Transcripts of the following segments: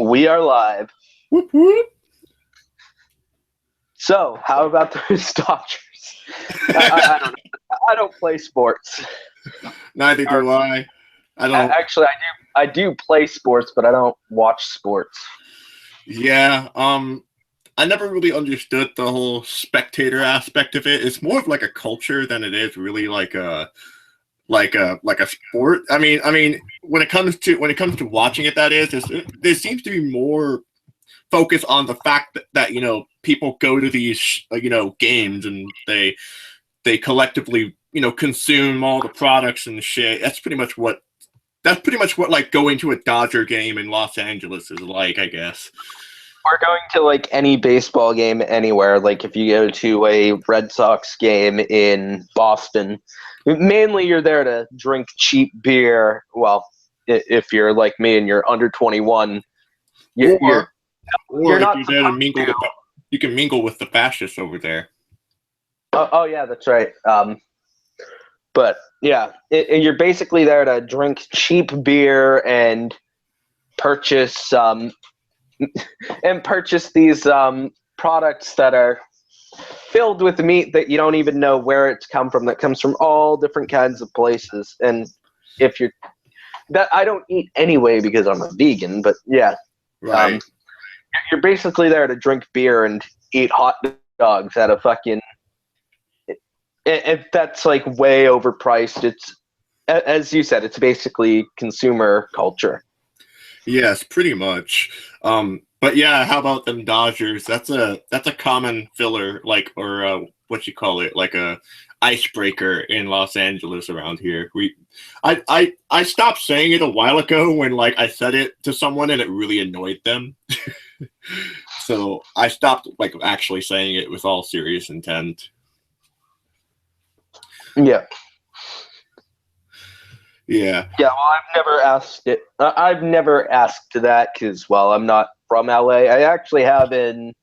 We are live. Whoop, whoop. So, how about those Dodgers? I don't know. I don't play sports. Neither do I. I don't. Actually, I do play sports, but I don't watch sports. Yeah. I never really understood the whole spectator aspect of it. It's more of like a culture than it is really like a sport. I mean, when it comes to watching it, there seems to be more focus on the fact that people go to these games and they collectively consume all the products and shit. That's pretty much what like going to a Dodger game in Los Angeles is like, I guess. We're going to like any baseball game anywhere. Like if you go to a Red Sox game in Boston, mainly you're there to drink cheap beer. Well, if you're like me and you're under 21, you're Or not if you're there to mingle supposed with you can mingle with the fascists over there. Oh yeah, that's right. But yeah, you're basically there to drink cheap beer and purchase these products that are filled with meat that you don't even know where it's come from. That comes from all different kinds of places. And if you're that, I don't eat anyway because I'm a vegan. But yeah, Right. You're basically there to drink beer and eat hot dogs at a fucking. If that's like way overpriced, it's, as you said, it's basically consumer culture. Yes, pretty much. But yeah, how about them Dodgers? That's a common filler, like, or what you call it, like a icebreaker in Los Angeles around here. I stopped saying it a while ago when like I said it to someone and it really annoyed them. So I stopped like actually saying it with all serious intent. Yeah. Yeah. Yeah, well, I've never asked it. I've never asked that because, well, I'm not from LA. I actually have I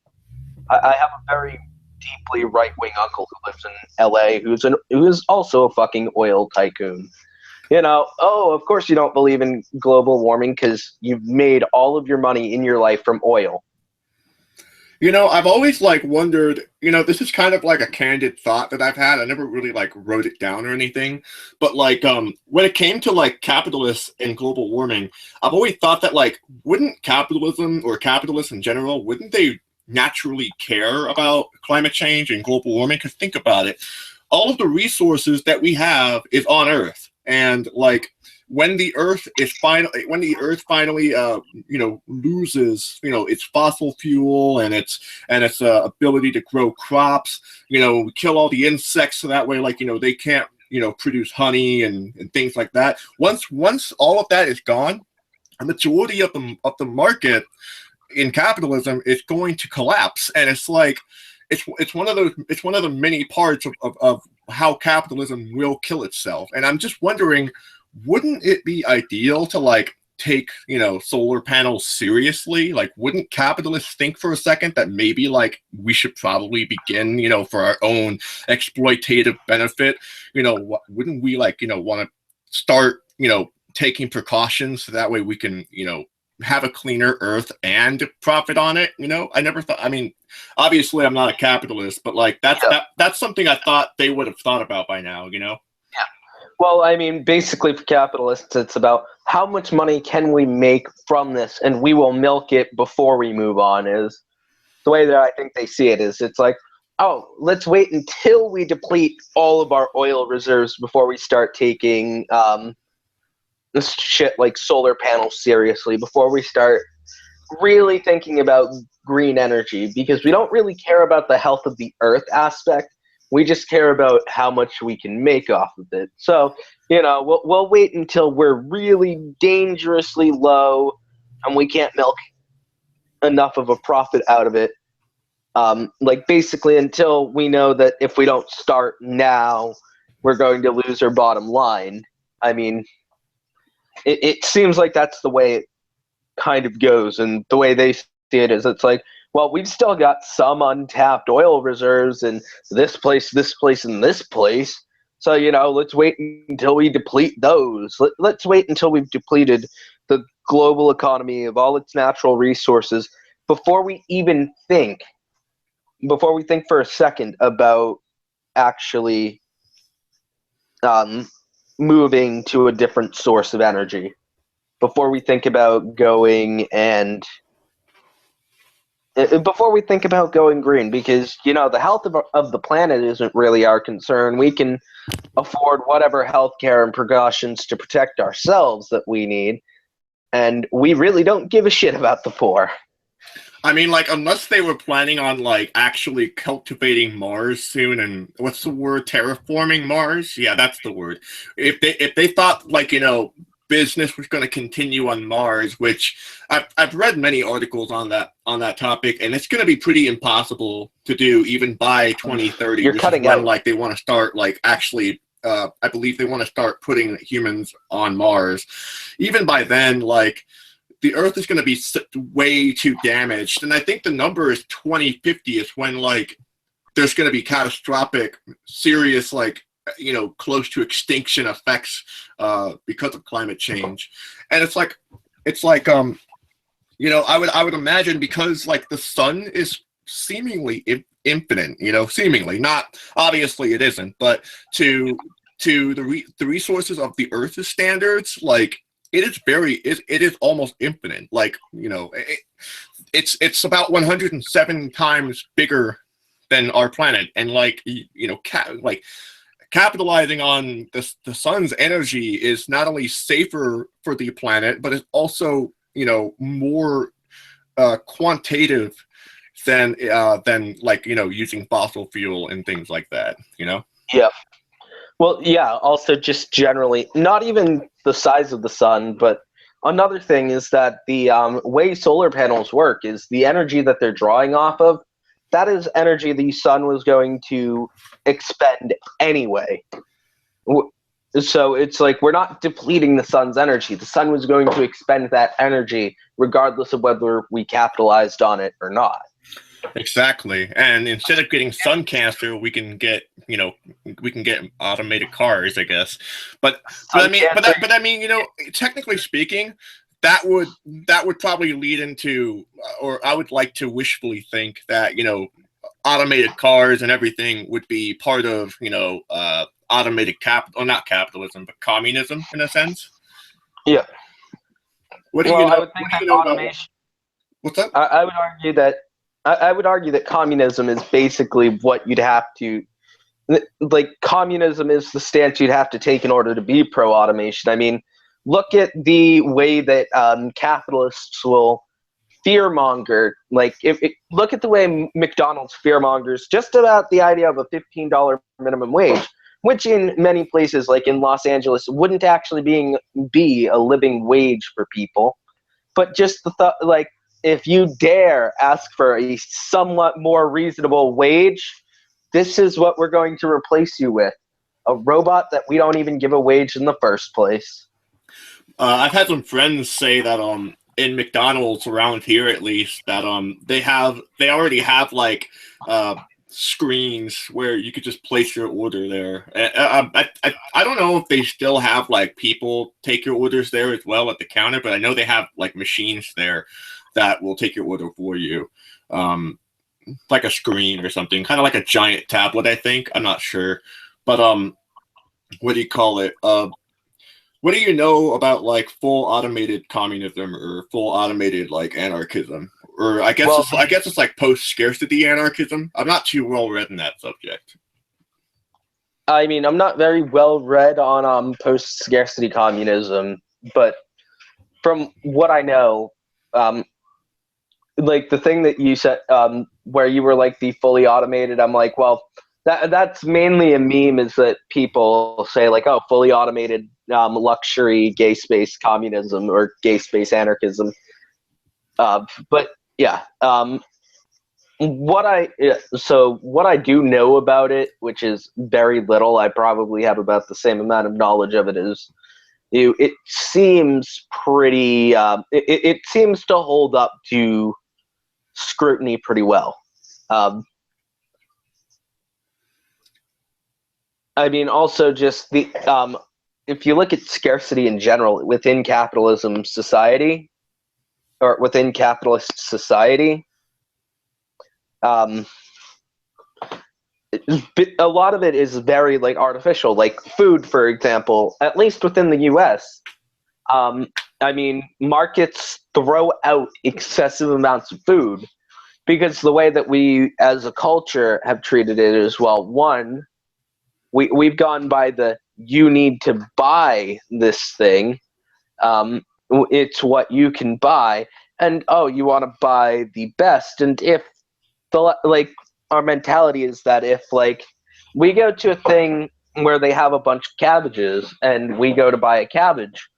have a very deeply right-wing uncle who lives in LA who is also a fucking oil tycoon. Oh, of course you don't believe in global warming because you've made all of your money in your life from oil. I've always like wondered, this is kind of like a candid thought that I've had. I never really like wrote it down or anything, but like when it came to like capitalists and global warming, I've always thought that like wouldn't capitalism or capitalists in general, wouldn't they naturally care about climate change and global warming? Because think about it, all of the resources that we have is on Earth, and like when the Earth finally loses its fossil fuel and its ability to grow crops, we kill all the insects so that way they can't produce honey and things like that. Once all of that is gone, a majority of the market in capitalism is going to collapse, and it's like it's one of the many parts of how capitalism will kill itself. And I'm just wondering, wouldn't it be ideal to like take solar panels seriously? Like, wouldn't capitalists think for a second that maybe like we should probably begin for our own exploitative benefit, wouldn't we like want to start taking precautions so that way we can have a cleaner Earth and profit on it? I never thought, I mean, obviously I'm not a capitalist, but like that's something I thought they would have thought about by now. Well, I mean, basically for capitalists, it's about how much money can we make from this, and we will milk it before we move on. Is the way that I think they see it. Is it's like, oh, let's wait until we deplete all of our oil reserves before we start taking this shit like solar panels seriously, before we start really thinking about green energy, because we don't really care about the health of the Earth aspect. We just care about how much we can make off of it. So, we'll wait until we're really dangerously low and we can't milk enough of a profit out of it. Like basically until we know that if we don't start now, we're going to lose our bottom line. I mean, it seems like that's the way it kind of goes. And the way they see it is it's like, well, we've still got some untapped oil reserves in this place, and this place. So, let's wait until we deplete those. Let's wait until we've depleted the global economy, of all its natural resources, before we think for a second about actually moving to a different source of energy, before we think about going green, because the health of the planet isn't really our concern. We can afford whatever healthcare and precautions to protect ourselves that we need, and we really don't give a shit about the poor. I mean, like, unless they were planning on, like, actually cultivating Mars soon, and what's the word? Terraforming Mars? Yeah, that's the word. If they thought, like, business was going to continue on Mars, which I've read many articles on that topic, and it's going to be pretty impossible to do even by 2030, You're which cutting is when, out. like, they want to start, like, actually, I believe they want to start putting humans on Mars. Even by then, like, the Earth is going to be way too damaged, and I think the number is 2050 is when, like, there's going to be catastrophic, serious, like, close to extinction effects because of climate change. And it's like I would imagine, because, like, the sun is seemingly infinite, seemingly, not obviously it isn't, but to the resources of the Earth's standards, like, it is almost infinite. Like, it's about 107 times bigger than our planet, and, like, capitalizing on the sun's energy is not only safer for the planet, but it's also more quantitative than like using fossil fuel and things like that. Yeah. Well, yeah, also just generally, not even the size of the sun, but another thing is that the way solar panels work is the energy that they're drawing off of, that is energy the sun was going to expend anyway. So it's like we're not depleting the sun's energy. The sun was going to expend that energy regardless of whether we capitalized on it or not. Exactly. And instead of getting sun cancer, we can get automated cars, I guess. But I mean, technically speaking, that would probably lead into, or I would like to wishfully think that, automated cars and everything would be part of, automated not capitalism, but communism in a sense. Yeah. What do you know? I would think that automation. What's up? I would argue that communism is basically what you'd have to, like, communism is the stance you'd have to take in order to be pro-automation. I mean, look at the way that capitalists will fearmonger. Like, look at the way McDonald's fearmongers just about the idea of a $15 minimum wage, which in many places, like in Los Angeles, wouldn't actually be a living wage for people. But just the thought, like, if you dare ask for a somewhat more reasonable wage, this is what we're going to replace you with. A robot that we don't even give a wage in the first place. I've had some friends say that in McDonald's around here, at least, that they already have, like, screens where you could just place your order there. I don't know if they still have, like, people take your orders there as well at the counter, but I know they have, like, machines there that will take your order for you, like a screen or something, kind of like a giant tablet, I think. I'm not sure, but what do you call it? What do you know about, like, full automated communism or full automated, like, anarchism? Or I guess it's like post-scarcity anarchism. I'm not too well read in that subject. I mean, I'm not very well read on post-scarcity communism, but from what I know, like the thing that you said, where you were like the fully automated, I'm like, well, that's mainly a meme, is that people say, like, oh, fully automated luxury gay space communism or gay space anarchism. But yeah, what I do know about it, which is very little, I probably have about the same amount of knowledge of it as you. It seems pretty. It seems to hold up to scrutiny pretty well. I mean, also just the if you look at scarcity in general within capitalism society, or within capitalist society, um, a lot of it is very like artificial, like food, for example. At least within the U.S., I mean, markets throw out excessive amounts of food because the way that we, as a culture, have treated it is, well, one, we've gone by the you need to buy this thing. It's what you can buy, and oh, you want to buy the best. And if the like our mentality is that if like we go to a thing where they have a bunch of cabbages and we go to buy a cabbage,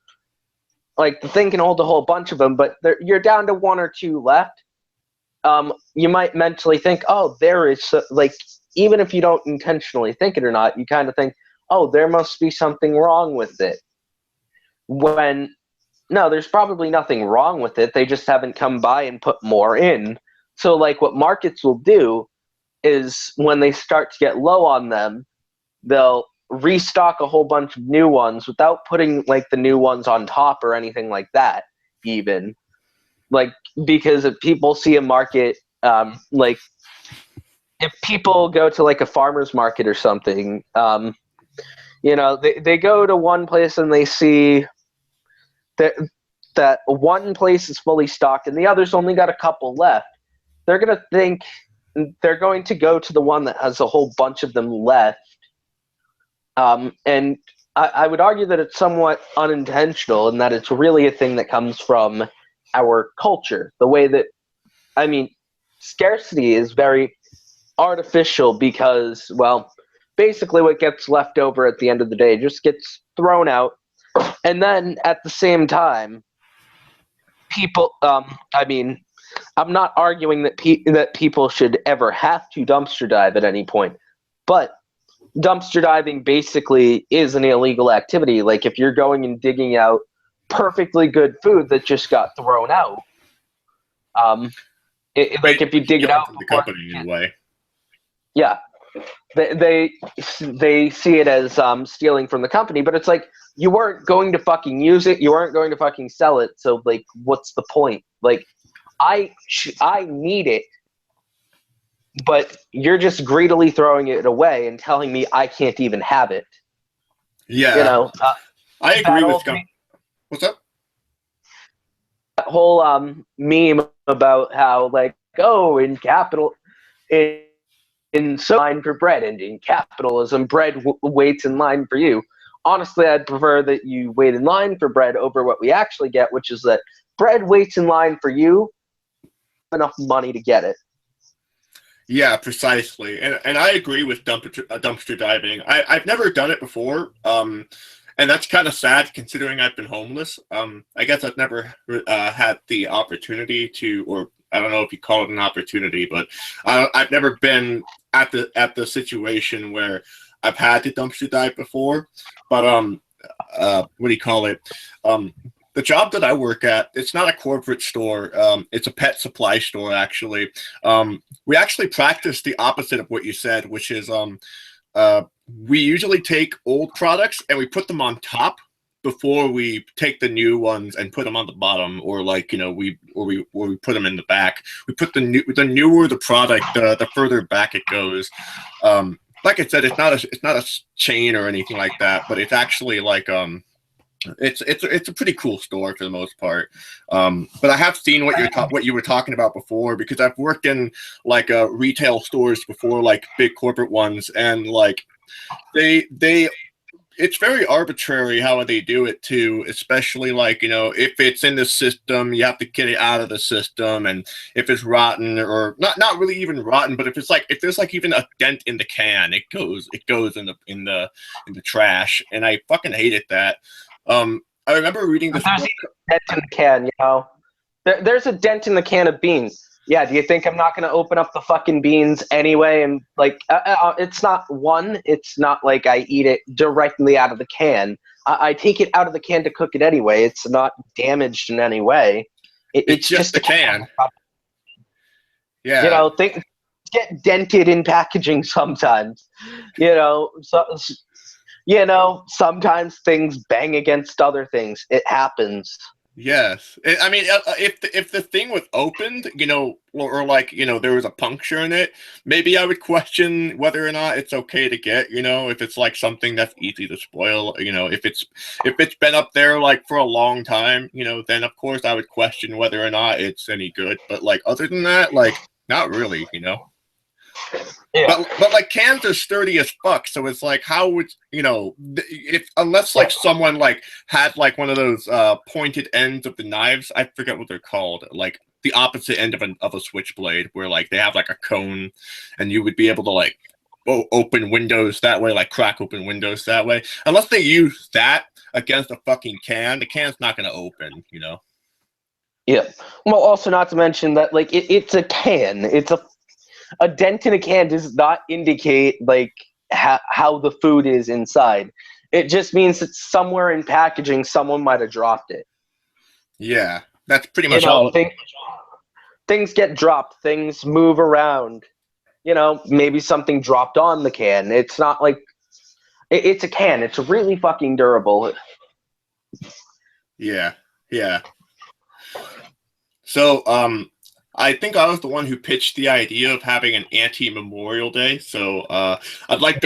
like the thing can hold a whole bunch of them, but you're down to one or two left. You might mentally think, oh, there is like, even if you don't intentionally think it or not, you kind of think, oh, there must be something wrong with it. When no, there's probably nothing wrong with it. They just haven't come by and put more in. So like what markets will do is when they start to get low on them, they'll restock a whole bunch of new ones without putting like the new ones on top or anything like that, even. Like, because if people see a market, like if people go to like a farmer's market or something, you know, they go to one place and they see that one place is fully stocked and the other's only got a couple left. They're going to go to the one that has a whole bunch of them left. And I would argue that it's somewhat unintentional and that it's really a thing that comes from our culture. The way that, I mean, scarcity is very artificial because, well, basically what gets left over at the end of the day just gets thrown out. And then at the same time, people, I mean, I'm not arguing that that people should ever have to dumpster dive at any point, but dumpster diving basically is an illegal activity. Like if you're going and digging out perfectly good food that just got thrown out, like if you dig it out from the company in a way. Yeah, they see it as stealing from the company, but it's like you weren't going to fucking use it, you weren't going to fucking sell it, so like what's the point? Like I need it, but you're just greedily throwing it away and telling me I can't even have it. Yeah, you know, I agree with. What's up? That whole meme about how like, oh, in so line for bread, and in capitalism, bread waits in line for you. Honestly, I'd prefer that you wait in line for bread over what we actually get, which is that bread waits in line for you, enough money to get it. Yeah, precisely, and I agree with dumpster diving. I've never done it before, and that's kind of sad considering I've been homeless. I guess I've never had the opportunity to, or I don't know if you call it an opportunity, but I've never been at the situation where I've had to dumpster dive before. But what do you call it? The job that I work at, it's not a corporate store. It's a pet supply store, actually. We actually practice the opposite of what you said, which is we usually take old products and we put them on top before we take the new ones and put them on the bottom, or like, you know, we put them in the back. We put the newer the product, the further back it goes. Like I said, it's not a chain or anything like that, but it's actually like it's a pretty cool store for the most part. But I have seen what you were talking about before, because I've worked in like retail stores before, like big corporate ones, and like they it's very arbitrary how they do it too, especially like, you know, if it's in the system, you have to get it out of the system, and if it's rotten, or not really even rotten, but if there's like even a dent in the can, it goes in the trash, and I fucking hated that. I remember reading this book. There's a dent in the can, you know. There's a dent in the can of beans. Yeah, do you think I'm not going to open up the fucking beans anyway? And like, it's not like I eat it directly out of the can. I take it out of the can to cook it anyway. It's not damaged in any way. It's just a can. Yeah. You know, things get dented in packaging sometimes. You know, you know, sometimes things bang against other things. It happens. Yes, I mean, if the thing was opened, you know, or like, you know, there was a puncture in it, maybe I would question whether or not it's okay to get, you know, if it's like something that's easy to spoil, you know, if it's been up there like for a long time, you know, then of course I would question whether or not it's any good. But like other than that, like not really, you know. Yeah. But like cans are sturdy as fuck, so it's like how would you know if unless like someone like had like one of those pointed ends of the knives, I forget what they're called, like the opposite end of a switchblade, where like they have like a cone, and you would be able to like open windows that way, like crack open windows that way. Unless they use that against a fucking can, the can's not gonna open, you know. Yeah. Well, also not to mention that like it's a can. It's a dent in a can does not indicate like how the food is inside. It just means that somewhere in packaging someone might have dropped it. Yeah, that's pretty You much know, all. things get dropped, things move around. You know, maybe something dropped on the can. It's not like it's a can. It's really fucking durable. Yeah, yeah. So, I think I was the one who pitched the idea of having an anti-Memorial Day. So, Yes. I'd like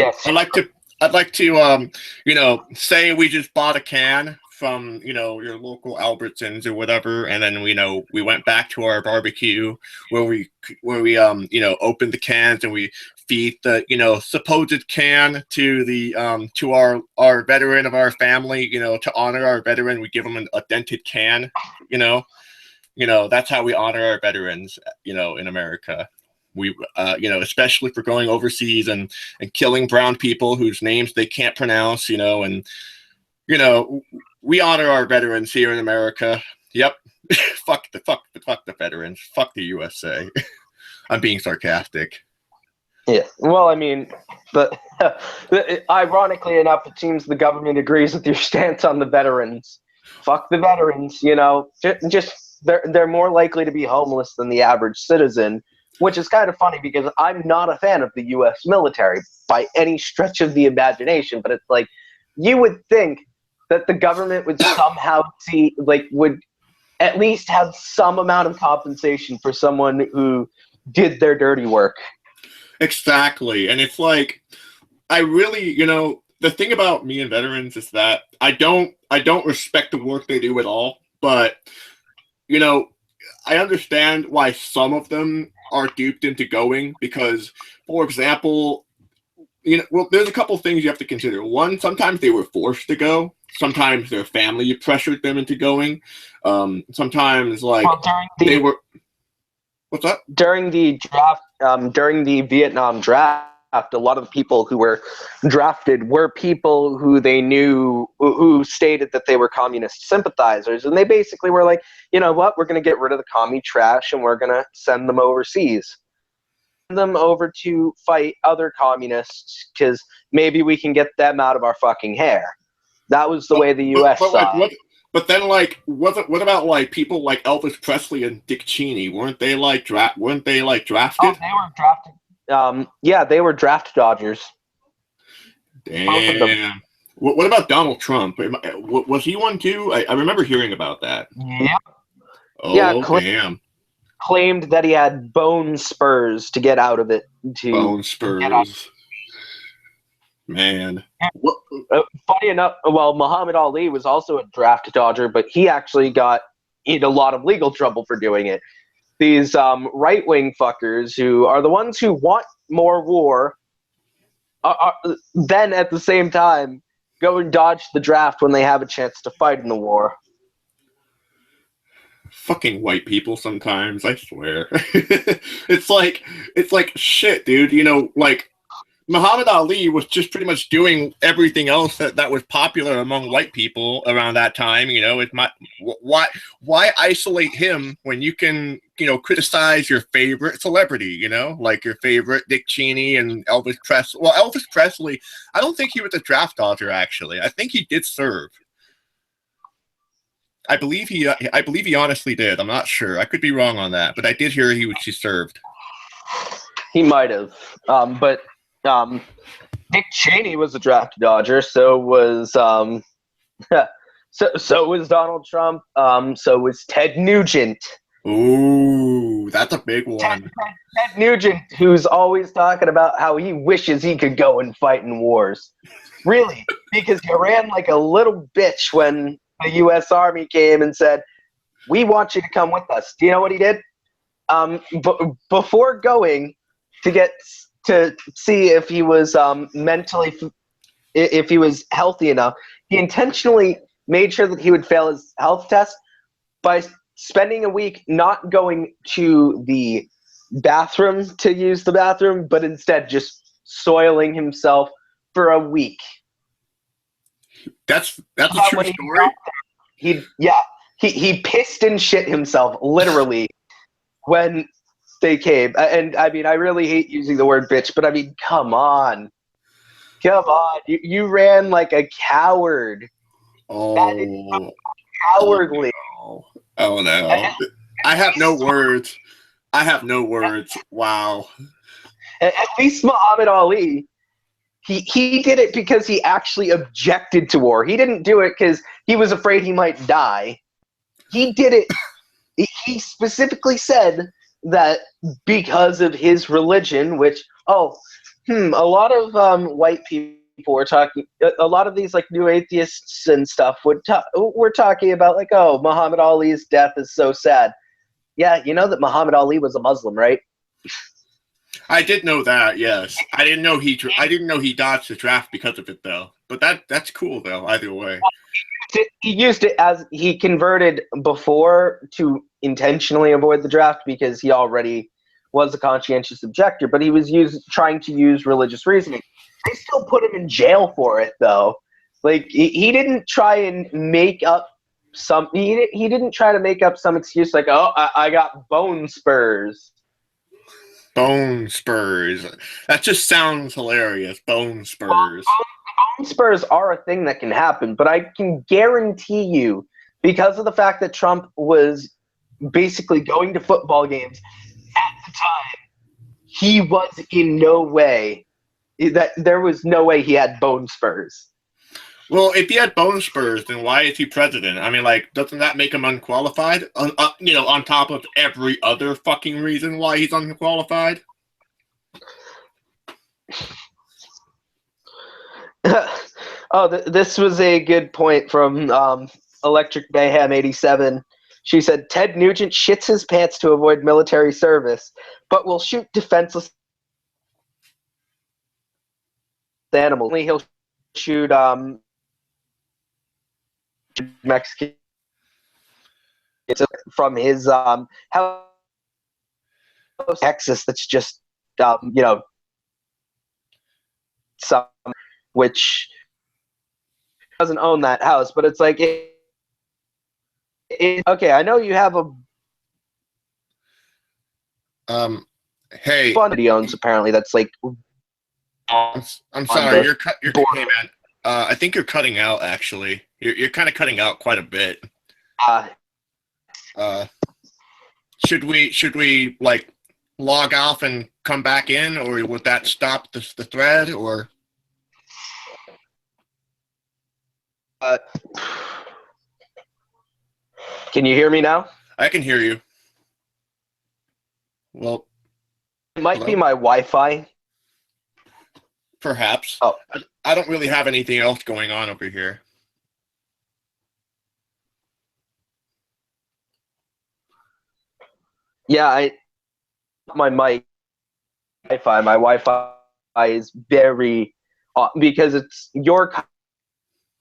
to, you know, say we just bought a can from, you know, your local Albertsons or whatever, and then, you know, we went back to our barbecue where we, you know, opened the cans and we feed the, you know, supposed can to the, to our veteran of our family, you know, to honor our veteran. We give them a dented can, you know. You know, that's how we honor our veterans, you know, in America. We, you know, especially for going overseas and killing brown people whose names they can't pronounce, you know, and, you know, we honor our veterans here in America. Yep. fuck the veterans. Fuck the USA. I'm being sarcastic. Yeah. Well, I mean, but ironically enough, it seems the government agrees with your stance on the veterans. Fuck the veterans. You know, just they're more likely to be homeless than the average citizen, which is kind of funny because I'm not a fan of the U.S. military by any stretch of the imagination. But it's like you would think that the government would somehow would at least have some amount of compensation for someone who did their dirty work. Exactly. And it's like, I really, you know, the thing about me and veterans is that I don't respect the work they do at all, but, you know, I understand why some of them are duped into going because, for example, you know, well, there's a couple things you have to consider. One, sometimes they were forced to go. Sometimes their family pressured them into going. Sometimes, like, they were. What's up? During the draft, during the Vietnam draft, a lot of the people who were drafted were people who they knew who stated that they were communist sympathizers, and they basically were like, you know what, we're going to get rid of the commie trash and we're going to send them overseas, send them over to fight other communists because maybe we can get them out of our fucking hair. That was the way the U.S. saw it. But then, like, what about like people like Elvis Presley and Dick Cheney? Weren't they like drafted? Oh, they were drafted. Yeah, they were draft dodgers. Damn. What about Donald Trump? Was he one too? I remember hearing about that. Yeah. Oh, yeah, damn. Claimed that he had bone spurs to get out of it. Bone spurs. Man. Funny enough, well, Muhammad Ali was also a draft dodger, but he actually got in a lot of legal trouble for doing it. These right-wing fuckers who are the ones who want more war then at the same time go and dodge the draft when they have a chance to fight in the war. Fucking white people sometimes, I swear. It's like shit, dude. You know, like Muhammad Ali was just pretty much doing everything else that was popular among white people around that time. You know, why isolate him when you can, you know, criticize your favorite celebrity? You know, like your favorite Dick Cheney and Elvis Presley. Well, Elvis Presley, I don't think he was a draft dodger. Actually, I think he did serve. I believe he honestly did. I'm not sure. I could be wrong on that, but I did hear he served. He might have, but Dick Cheney was a draft dodger. So was so was Donald Trump. So was Ted Nugent. Ooh, that's a big one. Ted Nugent, who's always talking about how he wishes he could go and fight in wars. Really, because he ran like a little bitch when the U.S. Army came and said, "We want you to come with us." Do you know what he did? Before going to get to see if he was if he was healthy enough, he intentionally made sure that he would fail his health test by spending a week not going to the bathroom to use the bathroom, but instead just soiling himself for a week. That's a true story. He pissed and shit himself literally when they came. And I mean, I really hate using the word bitch, but I mean, come on. You ran like a coward. Oh, that is so cowardly. Oh no. I have no words. Wow. At least Muhammad Ali, he did it because he actually objected to war. He didn't do it because he was afraid he might die. He did it. He specifically said that because of his religion, which a lot of white people were talking. A lot of these like new atheists and stuff were talking about like, oh, Muhammad Ali's death is so sad. Yeah, you know that Muhammad Ali was a Muslim, right? I did know that. Yes, I didn't know he dodged the draft because of it though. But that's cool though. Either way, he used it as he converted before to intentionally avoid the draft because he already was a conscientious objector, but he was trying to use religious reasoning. They still put him in jail for it though. Like he didn't try and make up he didn't try to make up some excuse like, oh, I got bone spurs. Bone spurs. That just sounds hilarious. Bone spurs. Bone spurs are a thing that can happen, but I can guarantee you, because of the fact that Trump was basically going to football games at the time, he was in no way that there was no way he had bone spurs. Well, if he had bone spurs, then why is he president? I mean, like, doesn't that make him unqualified? On top of every other fucking reason why he's unqualified. This was a good point from Electric Mayhem 87. She said, Ted Nugent shits his pants to avoid military service, but will shoot defenseless animals. He'll shoot Mexican from his house Texas that's just some which doesn't own that house, but it's like okay, I know you have a hey, he owns apparently that's like I'm sorry, you're hey man. I think you're cutting out. Actually, you're kind of cutting out quite a bit. Should we like log off and come back in, or would that stop the thread? Or can you hear me now? I can hear you. Well, it might be my Wi-Fi. Perhaps. Oh. I don't really have anything else going on over here. Yeah, my Wi-Fi is very because you're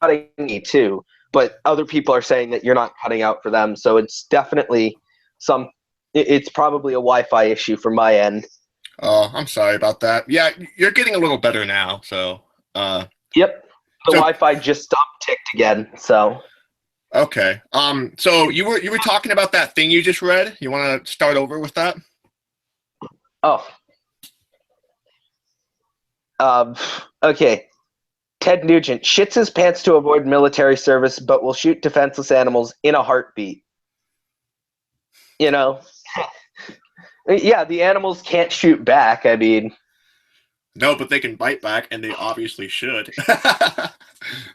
cutting me too, but other people are saying that you're not cutting out for them, so it's definitely it's probably a Wi-Fi issue from my end. Oh, I'm sorry about that. Yeah, you're getting a little better now, so Yep. The Wi-Fi just ticked again, so okay. So you were talking about that thing you just read. You want to start over with that? Oh. Okay. Ted Nugent shits his pants to avoid military service, but will shoot defenseless animals in a heartbeat. You know? Yeah, the animals can't shoot back. I mean, No, but they can bite back, and they obviously should.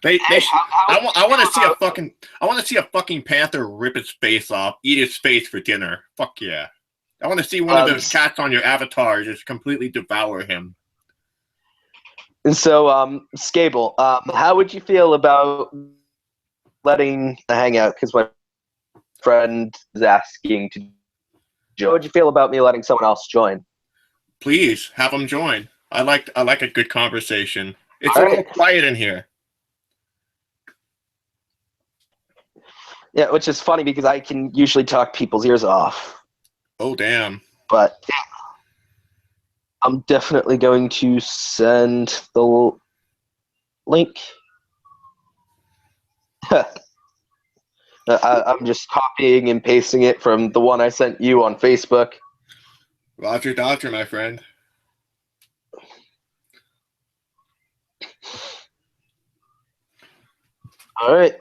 They Hey, sh how I want to see a fucking panther rip its face off, eat its face for dinner. Fuck yeah! I want to see one of those cats on your avatar just completely devour him. So, Scable, how would you feel about letting the hangout? Because my friend is asking to join. How would you feel about me letting someone else join? Please have them join. I like a good conversation. It's All a right. little quiet in here. Yeah, which is funny because I can usually talk people's ears off. Oh damn! But I'm definitely going to send the link. I'm just copying and pasting it from the one I sent you on Facebook. Roger Dodger, my friend. All right.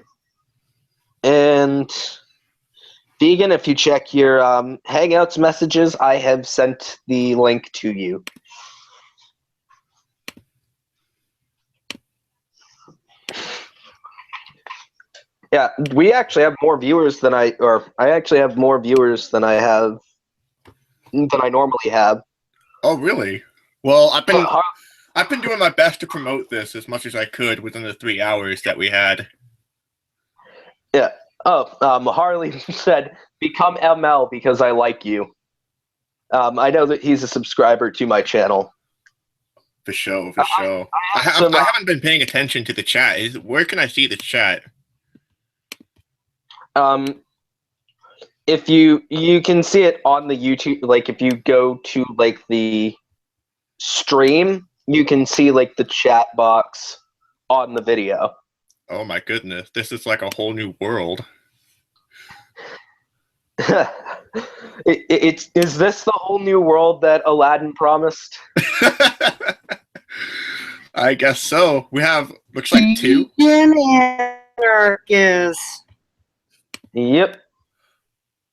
And Vegan, if you check your Hangouts messages, I have sent the link to you. Yeah, we actually have more viewers than I actually have more viewers than I normally have. Oh really? Well, I've been doing my best to promote this as much as I could within the 3 hours that we had. Yeah. Oh, Harley said, "Become ML because I like you." I know that he's a subscriber to my channel. For sure, for sure. I haven't been paying attention to the chat. Where can I see the chat? If you can see it on the YouTube, like if you go to like the stream, you can see like the chat box on the video. Oh my goodness, this is like a whole new world. Is this the whole new world that Aladdin promised? I guess so. We have, looks like 2. Anarchist. Yep.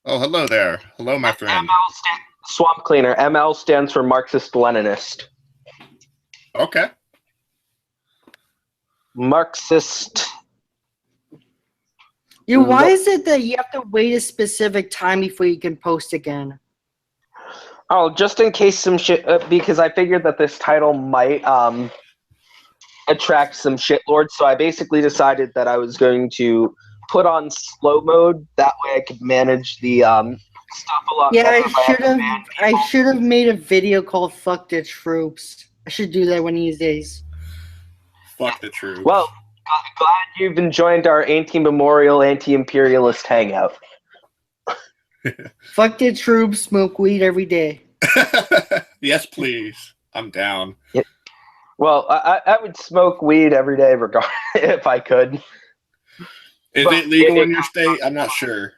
Oh, hello there. Hello, my friend. Swamp Cleaner. ML stands for Marxist Leninist. Okay. Marxist. Why is it that you have to wait a specific time before you can post again? Oh, just in case some shit, because I figured that this title might attract some shitlords, so I basically decided that I was going to put on slow mode. That way I could manage the stuff a lot better. Yeah, I should have made a video called "Fuck the Troops." I should do that one of these days. Fuck the troops. Well, glad you've joined our anti-memorial, anti-imperialist hangout. Fuck the troops, smoke weed every day. Yes, please. I'm down. Yeah. Well, I would smoke weed every day regardless if I could. Is it legal in your state? I'm not sure.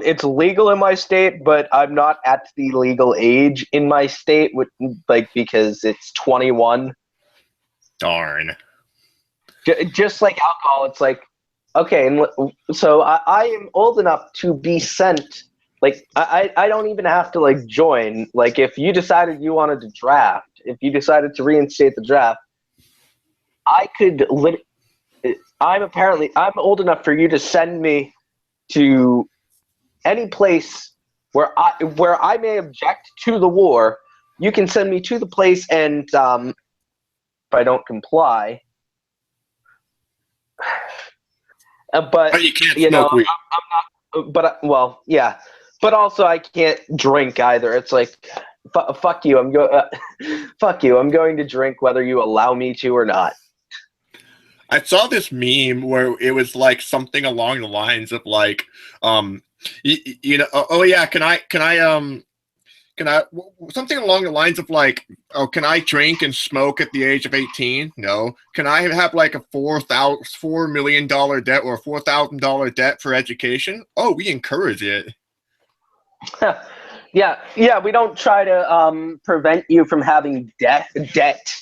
It's legal in my state, but I'm not at the legal age in my state, because it's 21. Darn. Just like alcohol, it's like, okay, and so I am old enough to be sent. Like, I don't even have to like join. Like, if you decided you wanted to draft, if you decided to reinstate the draft, I could. I'm old enough for you to send me to any place where I may object to the war. You can send me to the place, and if I don't comply. But you can't smoke weed. I'm not. But well, yeah. But also, I can't drink either. It's like, fuck you. Fuck you. I'm going to drink whether you allow me to or not. I saw this meme where it was like something along the lines of like, you know, oh yeah, can I something along the lines of like, oh, can I drink and smoke at the age of 18? No. Can I have like a $4 million debt or a $4,000 debt for education? Oh, we encourage it. Yeah. We don't try to prevent you from having debt,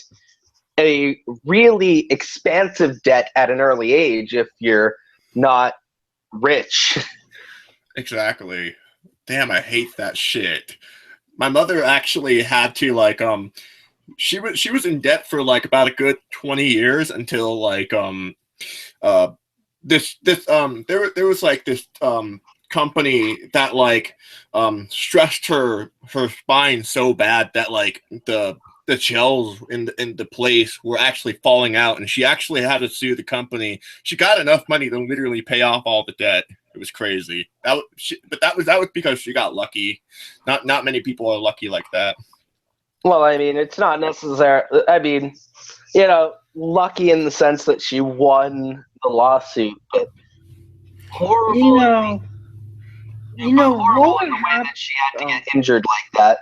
a really expansive debt at an early age if you're not rich. Exactly. Damn, I hate that shit. My mother actually had to like she was in debt for like about a good 20 years until like there was like this company that like stressed her spine so bad that like the shells in the place were actually falling out, and she actually had to sue the company. She got enough money to literally pay off all the debt. It was crazy. But that was because she got lucky. Not many people are lucky like that. Well, I mean, it's not necessary. I mean, lucky in the sense that she won the lawsuit, but horrible. What would The way happen? that she had to get injured like that.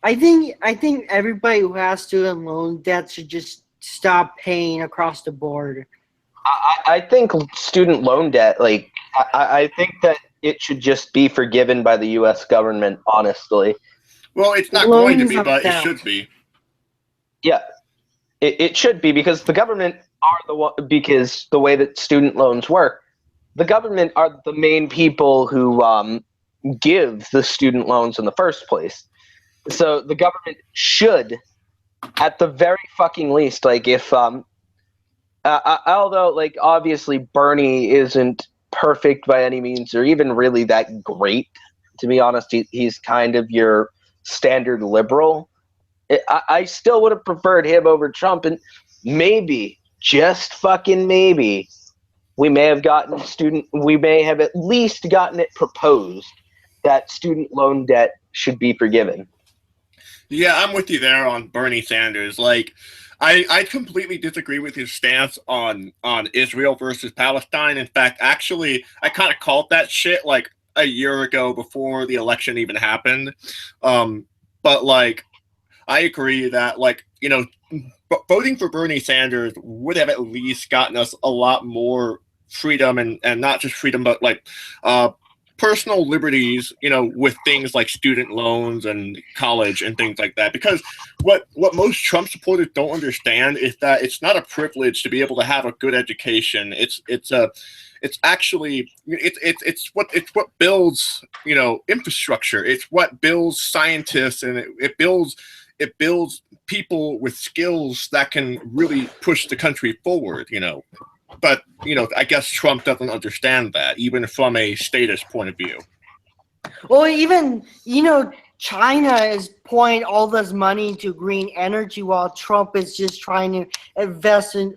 I think everybody who has student loan debt should just stop paying across the board. I think student loan debt, like, I think that it should just be forgiven by the U.S. government, honestly. Well, it's not going to be, but it should be. Yeah, it should be, because the government are the one, because the way that student loans work, the government are the main people who give the student loans in the first place. So the government should, at the very fucking least, like, if although, like, obviously Bernie isn't perfect by any means, or even really that great, to be honest. He's kind of your standard liberal. I still would have preferred him over Trump, and maybe, just fucking maybe, we may have at least gotten it proposed that student loan debt should be forgiven. Yeah, I'm with you there on Bernie Sanders. Like, I completely disagree with his stance on Israel versus Palestine. In fact, actually, I kind of called that shit like a year ago before the election even happened. But like, I agree that, like, voting for Bernie Sanders would have at least gotten us a lot more freedom, and not just freedom, but like personal liberties, with things like student loans and college and things like that. Because what most Trump supporters don't understand is that it's not a privilege to be able to have a good education. It's actually what builds infrastructure. It's what builds scientists, and it builds people with skills that can really push the country forward. But, I guess Trump doesn't understand that, even from a status point of view. Well, even, China is pouring all this money into green energy, while Trump is just trying to invest in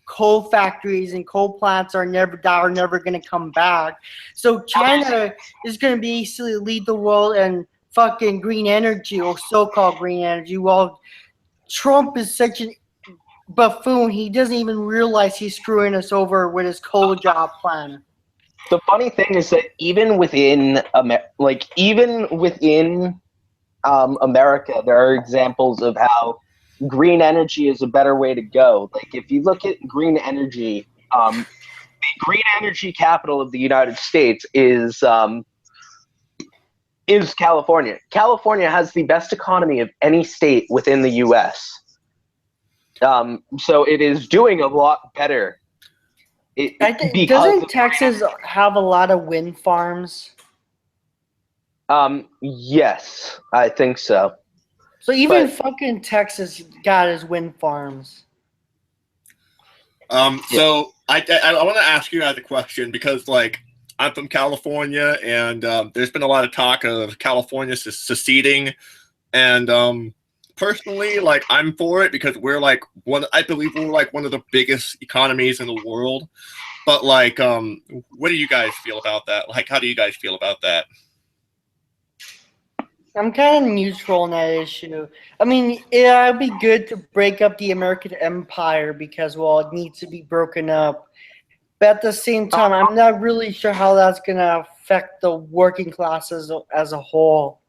coal factories, and coal plants are never going to come back. So China is going to basically lead the world in fucking green energy, or so-called green energy, while Trump is such an buffoon. He doesn't even realize he's screwing us over with his coal job plan. The funny thing is that even within America, there are examples of how green energy is a better way to go. Like, if you look at green energy, the green energy capital of the United States is California. California has the best economy of any state within the U.S. So it is doing a lot better. Doesn't Texas have a lot of wind farms? Yes, I think so. So even fucking Texas got his wind farms. So I want to ask you guys a question, because like, I'm from California, and there's been a lot of talk of California seceding, and personally, like, I'm for it, because I believe we're like one of the biggest economies in the world. But like, what do you guys feel about that? Like, how do you guys feel about that? I'm kind of neutral on that issue. I mean, it would be good to break up the American empire, because, well, it needs to be broken up. But at the same time, I'm not really sure how that's going to affect the working classes as a whole.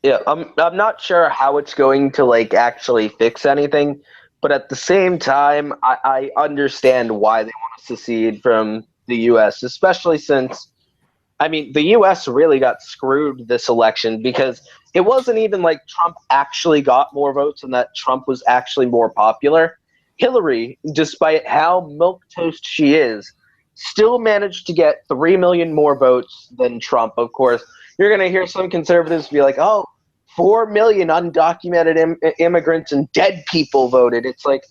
Yeah, I'm not sure how it's going to like actually fix anything, but at the same time, I understand why they want to secede from the U.S., especially since, I mean, the U.S. really got screwed this election, because it wasn't even like Trump actually got more votes and that Trump was actually more popular. Hillary, despite how milquetoast she is, still managed to get 3 million more votes than Trump. Of course, you're going to hear some conservatives be like, oh, 4 million undocumented immigrants and dead people voted. It's like,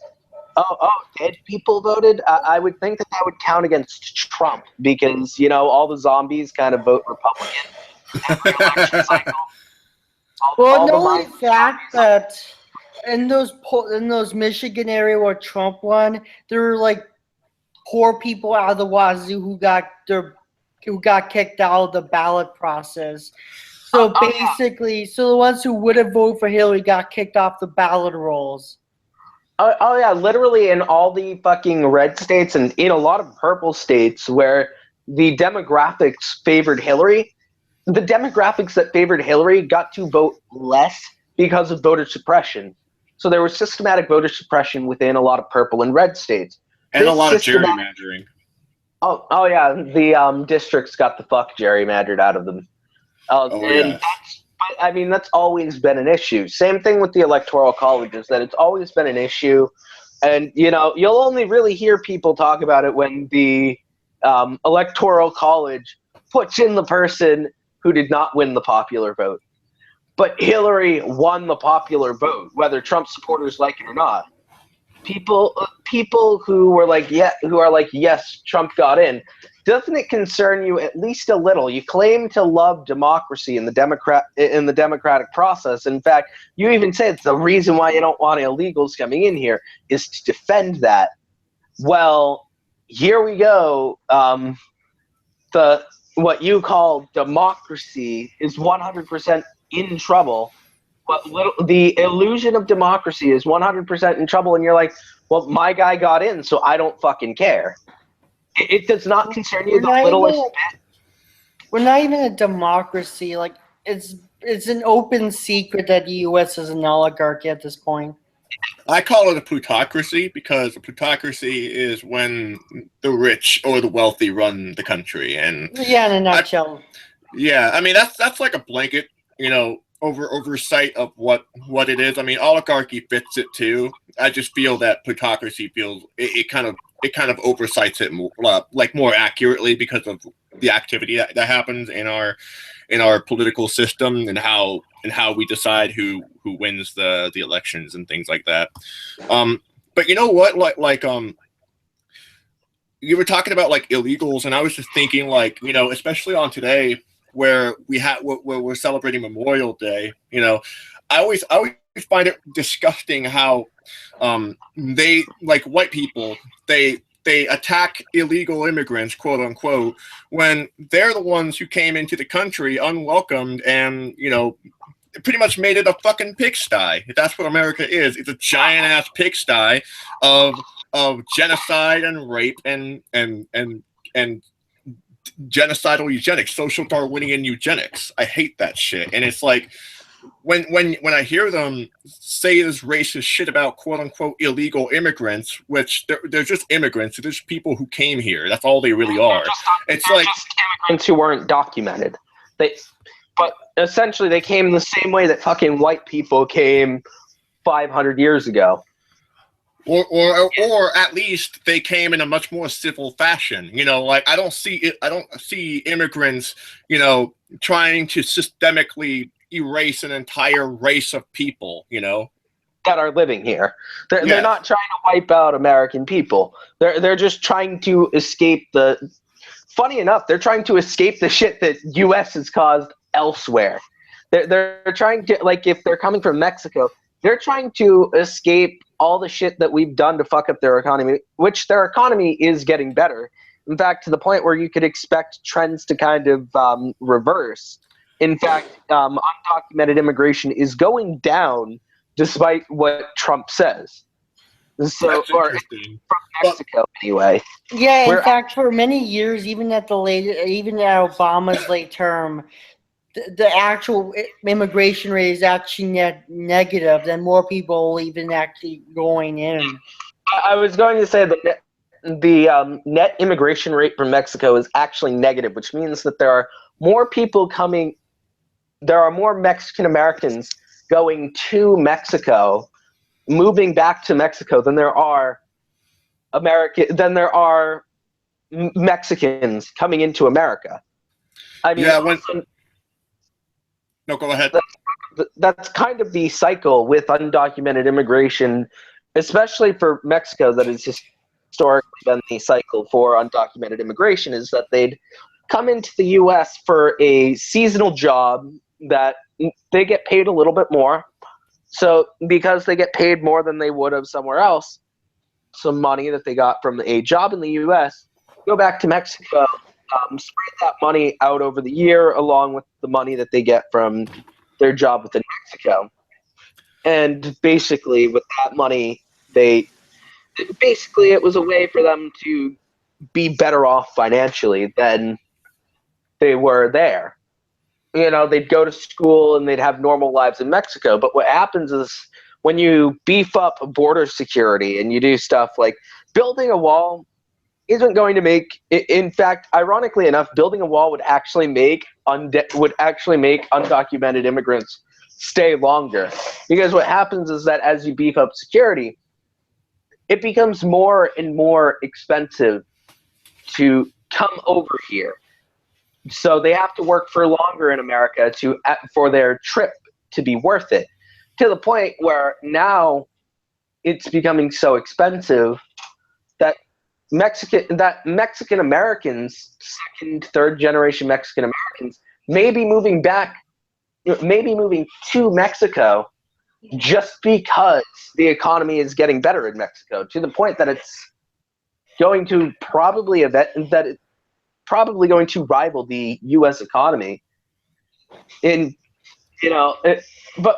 oh, dead people voted? I would think that would count against Trump because, all the zombies kind of vote Republican every election cycle. Well, the only fact that in those Michigan area where Trump won, there were like poor people out of the wazoo who got kicked out of the ballot process. So basically, so the ones who would have voted for Hillary got kicked off the ballot rolls. Oh yeah, literally in all the fucking red states and in a lot of purple states where the demographics favored Hillary, the demographics that favored Hillary got to vote less because of voter suppression. So there was systematic voter suppression within a lot of purple and red states. And a lot of gerrymandering. Oh yeah, the districts got the fuck gerrymandered out of them. Yeah. That's always been an issue. Same thing with the electoral colleges, that it's always been an issue. And, you'll only really hear people talk about it when the electoral college puts in the person who did not win the popular vote. But Hillary won the popular vote, whether Trump supporters like it or not. People who are like, yes, Trump got in. Doesn't it concern you at least a little? You claim to love democracy in the democratic process. In fact, you even say it's the reason why you don't want illegals coming in here is to defend that. Well, here we go. What you call democracy is 100% in trouble. But the illusion of democracy is 100% in trouble, and you're like, well, my guy got in, so I don't fucking care. It does not concern you the littlest bit. We're not even a democracy. Like, it's an open secret that the U.S. is an oligarchy at this point. I call it a plutocracy because a plutocracy is when the rich or the wealthy run the country. And yeah, in a nutshell. That's like a blanket, oversight of what it is. Oligarchy fits it too. I just feel that plutocracy feels it kind of oversights it more accurately because of the activity that happens in our political system and how we decide who wins the elections and things like that. But you know what? You were talking about like illegals, and I was just thinking especially on today where we're celebrating Memorial Day. I always find it disgusting how they, like white people, they attack illegal immigrants, quote unquote, when they're the ones who came into the country unwelcomed and pretty much made it a fucking pigsty. That's what America is. It's a giant ass pigsty of genocide and rape and genocidal eugenics, social Darwinian eugenics. I hate that shit. And it's like when I hear them say this racist shit about quote unquote illegal immigrants, which they're just immigrants, they're just people who came here. That's all they really are. It's like just immigrants who weren't documented. But essentially they came the same way that fucking white people came 500 years ago. Or at least they came in a much more civil fashion. I don't see immigrants, trying to systemically erase an entire race of people, that are living here. They're not trying to wipe out American people. They're just trying to escape funny enough, they're trying to escape the shit that US has caused elsewhere. They're trying to, like, if they're coming from Mexico, they're trying to escape all the shit that we've done to fuck up their economy, which their economy is getting better. In fact, to the point where you could expect trends to kind of reverse. In fact, undocumented immigration is going down despite what Trump says. So, or from Mexico anyway. Yeah, in fact, for many years, even at Obama's late term, the actual immigration rate is actually negative. Then more people even actually going in. I was going to say that the net immigration rate from Mexico is actually negative, which means that there are more people coming. There are more Mexican Americans going to Mexico, moving back to Mexico than there are Mexicans coming into America. No, go ahead. Let's talk that's kind of the cycle with undocumented immigration, especially for Mexico. That has historically been the cycle for undocumented immigration, is that they'd come into the U.S. for a seasonal job that they get paid a little bit more. So because they get paid more than they would have somewhere else, some money that they got from a job in the U.S., go back to Mexico, spread that money out over the year along with the money that they get from their job within Mexico. And basically with that money, it was a way for them to be better off financially than they were there. They'd go to school and they'd have normal lives in Mexico. But what happens is when you beef up border security and you do stuff like building a wall isn't going to make, in fact, ironically enough, building a wall would actually make undocumented immigrants stay longer. Because what happens is that as you beef up security, it becomes more and more expensive to come over here. So they have to work for longer in America for their trip to be worth it, to the point where now it's becoming so expensive that Mexican Americans, second, third generation Mexican Americans, may be moving to Mexico just because the economy is getting better in Mexico, to the point that it's going to probably going to rival the U.S. economy. But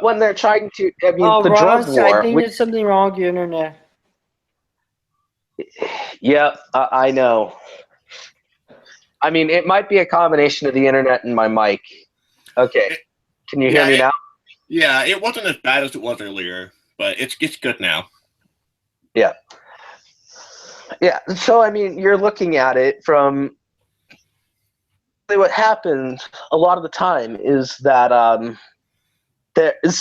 when they're trying to, the Ross, drug war. I think there's something wrong with your internet. Yeah, I know. I mean, it might be a combination of the internet and my mic. Okay, can you hear me now? Yeah, it wasn't as bad as it was earlier, but it's good now. Yeah. Yeah, so I mean, you're looking at it from what happens a lot of the time is that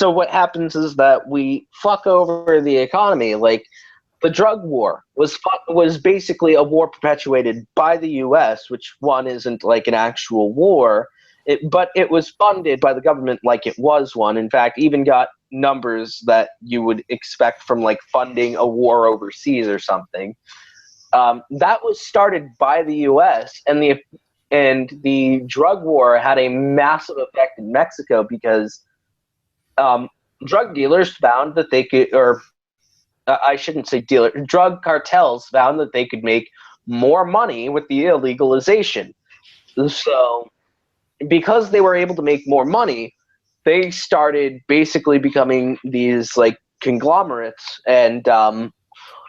what happens is that we fuck over the economy. Like the drug war was basically a war perpetuated by the U.S., which one isn't like an actual war, but it was funded by the government like it was one. In fact, even got numbers that you would expect from like funding a war overseas or something. That was started by the U.S. and the drug war had a massive effect in Mexico because drug dealers found that they could, or I shouldn't say dealer, drug cartels found that they could make more money with the illegalization. So because they were able to make more money, they started basically becoming these like conglomerates and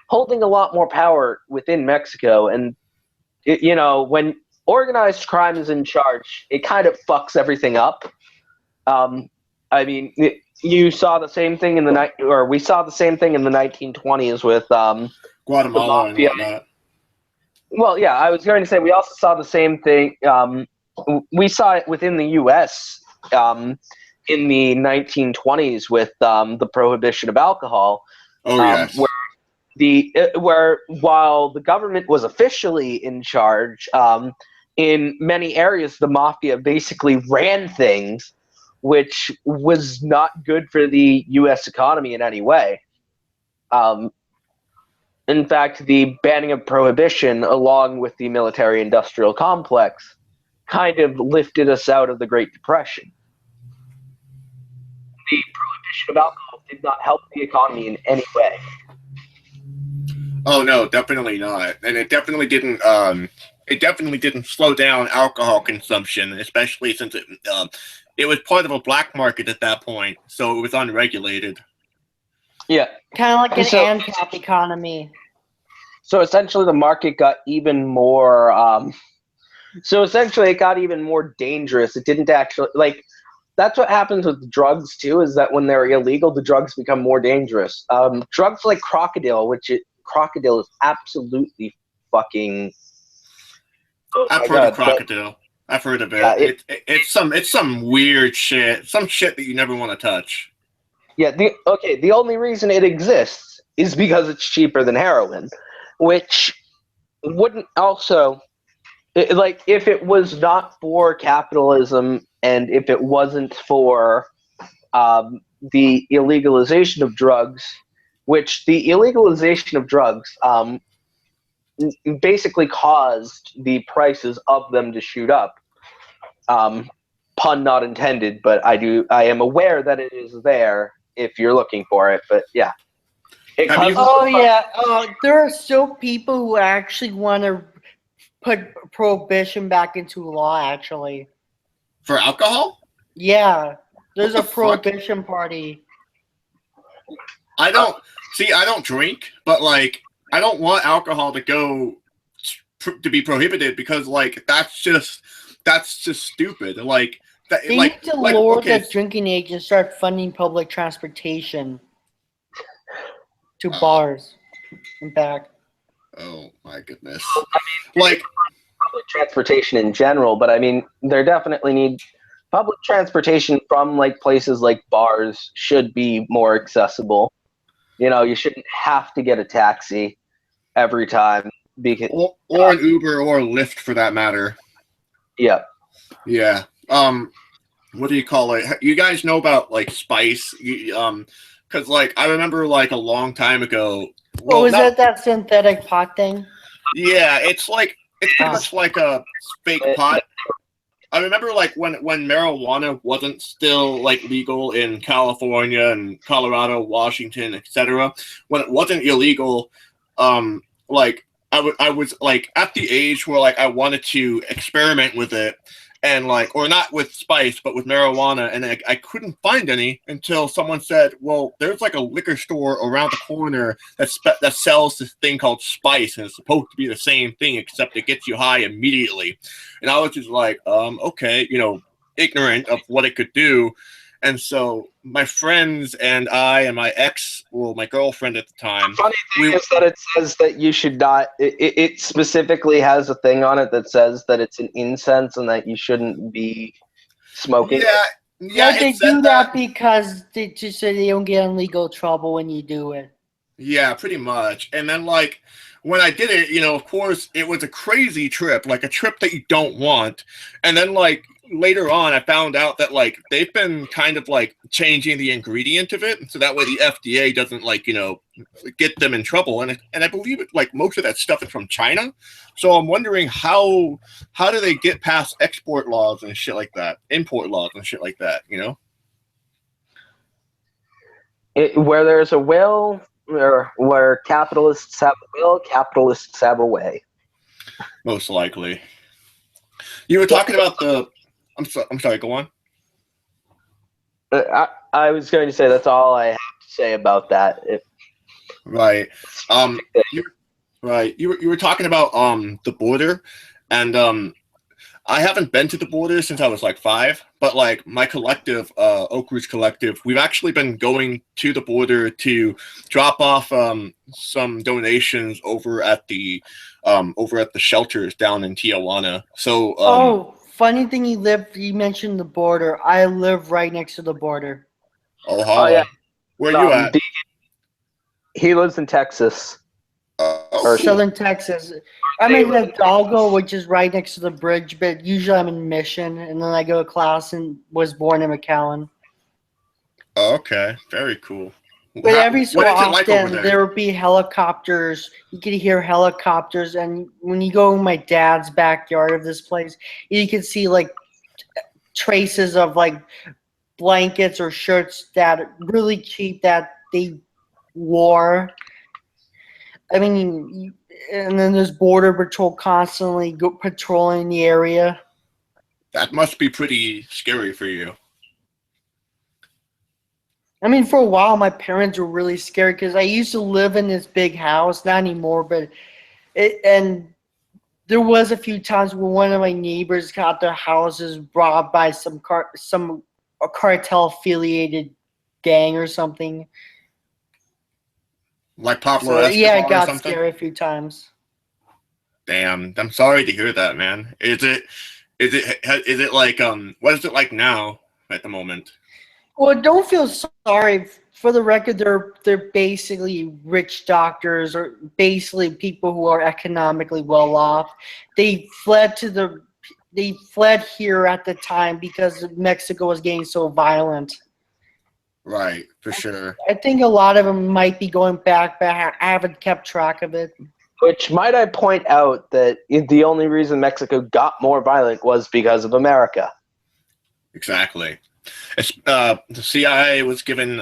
holding a lot more power within Mexico. And when organized crime is in charge, it kind of fucks everything up. I mean, you saw the same thing we saw the same thing in the 1920s with Guatemala and whatnot. Well, yeah, I was going to say we also saw the same thing. We saw it within the U.S. In the 1920s with the prohibition of alcohol. Oh yes. Where while the government was officially in charge, in many areas the mafia basically ran things, which was not good for the U.S. economy in any way. In fact, the banning of prohibition, along with the military-industrial complex, kind of lifted us out of the Great Depression. The prohibition of alcohol did not help the economy in any way. Oh no, definitely not, and it definitely didn't. It definitely didn't slow down alcohol consumption, especially since it was part of a black market at that point, so it was unregulated. Yeah, kind of like an ANCAP economy. So essentially, the market got even more. It got even more dangerous. It didn't actually like. That's what happens with drugs too. Is that when they're illegal, the drugs become more dangerous. Drugs like crocodile, crocodile is absolutely fucking. I've heard of crocodile. I've heard of it. Yeah, it's some weird shit. Some shit that you never want to touch. Yeah. The only reason it exists is because it's cheaper than heroin, which wouldn't also. If it was not for capitalism and if it wasn't for the illegalization of drugs, which the illegalization of drugs basically caused the prices of them to shoot up. Pun not intended, but I am aware that it is there if you're looking for it. But yeah, it causes. Oh yeah, there are still people who actually want to put prohibition back into law. Actually, For alcohol? yeah, there's What a the fuck? prohibition party. I don't drink, but like I don't want alcohol to go to be prohibited because like that's just stupid. Like that, They like, need to like, lower okay, the drinking age and start funding public transportation to bars and back. oh my goodness. Like Public transportation in general, but I mean, there definitely need public transportation from like places like bars should be more accessible. You know, you shouldn't have to get a taxi every time because or an Uber or Lyft for that matter. yeah. Yeah. What do you call it? You guys know about like spice? Because like I remember like a long time ago. Well, Oh, is that synthetic pot thing? Yeah, it's like it's pretty Ah. much like a fake pot. I remember like when marijuana wasn't still like legal in California and Colorado, Washington, etc. When it wasn't illegal, like I was like at the age where like I wanted to experiment with it and like or not with spice but with marijuana, and I couldn't find any until someone said, well, there's like a liquor store around the corner that sells this thing called spice, and it's supposed to be the same thing except it gets you high immediately. And I was just like, okay, you know, ignorant of what it could do. And so my friends and I and my ex, well, my girlfriend at the time, Funny thing is that it says that you should not. It specifically has a thing on it that says that it's an incense and that you shouldn't be smoking. yeah, They it said do that because they just so they don't get in legal trouble when you do it. Yeah, pretty much. And then like when I did it, you know, of course it was a crazy trip, like a trip that you don't want. And then like later on I found out that like they've been kind of like changing the ingredient of it so that way the FDA doesn't like, you know, get them in trouble. And I believe it like most of that stuff is from China. So I'm wondering how do they get past export laws and shit like that, import laws and shit like that, you know? Where there's a will, where capitalists have a will, capitalists have a way. Most likely. You were talking about the. I'm sorry. Go on. I was going to say that's all I have to say about that. Right. You were talking about the border, and I haven't been to the border since I was like 5, but like my collective, Oak Ridge Collective, we've actually been going to the border to drop off some donations over at the shelters down in Tijuana. So funny thing you mentioned the border. I live right next to the border. Oh yeah. Where are you at? He lives in Texas. Or Southern Texas. I'm in Hidalgo, which is right next to the bridge, but usually I'm in Mission, and then I go to class and was born in McAllen. Okay, very cool. But every so often there would be helicopters. You could hear helicopters, and when you go in my dad's backyard of this place, you can see like traces of like blankets or shirts that are really cheap that they wore. I mean, and then there's border patrol constantly patrolling the area. That must be pretty scary for you. I mean, for a while, my parents were really scared because I used to live in this big house, not anymore, but and there was a few times where one of my neighbors got their houses robbed by some cartel-affiliated gang or something. Like Pablo So, yeah, Escobar I got or something? scared a few times. Damn, I'm sorry to hear that, man. Is it like what is it like now at the moment? Well, don't feel sorry. For the record, they're basically rich doctors or basically people who are economically well off. They fled here at the time because Mexico was getting so violent. Right, for sure. I think a lot of them might be going back, but I haven't kept track of it. Which, might I point out that the only reason Mexico got more violent was because of America. Exactly. The CIA was given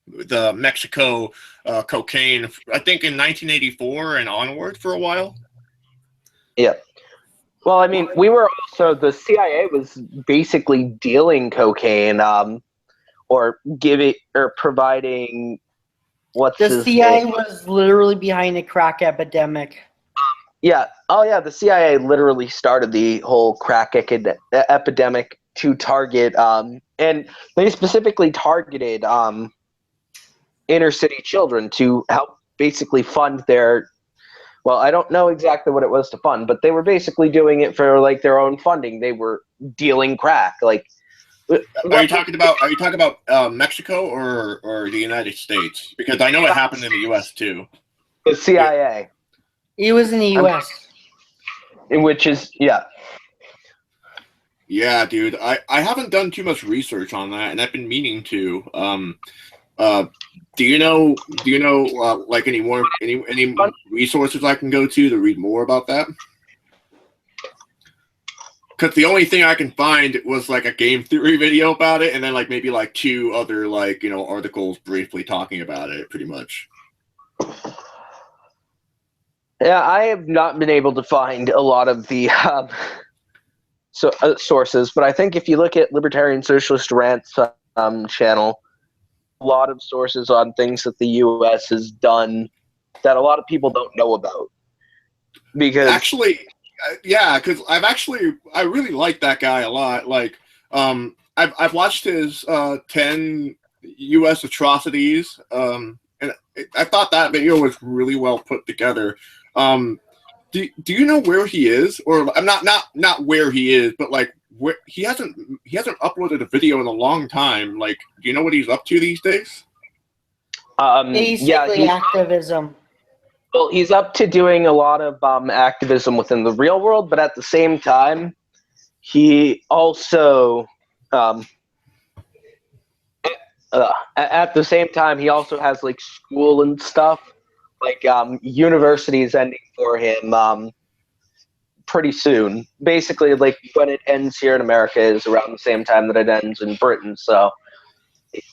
the Mexico cocaine, I think, in 1984 and onward for a while. Yeah. Well, I mean, the CIA was basically dealing cocaine, or providing, The CIA was literally behind the crack epidemic. Yeah. Oh, yeah. The CIA literally started the whole crack epidemic to target, and they specifically targeted inner city children to help basically fund their. Well, I don't know exactly what it was to fund, but they were basically doing it for like their own funding. They were dealing crack. Like, Are you talking about Mexico or the United States? Because I know it happened in the U.S. too. The CIA, He was in the U.S. which is yeah. Yeah, dude. I haven't done too much research on that, and I've been meaning to. Do you know like any resources I can go to read more about that? Because the only thing I can find was like a game theory video about it, and then like maybe like 2 other like articles briefly talking about it, pretty much. Yeah, I have not been able to find a lot of the sources, but I think if you look at Libertarian Socialist Rant's channel, a lot of sources on things that the U.S. has done that a lot of people don't know about. Because actually, yeah, because I really like that guy a lot. Like, I've watched his 10 U.S. atrocities, and I thought that video was really well put together. Do you know where he is, or I'm not where he is, but like where he hasn't uploaded a video in a long time. Like, do you know what he's up to these days? Basically, activism. Well, he's up to doing a lot of activism within the real world, but at the same time, he also he also has like school and stuff. Like university is ending for him pretty soon. Basically, like when it ends here in America is around the same time that it ends in Britain. So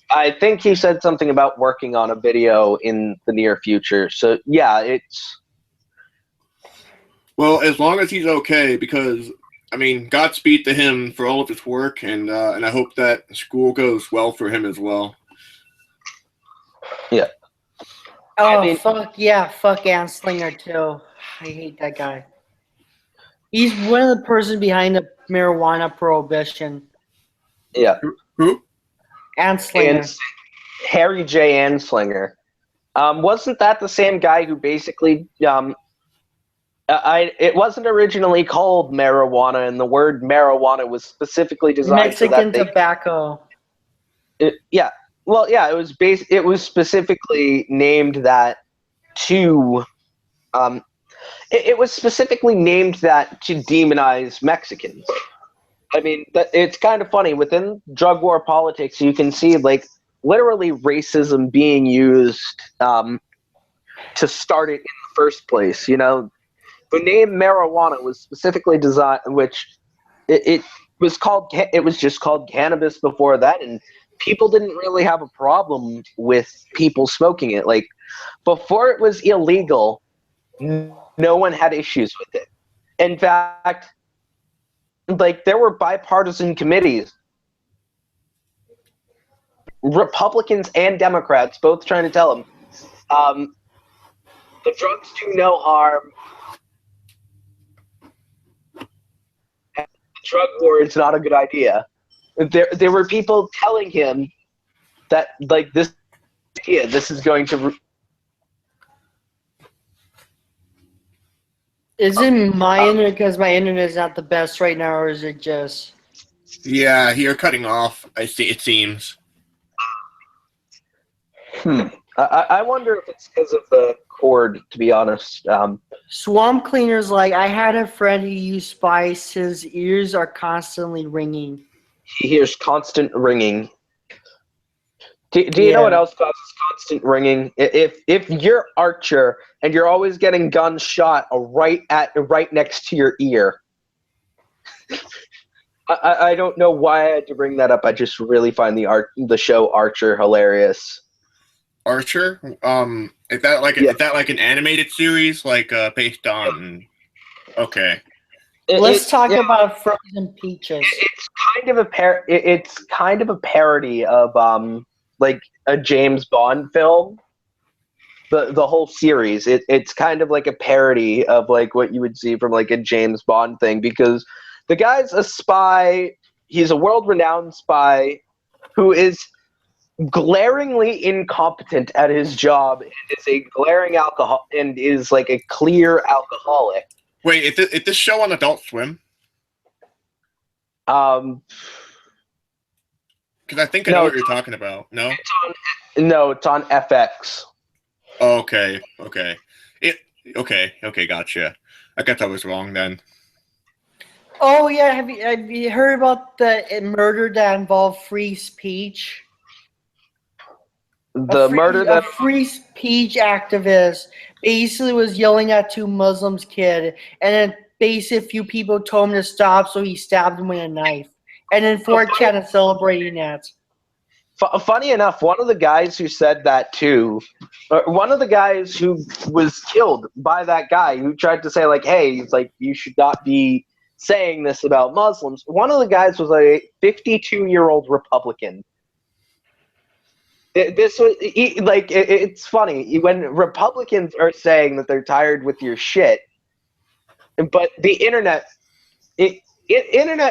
I think he said something about working on a video in the near future. So yeah, it's. Well, as long as he's okay, because I mean, Godspeed to him for all of his work, and I hope that school goes well for him as well. Yeah. Oh, fuck yeah, fuck Anslinger too. I hate that guy. He's one of the person behind the marijuana prohibition. Yeah. Who? Anslinger. Harry J. Anslinger. Wasn't that the same guy who basically it wasn't originally called marijuana, and the word marijuana was specifically designed Mexican tobacco. Yeah. Well, yeah, it was specifically named that to it was specifically named that to demonize Mexicans. I mean, it's kind of funny. Within drug war politics, you can see like literally racism being used to start it in the first place. You know, the name marijuana was specifically designed, which it was called. It was just called cannabis before that, and people didn't really have a problem with people smoking it. Like before it was illegal, no one had issues with it. In fact, like there were bipartisan committees, Republicans and Democrats both trying to tell them the drugs do no harm. The drug war is not a good idea. There were people telling him that like this is going to. Is it my internet because my internet is not the best right now, or is it just? Yeah, you're cutting off. I see. It seems. I wonder if it's because of the cord, to be honest. Swamp Cleaner's like, I had a friend who used spice. His ears are constantly ringing. He hears constant ringing. Do you know what else causes constant ringing? If you're Archer and you're always getting gunshot right next to your ear. I don't know why I had to bring that up. I just really find the show Archer hilarious. Archer? Is that like an animated series, like based on? Okay. Let's talk about Frozen Peaches. It's kind of a parody of like a James Bond film. The whole series, it's kind of like a parody of like what you would see from like a James Bond thing, because the guy's a spy. He's a world-renowned spy who is glaringly incompetent at his job and is a glaring alcohol and is like a clear alcoholic. Wait, is this show on Adult Swim? Because I think I know what you're talking about. No? It's on FX. Oh, okay. Okay, gotcha. I guess I was wrong then. Oh yeah, have you heard about the murder that involved free speech? A free speech activist basically was yelling at two Muslims kid, and then basically a few people told him to stop, so he stabbed him with a knife. And then 4chan is celebrating that. Funny enough, one of the guys who said that too, one of the guys who was killed by that guy who tried to say like, hey, like you should not be saying this about Muslims. One of the guys was a 52-year-old Republican. It's funny when Republicans are saying that they're tired with your shit, but the internet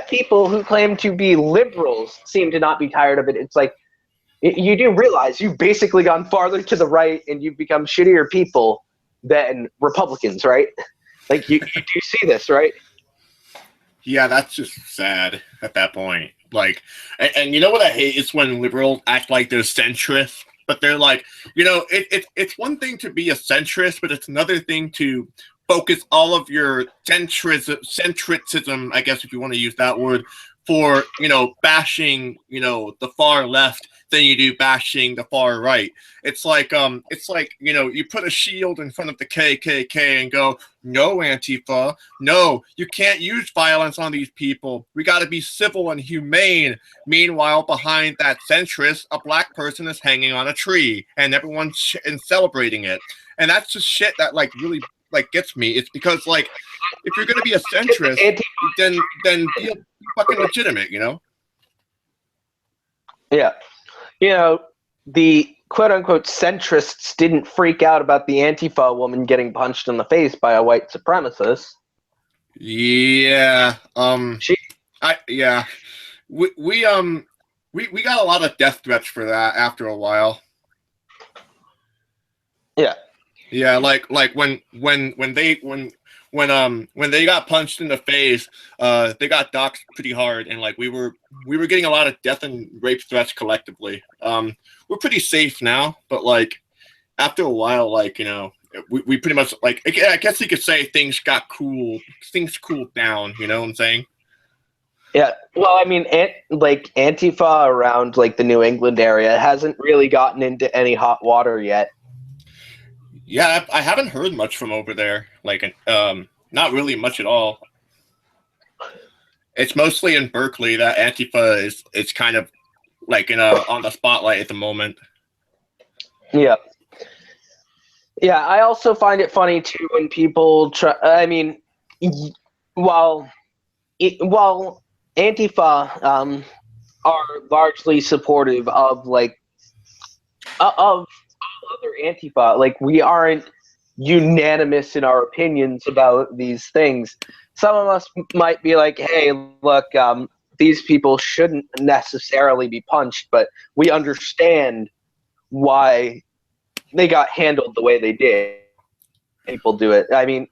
people who claim to be liberals seem to not be tired of it. It's like, you do realize you've basically gone farther to the right and you've become shittier people than Republicans, right? Like, you do see this, right? Yeah, that's just sad at that point. Like, and you know what I hate is when liberals act like they're centrist, but they're like, it's one thing to be a centrist, but it's another thing to focus all of your centricism, I guess if you want to use that word, for, bashing, the far left than you do bashing the far right. It's like, you put a shield in front of the KKK and go, no, Antifa, no, you can't use violence on these people. We got to be civil and humane. Meanwhile, behind that centrist, a black person is hanging on a tree and everyone's celebrating it. And that's just shit that like really like gets me. It's because like, if you're going to be a centrist, then be fucking legitimate, Yeah. The quote-unquote centrists didn't freak out about the Antifa woman getting punched in the face by a white supremacist. Yeah. We got a lot of death threats for that after a while. Yeah. Yeah, like when they got punched in the face, they got doxxed pretty hard, and like we were getting a lot of death and rape threats collectively. We're pretty safe now, but like after a while, like we pretty much like I guess you could say things cooled down. You know what I'm saying? Yeah. Well, I mean, like Antifa around like the New England area hasn't really gotten into any hot water yet. Yeah, I haven't heard much from over there. Like, not really much at all. It's mostly in Berkeley that Antifa is kind of like on the spotlight at the moment. Yeah. Yeah, I also find it funny too when people try. I mean, while Antifa are largely supportive of like of other Antifa, like we aren't unanimous in our opinions about these things. Some of us might be like, hey, look, these people shouldn't necessarily be punched, but we understand why they got handled the way they did. People do it. I mean,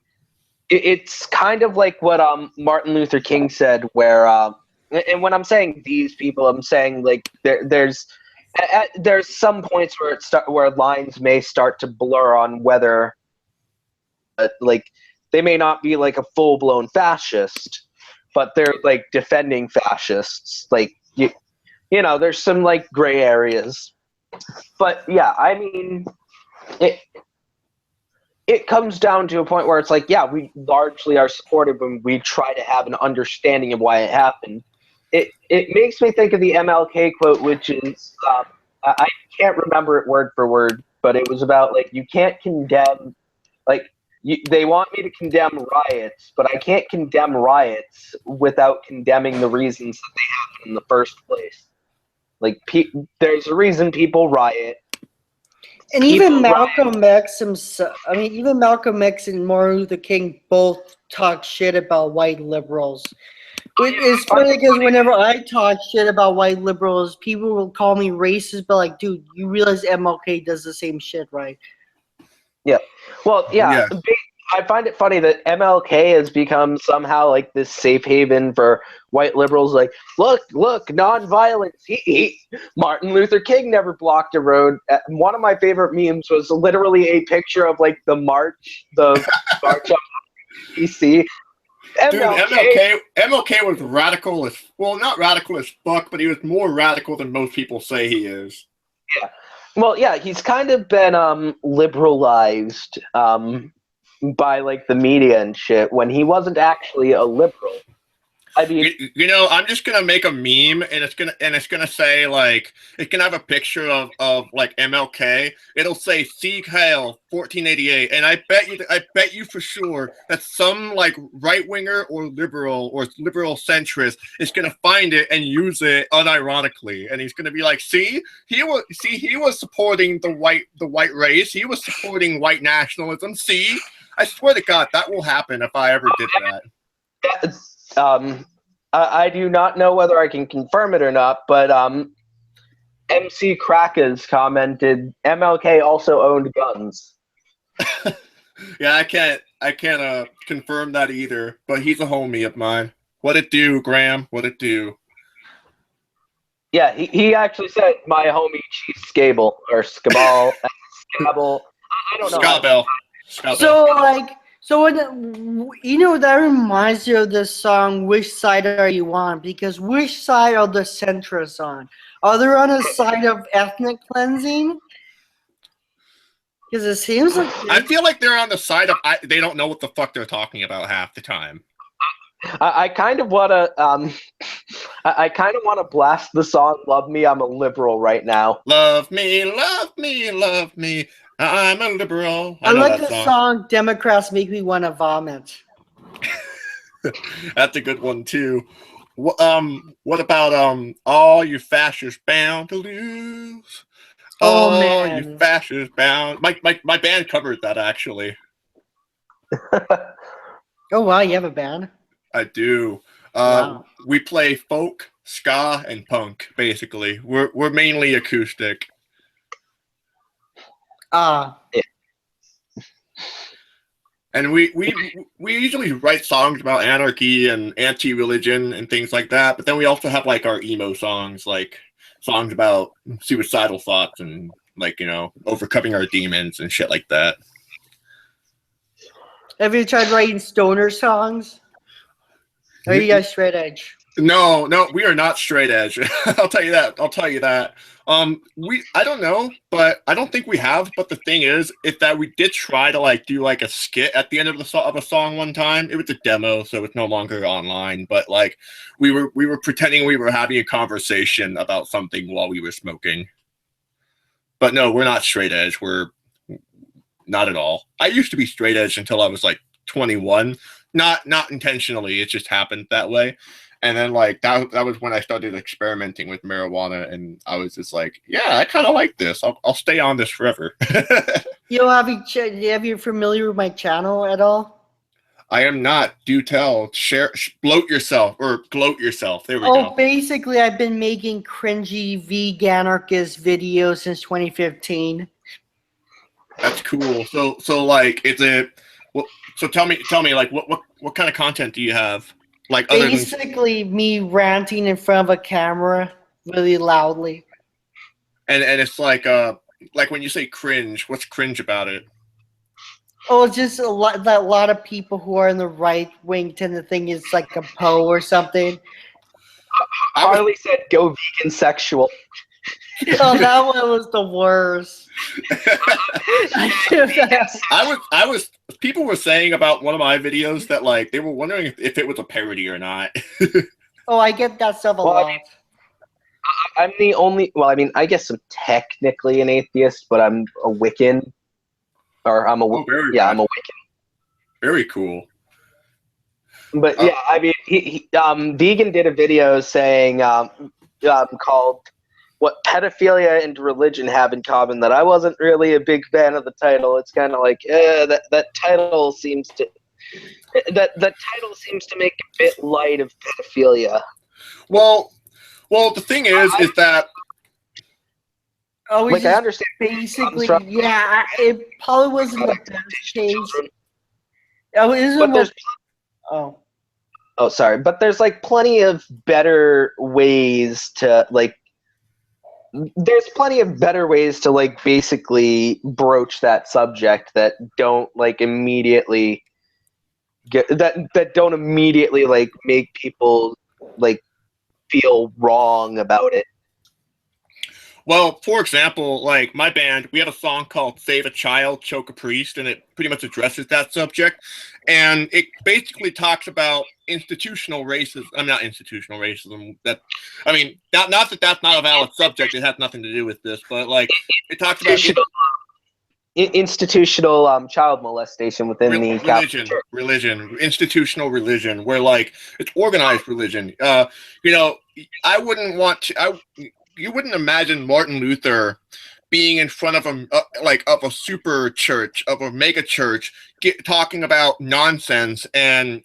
it's kind of like what Martin Luther King said, where and when I'm saying these people, I'm saying like there's some points where lines may start to blur on whether like they may not be like a full-blown fascist, but they're like defending fascists. Like you know, there's some like gray areas. But yeah, I mean, it comes down to a point where it's like, yeah, we largely are supportive and we try to have an understanding of why it happened. It makes me think of the MLK quote, which is I can't remember it word for word, but it was about like you can't condemn like they want me to condemn riots, but I can't condemn riots without condemning the reasons that they happen in the first place. Like there's a reason people riot. And even Malcolm X himself, I mean, even Malcolm X and Martin Luther King both talk shit about white liberals. It's funny because whenever I talk shit about white liberals, people will call me racist, but like, dude, you realize MLK does the same shit, right? Yeah. Well, yeah. I find it funny that MLK has become somehow like this safe haven for white liberals. Like, look, nonviolence. Martin Luther King never blocked a road. One of my favorite memes was literally a picture of like the march on DC. Dude, MLK was radical as not radical as fuck, but he was more radical than most people say he is. Yeah. Well, yeah, he's kind of been liberalized by like the media and shit when he wasn't actually a liberal. I mean, I'm just gonna make a meme, and it's gonna say like it's gonna have a picture of like MLK. It'll say "Sieg Heil 1488," and I bet you for sure that some like right winger or liberal centrist is gonna find it and use it unironically, and he's gonna be like, "See, he was supporting the white race. He was supporting white nationalism. See, I swear to God, that will happen if I ever did that." I do not know whether I can confirm it or not, but MC Crackers commented MLK also owned guns. Yeah, I can't confirm that either, but he's a homie of mine. What it do, Graham? What it do? Yeah, he actually said my homie Chief Scable or Scabal. Scabble. I don't know. Scabell. So when, that reminds you of the song "Which Side Are You On?" Because which side are the centrists on? Are they on the side of ethnic cleansing? Because it seems like I feel like they're on the side of they don't know what the fuck they're talking about half the time. I kind of wanna I kind of wanna blast the song "Love Me, I'm a Liberal" right now. Love me, love me, love me. I'm a liberal. I like the song "Democrats Make Me Want to Vomit." That's a good one too. What about all you fascists bound to lose? Oh man, you fascists bound. My band covered that actually. Oh wow, you have a band? I do. Wow. We play folk, ska, and punk. Basically, we're mainly acoustic. Yeah. And we usually write songs about anarchy and anti-religion and things like that. But then we also have like our emo songs, like songs about suicidal thoughts and like overcoming our demons and shit like that. Have you tried writing stoner songs? Or are you guys straight edge? No, we are not straight edge. I'll tell you that. I don't know, but I don't think we have. But the thing is that we did try to like do like a skit at the end of a song one time. It was a demo, so it's no longer online. But like we were pretending we were having a conversation about something while we were smoking. But no, we're not straight edge. We're not at all. I used to be straight edge until I was like 21. Not intentionally. It just happened that way. And then like that was when I started experimenting with marijuana, and I was just like, yeah, I kind of like this. I'll stay on this forever. Have you familiar with my channel at all? I am not. Do tell. Share. Bloat yourself or gloat yourself. There we go. Basically, I've been making cringy veganarchist videos since 2015. That's cool. So like, is it? Well, so tell me, like, what kind of content do you have? Like basically me ranting in front of a camera really loudly. And it's like when you say cringe, what's cringe about it? Oh, it's just a lot of people who are in the right wing tend to think it's like a Poe or something. Harley said, "Go vegan sexual." Oh, that one was the worst. People were saying about one of my videos that like they were wondering if it was a parody or not. Oh, I get that stuff a Well, lot. I'm the only. Well, I mean, I guess I'm technically an atheist, but I'm a Wiccan, or I'm a I'm a Wiccan. Very cool. But yeah, I mean, Deegan did a video saying called "What Pedophilia and Religion Have in Common." That I wasn't really a big fan of the title. It's kind of like that title seems to make a bit light of pedophilia. Well, the thing is that I understand. Basically, yeah, it probably wasn't the best case. Sorry, but there's like plenty of better ways to like. There's plenty of better ways to like basically broach that subject that don't like immediately don't immediately like make people like feel wrong about it. Well, for example, like my band, we have a song called Save a Child, Choke a Priest, and it pretty much addresses that subject. And it basically talks about institutional racism. Not institutional racism. Not that that's not a valid subject. It has nothing to do with this, but like it talks about institutional child molestation within the institutional religion, where like it's organized religion. I wouldn't want to. You wouldn't imagine Martin Luther being in front of a super church, of a mega church, talking about nonsense and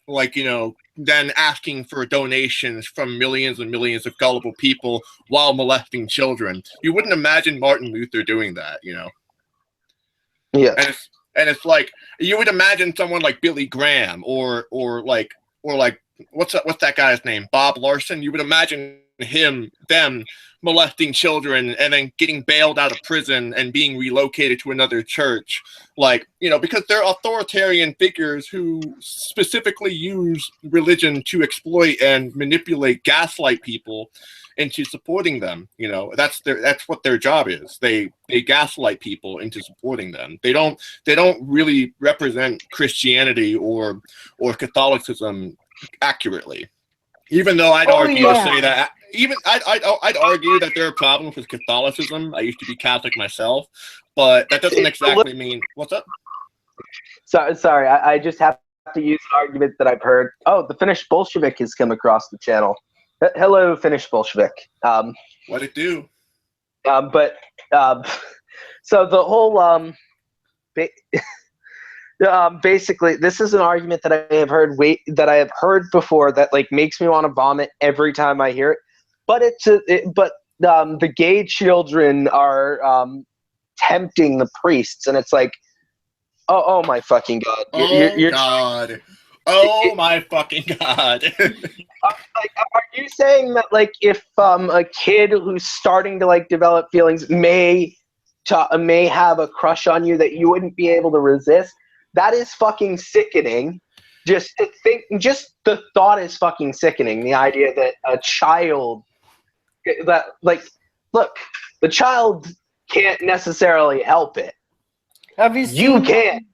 then asking for donations from millions and millions of gullible people while molesting children. You wouldn't imagine Martin Luther doing that, Yeah. And it's like you would imagine someone like Billy Graham or what's that guy's name? Bob Larson. You would imagine them molesting children and then getting bailed out of prison and being relocated to another church, because they're authoritarian figures who specifically use religion to exploit and manipulate, gaslight people into supporting them. That's what their job is. They gaslight people into supporting them. They don't really represent Christianity or Catholicism accurately. Even though I'd argue to say that, I'd argue that there are problems with Catholicism. I used to be Catholic myself, but that doesn't exactly mean. What's up? Sorry, I just have to use an argument that I've heard. Oh, the Finnish Bolshevik has come across the channel. Hello, Finnish Bolshevik. What'd it do? So the whole basically, this is an argument that I have heard before that like makes me want to vomit every time I hear it. But the gay children are tempting the priests, and it's like, oh my fucking god! My fucking god! Are you saying that like if a kid who's starting to like develop feelings may have a crush on you that you wouldn't be able to resist? That is fucking sickening. Just the thought is fucking sickening. The idea that a child, look, the child can't necessarily help it. You can.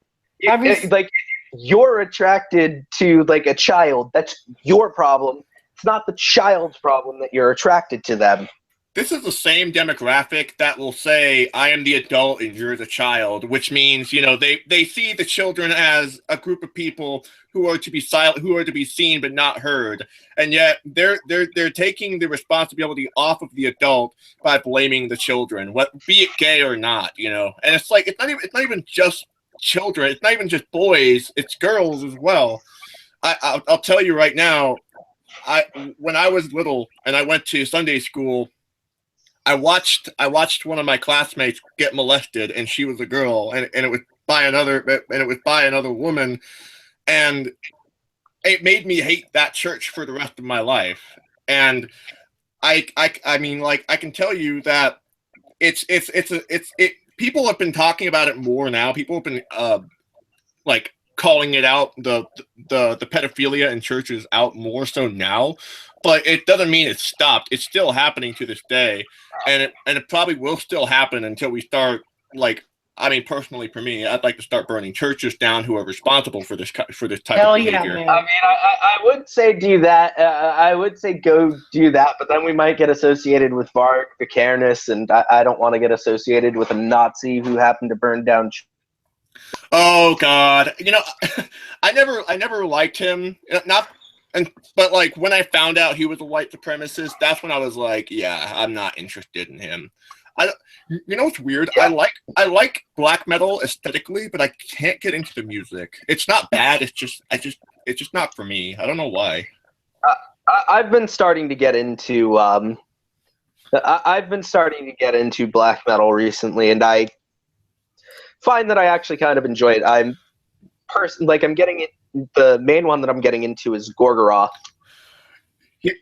You're attracted to like a child. That's your problem. It's not the child's problem that you're attracted to them. This is the same demographic that will say, I am the adult and you're the child, which means, they see the children as a group of people who are to be silent, who are to be seen but not heard. And yet they're taking the responsibility off of the adult by blaming the children, be it gay or not, And it's like, it's not even just children. It's not even just boys. It's girls as well. I'll tell you right now, when I was little and I went to Sunday school, I watched one of my classmates get molested, and she was a girl, and it was by another woman, and it made me hate that church for the rest of my life. And I can tell you that people have been talking about it more now. People have been calling it out, the pedophilia in churches out more so now, but it doesn't mean it's stopped. It's still happening to this day, and it probably will still happen until we start, like, I mean, personally, for me, I'd like to start burning churches down who are responsible for this type Hell of yeah, behavior. man. I mean, I would say do that. I would say go do that, but then we might get associated with Varg Vikernes, and I don't want to get associated with a Nazi who happened to burn down. Oh God, you know, I never liked him. But like when I found out he was a white supremacist, that's when I was like, yeah, I'm not interested in him. You know what's weird? Yeah. I like black metal aesthetically, but I can't get into the music. It's not bad. It's just not for me. I don't know why. I've been starting to get into black metal recently, and I find that I actually kind of enjoy it. I'm getting it. The main one that I'm getting into is Gorgoroth,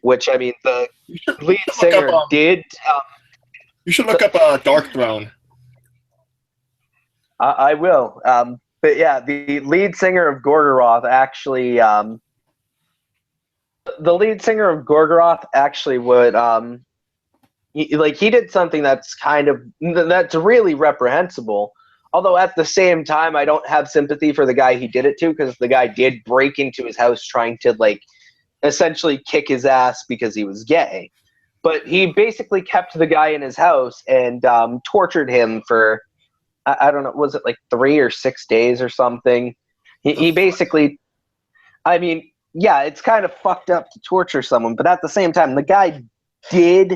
which, I mean, the lead singer did. You should look up Dark Throne. I will. But yeah, the lead singer of Gorgoroth actually, would, he did something that's really reprehensible. Although at the same time, I don't have sympathy for the guy he did it to, because the guy did break into his house trying to, like, essentially kick his ass because he was gay. But he basically kept the guy in his house and tortured him for, I don't know, was it like 3 or 6 days or something? He basically, I mean, yeah, it's kind of fucked up to torture someone, but at the same time, the guy did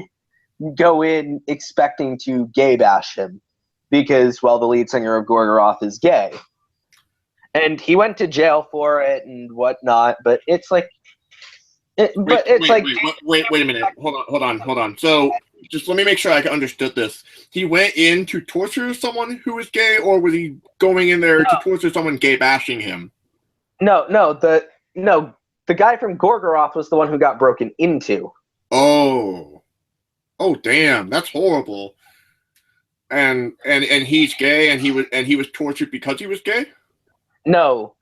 go in expecting to gay bash him because, well, the lead singer of Gorgoroth is gay. And he went to jail for it and whatnot, but it's like, wait a minute. Hold on. So, just let me make sure I understood this. He went in to torture someone who was gay, or was he going in there to torture someone gay bashing him? No. The guy from Gorgoroth was the one who got broken into. Oh, damn, that's horrible. And he's gay, and he was tortured because he was gay? No,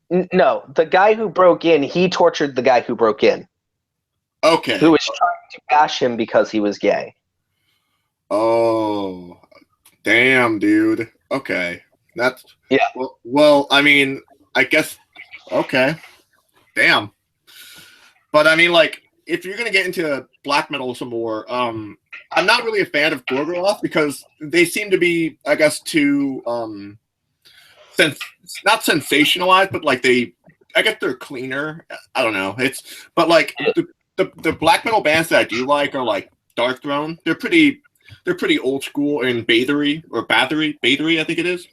the guy who broke in, he tortured the guy who broke in. Okay. Who was trying to bash him because he was gay. Oh, damn, dude. Okay. That's... Yeah. Well, I mean, I guess... Okay. Damn. But, I mean, like, if you're going to get into black metal some more, I'm not really a fan of Gorgoroth because they seem to be, I guess, too... not sensationalized, but like I guess they're cleaner. I don't know. But like the black metal bands that I do like are like Dark Throne. They're pretty old school and Bathory, I think it is.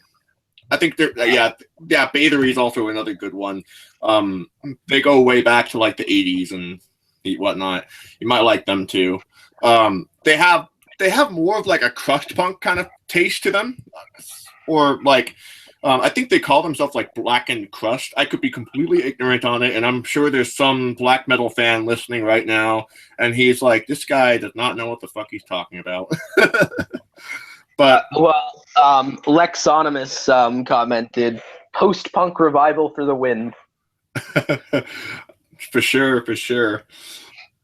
I think they're Bathory is also another good one. They go way back to like the 80s and whatnot. You might like them too. They have more of like a crust punk kind of taste to them, or like. I think they call themselves like Blackened Crust. I could be completely ignorant on it, and I'm sure there's some black metal fan listening right now, and he's like, "This guy does not know what the fuck he's talking about." But Lexonymous commented, "Post-punk revival for the win." For sure.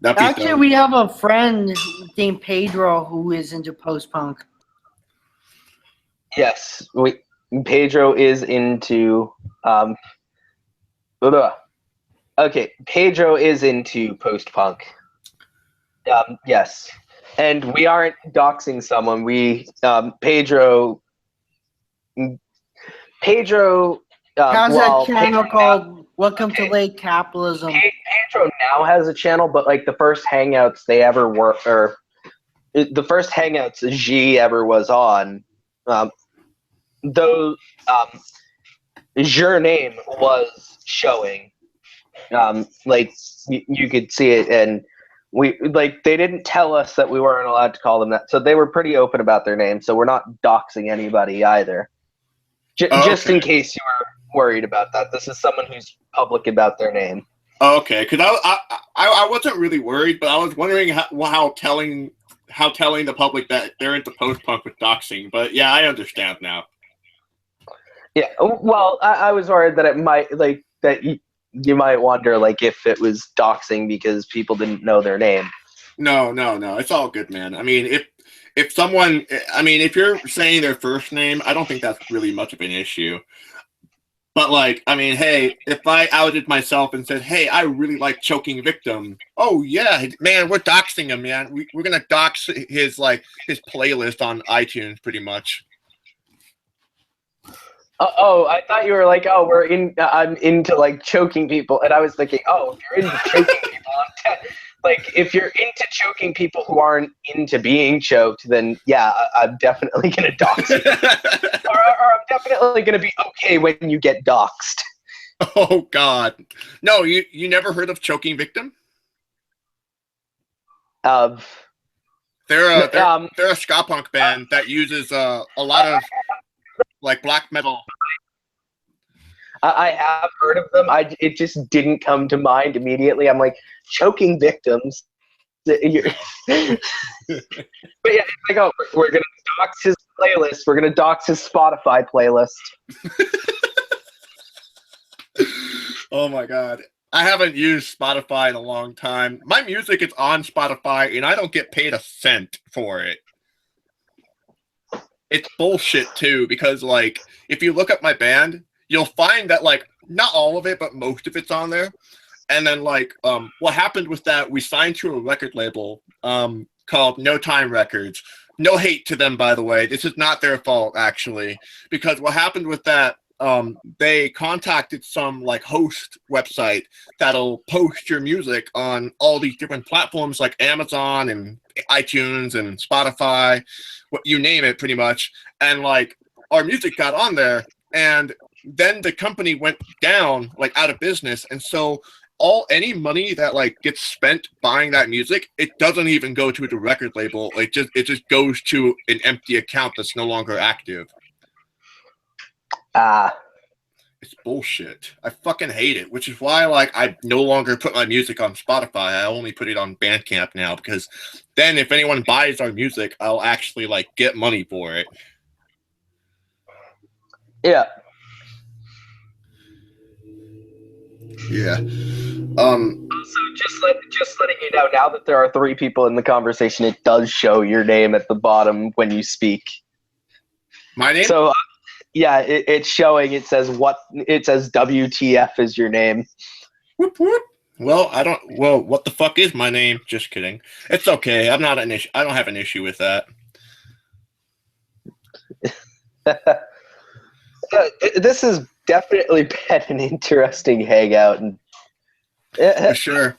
Actually, we have a friend named Pedro who is into post-punk. Yes, Pedro is into Pedro is into post-punk. Yes. And we aren't doxing someone. Pedro has a channel called Welcome to Late Capitalism. Pedro now has a channel, but like the first hangouts they ever were, or the first hangouts G ever was on, though your name was showing, like you could see it, and they didn't tell us that we weren't allowed to call them that, so they were pretty open about their name. So we're not doxing anybody either. Just in case you were worried about that, this is someone who's public about their name. Okay, because I wasn't really worried, but I was wondering how telling the public that they're into post-punk with doxing. But yeah, I understand now. Yeah. Well, I was worried that it might like that you might wonder like if it was doxing because people didn't know their name. No, it's all good, man. I mean, if someone, I mean, if you're saying their first name, I don't think that's really much of an issue. But like, I mean, hey, if I outed myself and said, "Hey, I really like Choking Victim," oh yeah, man, we're doxing him, man. We're gonna dox his playlist on iTunes, pretty much. Oh, I thought you were like, oh, I'm into like choking people, and I was thinking, oh, if you're into choking people, like if you're into choking people who aren't into being choked, then yeah, I'm definitely gonna dox you, or I'm definitely gonna be okay when you get doxed. Oh God, no, you never heard of Choking Victim? They're a ska punk band that uses a lot of like black metal. I have heard of them. It just didn't come to mind immediately. I'm like, choking victims. But yeah, it's like, oh, we're gonna dox his playlist. We're gonna dox his Spotify playlist. Oh my God. I haven't used Spotify in a long time. My music is on Spotify and I don't get paid a cent for it. It's bullshit too, because like if you look up my band, you'll find that like not all of it, but most of it's on there. And then like what happened with that, we signed to a record label called No Time Records. No hate to them, by the way. This is not their fault actually, because what happened with that, they contacted some like host website that'll post your music on all these different platforms like Amazon and iTunes and Spotify, what you name it, pretty much. And like our music got on there, and then the company went down, like out of business, and so any money that like gets spent buying that music, it doesn't even go to the record label. It just goes to an empty account that's no longer active. It's bullshit. I fucking hate it, which is why like I no longer put my music on Spotify. I only put it on Bandcamp now, because then if anyone buys our music, I'll actually like get money for it. Yeah. Yeah. So just letting you know, now that there are 3 people in the conversation, it does show your name at the bottom when you speak. My name? So yeah, it's showing. It says WTF is your name. Whoop, whoop. Well, what the fuck is my name? Just kidding. It's okay. I don't have an issue with that. This has definitely been an interesting hangout. And for sure.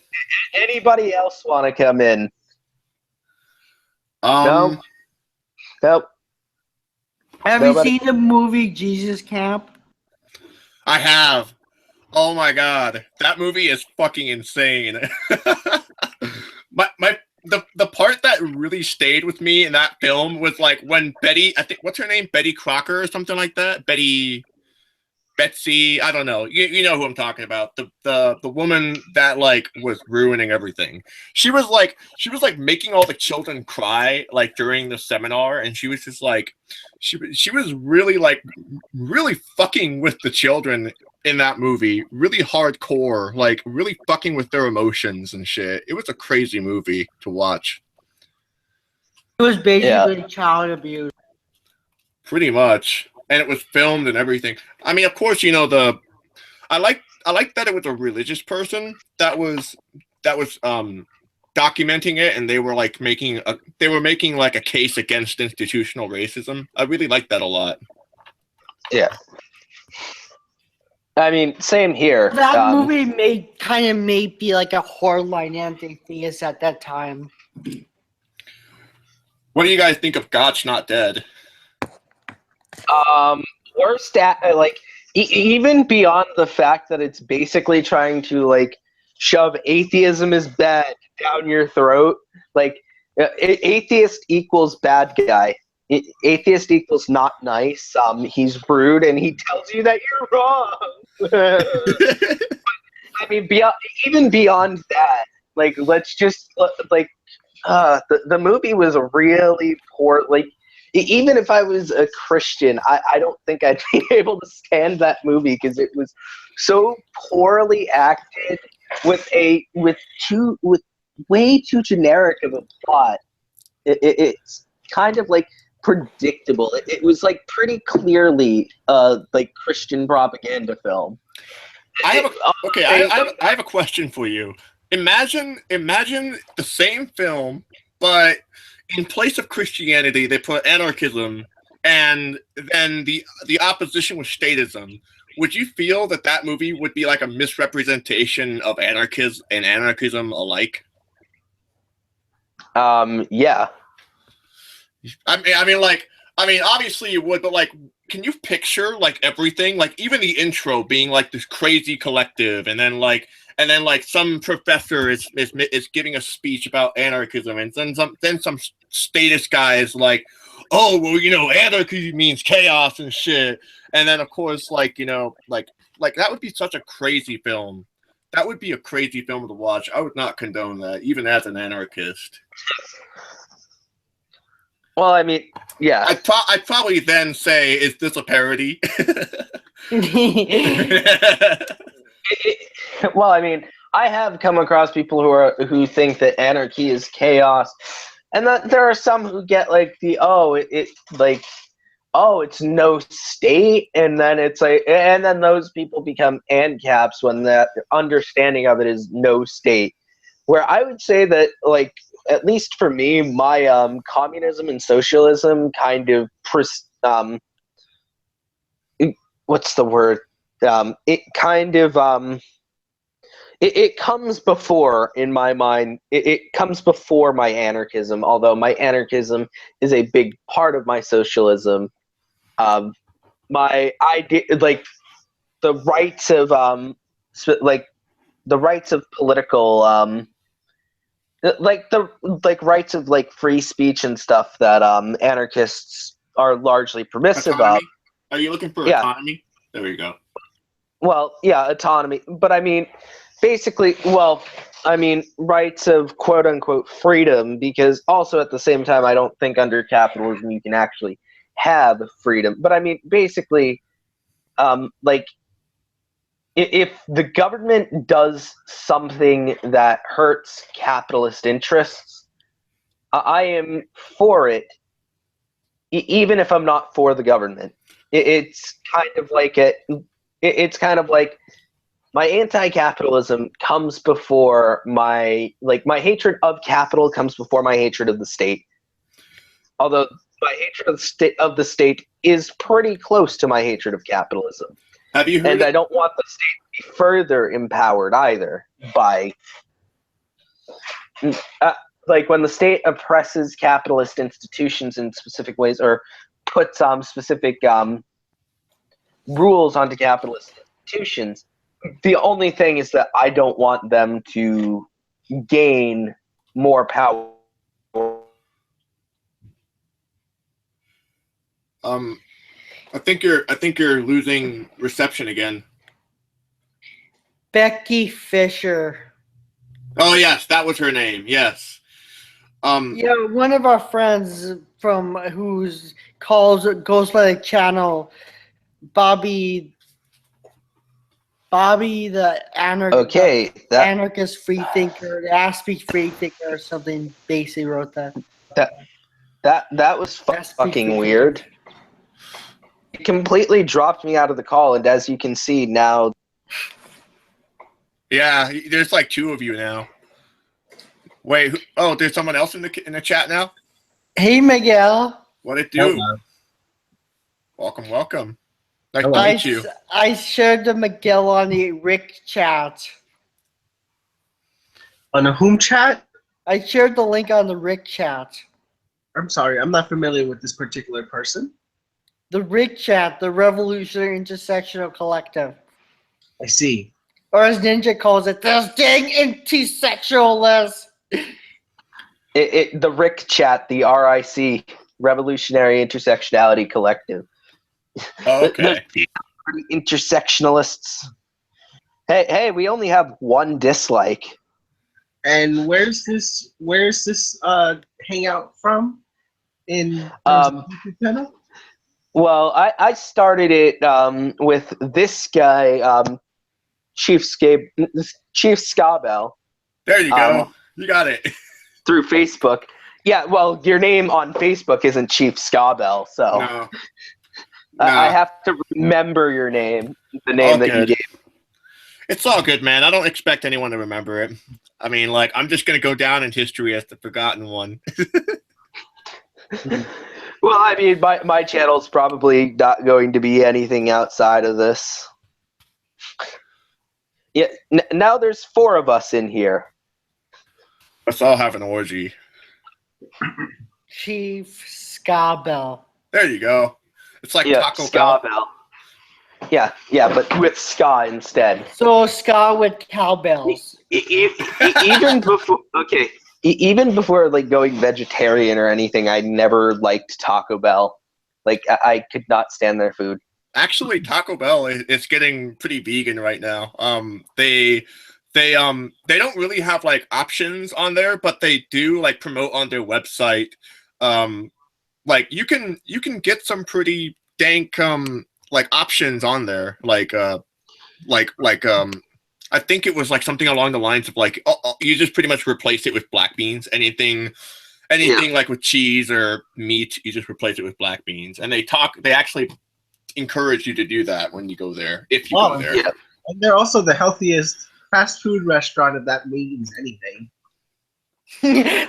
Anybody else want to come in? No. Nope. Have you seen the movie Jesus Camp? I have. Oh my God, that movie is fucking insane. The part that really stayed with me in that film was like when Betty, I think, what's her name, Betty Crocker or something like that, Betsy, I don't know. You know who I'm talking about. The woman that like was ruining everything. She was like making all the children cry like during the seminar, and she was just like she was really like really fucking with the children in that movie. Really hardcore, like really fucking with their emotions and shit. It was a crazy movie to watch. It was basically child abuse. Pretty much. And it was filmed and everything. I mean, of course, you know, I like that it was a religious person that was documenting it, and they were like making like a case against institutional racism. I really like that a lot. Yeah. I mean, same here. That movie may be like a hardline anti-theist at that time. What do you guys think of God's Not Dead? Worst like even beyond the fact that it's basically trying to like shove atheism is bad down your throat. Like atheist equals bad guy. Atheist equals not nice. He's rude and he tells you that you're wrong. I mean, even beyond that, like let's just like the movie was really poor. Like even if I was a Christian, I don't think I'd be able to stand that movie because it was so poorly acted with way too generic of a plot. It's kind of like predictable. It was like pretty clearly like Christian propaganda film. I have a question for you. Imagine the same film, but in place of Christianity, they put anarchism, and then the opposition was statism. Would you feel that movie would be like a misrepresentation of anarchism alike? Yeah. I mean, obviously you would, but like, can you picture like everything, like even the intro being like this crazy collective, and then like some professor is giving a speech about anarchism, and then some statist guy is like, oh well, you know, anarchy means chaos and shit, and then of course like, you know, like that would be such a crazy film. That would be a crazy film to watch. I would not condone that, even as an anarchist. Well, I mean, yeah. I'd probably then say, is this a parody? Well, I mean, I have come across people who think that anarchy is chaos, and that there are some who get like it's no state, and then it's like, and then those people become ANCAPs when the understanding of it is no state. Where I would say that, like, at least for me, my communism and socialism kind of what's the word? It kind of it comes before, in my mind. It comes before my anarchism, although my anarchism is a big part of my socialism. My idea, like the rights of the rights of political like rights of like free speech and stuff that anarchists are largely permissive autonomy? of. Are you looking for Yeah. autonomy? There we go. Well, yeah, autonomy, but I mean, basically, well, I mean, rights of quote unquote freedom, because also at the same time, I don't think under capitalism you can actually have freedom. But I mean, basically, like, if the government does something that hurts capitalist interests, I am for it, even if I'm not for the government. It's kind of like it's kind of like my anti-capitalism comes before my hatred of capital comes before my hatred of the state. Although my hatred of the state is pretty close to my hatred of capitalism. Have you heard? And I don't want the state to be further empowered either by, like, when the state oppresses capitalist institutions in specific ways, or puts specific rules onto capitalist institutions. The only thing is that I don't want them to gain more power. I think you're losing reception again. Becky Fisher. Oh yes, that was her name. Yes. Yeah, one of our friends from goes by the channel Bobby the anarchist free thinker, the Aspie free thinker or something, basically wrote that. That was fucking weird. It completely dropped me out of the call, and as you can see now. Yeah, there's like two of you now. Wait, there's someone else in the chat now? Hey, Miguel. What it do? Hello. Welcome. Nice to meet you. I shared the Miguel on the Rick chat. On the whom chat? I shared the link on the Rick chat. I'm sorry, I'm not familiar with this particular person. The Rick chat, the Revolutionary Intersectional Collective. I see. Or as Ninja calls it, those dang intersectionalists. The Rick chat, the RIC, Revolutionary Intersectionality Collective. Oh, okay. Intersectionalists. Hey, we only have one dislike. And where's this hangout from? in terms Um, of YouTube channel? Well, I started it with this guy, Chief Scabell, There you go. You got it. through Facebook. Yeah, well, your name on Facebook isn't Chief Scabell, so No. I Nah. have to remember your name, the name All that you good. gave. It's all good, man. I don't expect anyone to remember it. I mean, like, I'm just gonna go down in history as the forgotten one. Well, I mean, my channel's probably not going to be anything outside of this. Yeah, now there's 4 of us in here. Let's all have an orgy. Chief Scabell. There you go. It's like Yeah, Taco Bell. Scabell. Yeah, but with ska instead. So ska with cowbells. Even before, okay, even before like going vegetarian or anything, I never liked Taco Bell. Like I could not stand their food. Actually, Taco Bell is getting pretty vegan right now. They don't really have like options on there, but they do like promote on their website. Like you can get some pretty dank like options on there. I think it was like something along the lines of like you just pretty much replace it with black beans. Anything like with cheese or meat, you just replace it with black beans. And they actually encourage you to do that when you go there, if you go there. Yeah. And they're also the healthiest fast food restaurant, if that means anything.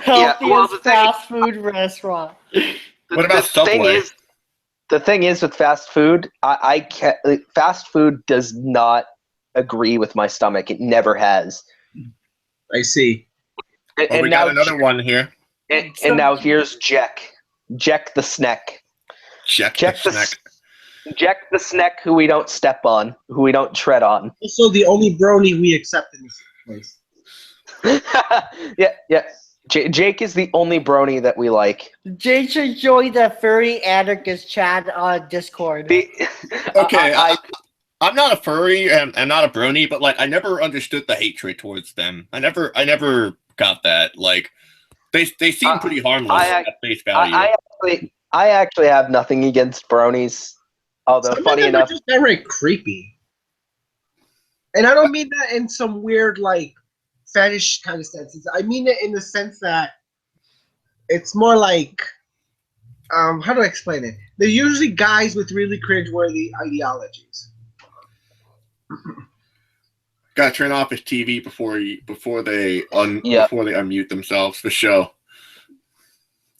Healthiest fast food restaurant. What about Subway? The thing is with fast food, I can't. Like, fast food does not agree with my stomach. It never has. I see. Well, we got another one here. And now here's Jack the Snack. Jack the Snack. Jack the Snack, who we don't step on, who we don't tread on. Also, the only brony we accept in this place. Yeah. Jake is the only brony that we like. Jake should join the furry anarchist chat on Discord. Okay, I'm not a furry and I'm not a brony, but like I never understood the hatred towards them. I never got that. Like they seem pretty harmless at face value. I actually have nothing against bronies. Although Some funny of them are enough, just downright creepy. And I don't mean that in some weird like fetish kind of senses. I mean it in the sense that it's more like how do I explain it? They're usually guys with really cringeworthy ideologies. Gotta turn off his TV before they unmute themselves for show.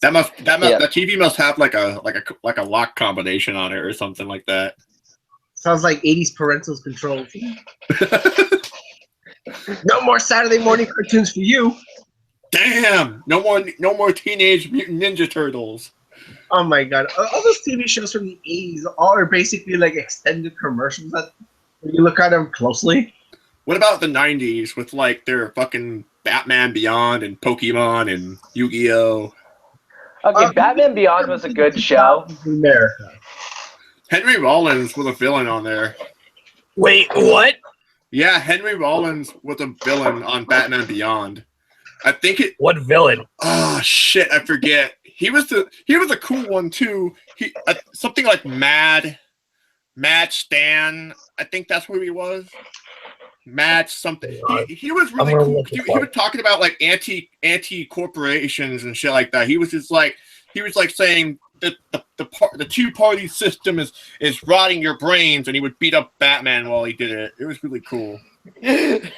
The TV must have like a lock combination on it or something like that. Sounds like 80s parental controls. No more Saturday morning cartoons for you. Damn! No more Teenage Mutant Ninja Turtles. Oh my god! All those TV shows from the 80s all are basically like extended commercials. That when you look at them closely. What about the 90s with like their fucking Batman Beyond and Pokemon and Yu-Gi-Oh? Okay, Batman Beyond was a good show. America. Henry Rollins was a villain on there. Wait, what? Yeah, Henry Rollins was a villain on Batman Beyond. I think it. What villain? Oh shit, I forget. He was a cool one too. He something like Mad Stan. I think that's who he was. Mad something. He was really cool. He was talking about like anti corporations and shit like that. He was saying that the two-party system is rotting your brains, and he would beat up Batman while he did it. It was really cool. I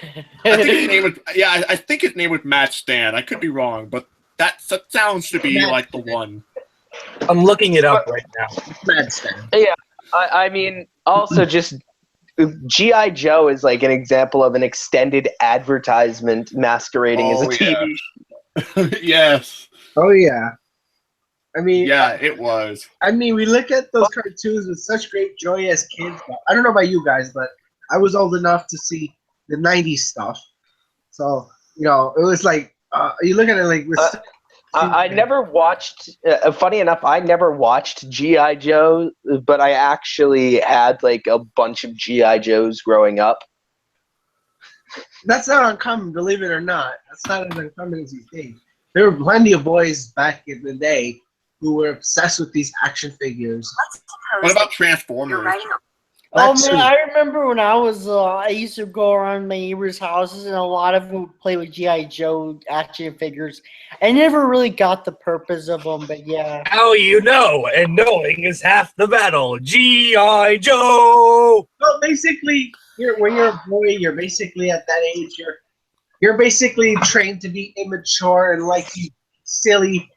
think his name was Matt Stan. I could be wrong, but that sounds to be like the one. I'm looking it up right now. Matt Stan. Yeah, I mean, also just G.I. Joe is like an example of an extended advertisement masquerading as a TV show. Yes. Oh yeah. I mean, yeah, it was. I mean, we look at those cartoons with such great joy as kids. But I don't know about you guys, but I was old enough to see the '90s stuff. So it was like you look at it like. I never watched. Funny enough, I never watched G.I. Joe, but I actually had like a bunch of G.I. Joes growing up. That's not uncommon, believe it or not. That's not as uncommon as you think. There were plenty of boys back in the day who were obsessed with these action figures. What about Transformers? Oh That's man, true. I remember when I used to go around my neighbors' houses, and a lot of them would play with GI Joe action figures. I never really got the purpose of them, but yeah. How you know, and knowing is half the battle. G.I. Joe! Well, basically, when you're a boy, you're basically at that age. You're basically trained to be immature and like these silly,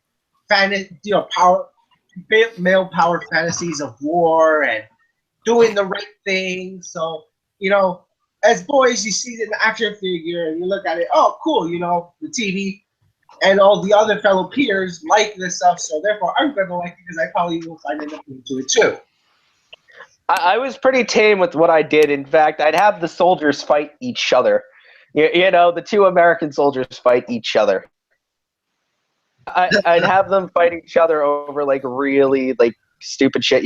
male power fantasies of war and doing the right thing. So, as boys, you see an action figure and you look at it, oh, cool, the TV and all the other fellow peers like this stuff. So, therefore, I'm going to like it because I probably will find enough into it too. I was pretty tame with what I did. In fact, I'd have the soldiers fight each other. The 2 American soldiers fight each other. I'd have them fight each other over like really like stupid shit.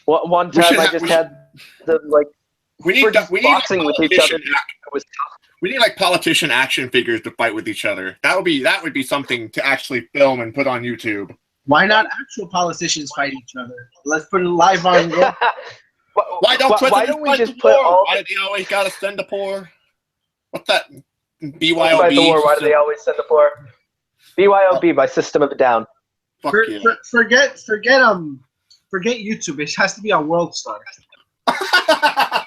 One time I just had them like We need boxing with each other. It was tough. We need like politician action figures to fight with each other. That would be something to actually film and put on YouTube. Why not actual politicians fight each other? Let's put it live on. Why don't we just put all? Why do they always gotta send the poor? What's that? BYOB. Fight the war. Why do they always send the poor? BYOB by System of a Down. Forget YouTube. It has to be on World Star.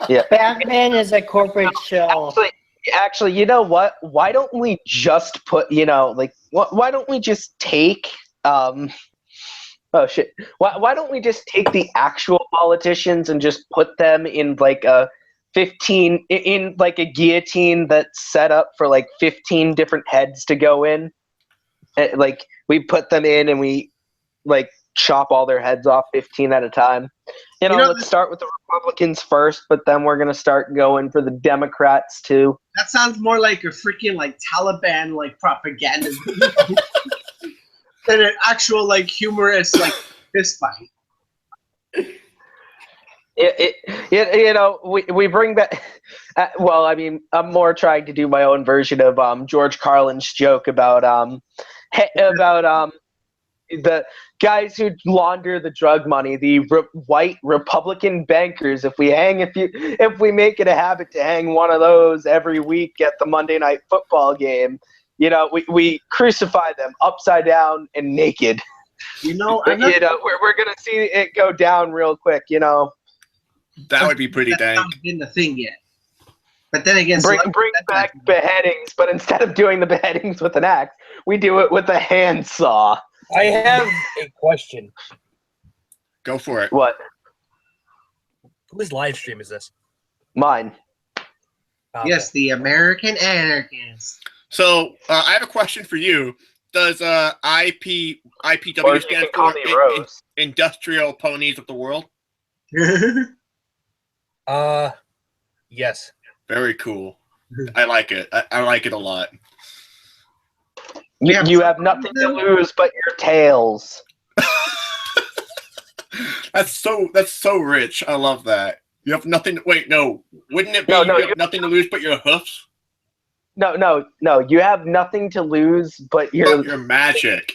Yeah. Batman is a corporate shell. Actually, you know what? Why don't we just put, why don't we just take, oh shit. Why don't we just take the actual politicians and just put them in like a a guillotine that's set up for like 15 different heads to go in? And, like, we put them in and we like chop all their heads off 15 at a time. Let's start with the Republicans first, but then we're gonna start going for the Democrats too. That sounds more like a freaking like Taliban like propaganda than an actual like humorous like fist fight. We bring back. Well, I mean, I'm more trying to do my own version of George Carlin's joke about the guys who launder the drug money, the white Republican bankers. If we make it a habit to hang one of those every week at the Monday Night Football game, we crucify them upside down and naked. We're gonna see it go down real quick. That would be pretty dang. That's not been the thing yet. But then again, bring back beheadings, but instead of doing the beheadings with an axe, we do it with a handsaw. I have a question. Go for it. What? Whose live stream is this? Mine. Yes, the American Anarchist. So I have a question for you. Does IPW stand for Industrial Ponies of the World? Yes. Very cool. I like it. I like it a lot. You have nothing to lose but your tails. That's so rich. I love that. You have nothing. Wait, no. Wouldn't it be you have nothing to lose but your hoofs? No. You have nothing to lose but your magic.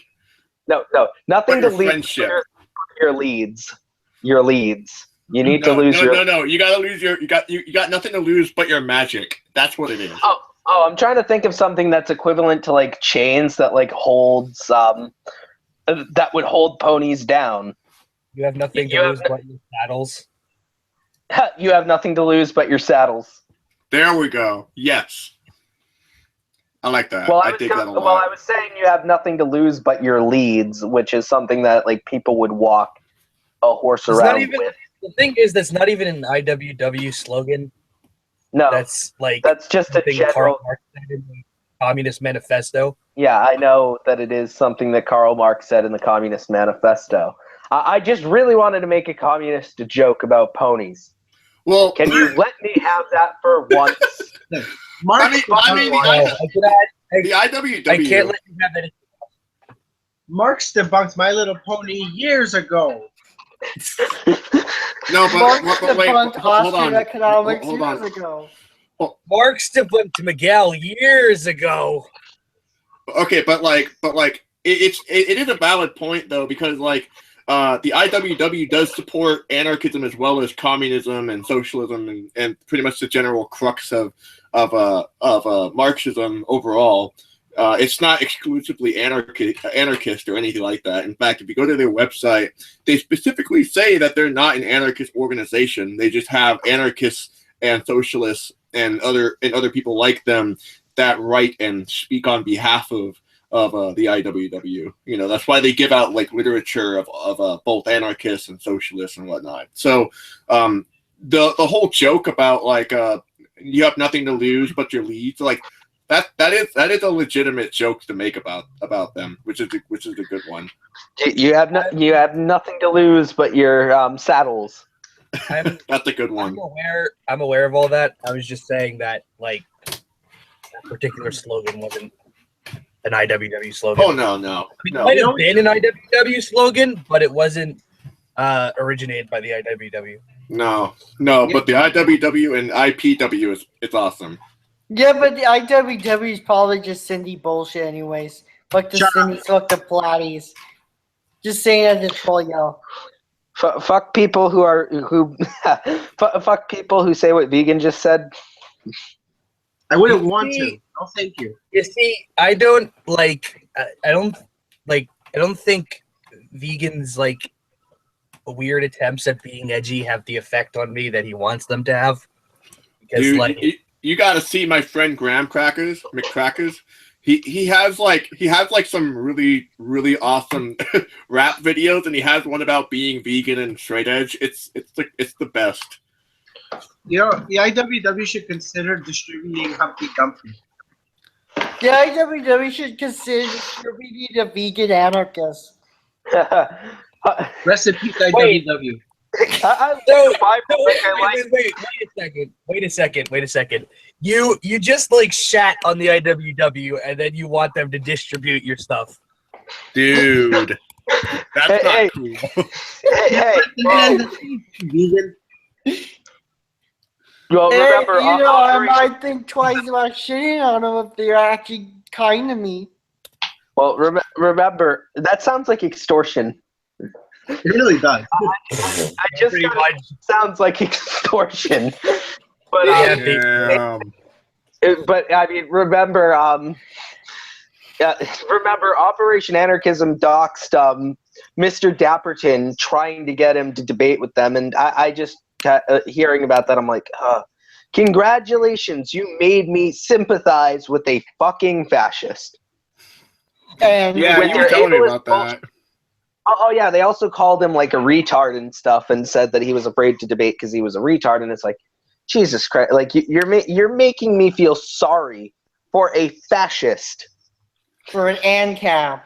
No. Nothing to lose but your leads. Your leads. You need to lose your. No. You gotta lose your. You got nothing to lose but your magic. That's what it is. Oh, I'm trying to think of something that's equivalent to like chains that like holds that would hold ponies down. You have nothing to lose but your saddles. You have nothing to lose but your saddles. There we go. Yes. I like that. I dig that a lot. Well, I was saying you have nothing to lose but your leads, which is something that like people would walk a horse around with. The thing is, that's not even an IWW slogan. No, that's just a general. Karl Marx said in the Communist Manifesto. Yeah, I know that it is something that Karl Marx said in the Communist Manifesto. I just really wanted to make a communist joke about ponies. Well, can you let me have that for once? The IWW. I can't let you have anything else. Marx debunked My Little Pony years ago. No, but wait, hold on. Years ago. Marx debunked Miguel years ago. Okay, but it is a valid point though, because like the IWW does support anarchism as well as communism and socialism and pretty much the general crux of Marxism overall. It's not exclusively anarchist or anything like that. In fact, if you go to their website, they specifically say that they're not an anarchist organization. They just have anarchists and socialists and other people like them that write and speak on behalf of the IWW. You know, that's why they give out like literature of both anarchists and socialists and whatnot. So the whole joke about like you have nothing to lose but your leads, like that is a legitimate joke to make about them, which is a good one. You have nothing to lose but your saddles. That's a good one. I'm aware of all that. I was just saying that like that particular slogan wasn't an IWW slogan. Oh no. It might have been an IWW slogan, but it wasn't originated by the IWW. No, but the IWW and IPW it's awesome. Yeah, but the IWW is probably just Cindy bullshit anyways. Fuck the Cindy's, fuck the Platties. Just saying as a troll yell. Fuck people fuck people who say what Vegan just said. I wouldn't want to. No, thank you. You see, I don't think vegans like weird attempts at being edgy have the effect on me that he wants them to have. Because dude, you got to see my friend Graham McCrackers. He has some really really awesome rap videos, and he has one about being vegan and straight edge. It's the best. You know, the IWW should consider distributing Humpty Dumpty. The IWW should consider distributing the vegan anarchists. Rest in peace, IWW. Wait a second. You just like shat on the IWW and then you want them to distribute your stuff. Dude. That's not cool. Vegan. Well, remember, I might think twice about shitting on them if they're actually kind to me. Well, remember, that sounds like extortion. It really does. I just sounds like extortion. But but I mean, remember, remember, Operation Anarchism doxed Mr. Dapperton, trying to get him to debate with them, and I just hearing about that, I'm like, congratulations, you made me sympathize with a fucking fascist. And yeah, you were telling me about that. Oh yeah, they also called him like a retard and stuff, and said that he was afraid to debate because he was a retard. And it's like, Jesus Christ! Like you're making me feel sorry for a fascist. For an ANCAP.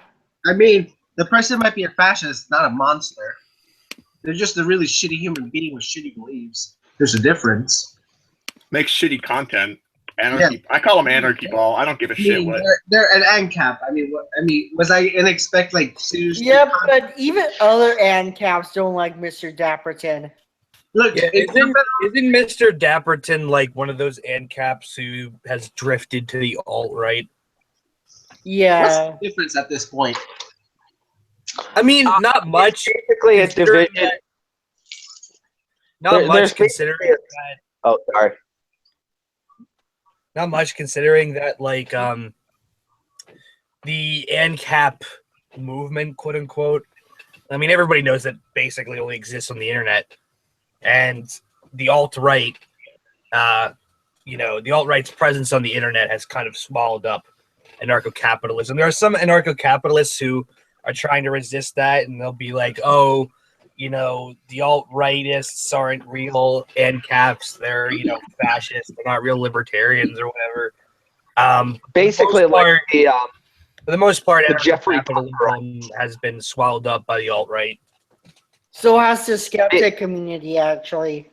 I mean, the person might be a fascist, not a monster. They're just a really shitty human being with shitty beliefs. There's a difference. Make shitty content. Anarchy. Yeah. I call them anarchy ball. I don't give a shit what. They're an ANCAP. I mean, was I expect like seriously? Yeah, but even other ANCAPs don't like Mr. Dapperton. Look, yeah, isn't Mr. Dapperton like one of those ANCAPs who has drifted to the alt-right? Yeah. What's the difference at this point? I mean, not much. Basically, it's division. Not much considering that. Oh, sorry. Not much considering that, like, the ANCAP movement, quote unquote. I mean, everybody knows that basically only exists on the internet, and the alt-right, the alt-right's presence on the internet has kind of swallowed up anarcho-capitalism. There are some anarcho-capitalists who are trying to resist that, and they'll be like, oh, the alt-rightists aren't real ANCAPs. They're, fascists. They're not real libertarians or whatever. Basically, for the most part, the Jeffrey capitalism has been swallowed up by the alt-right. So has the skeptic community, actually.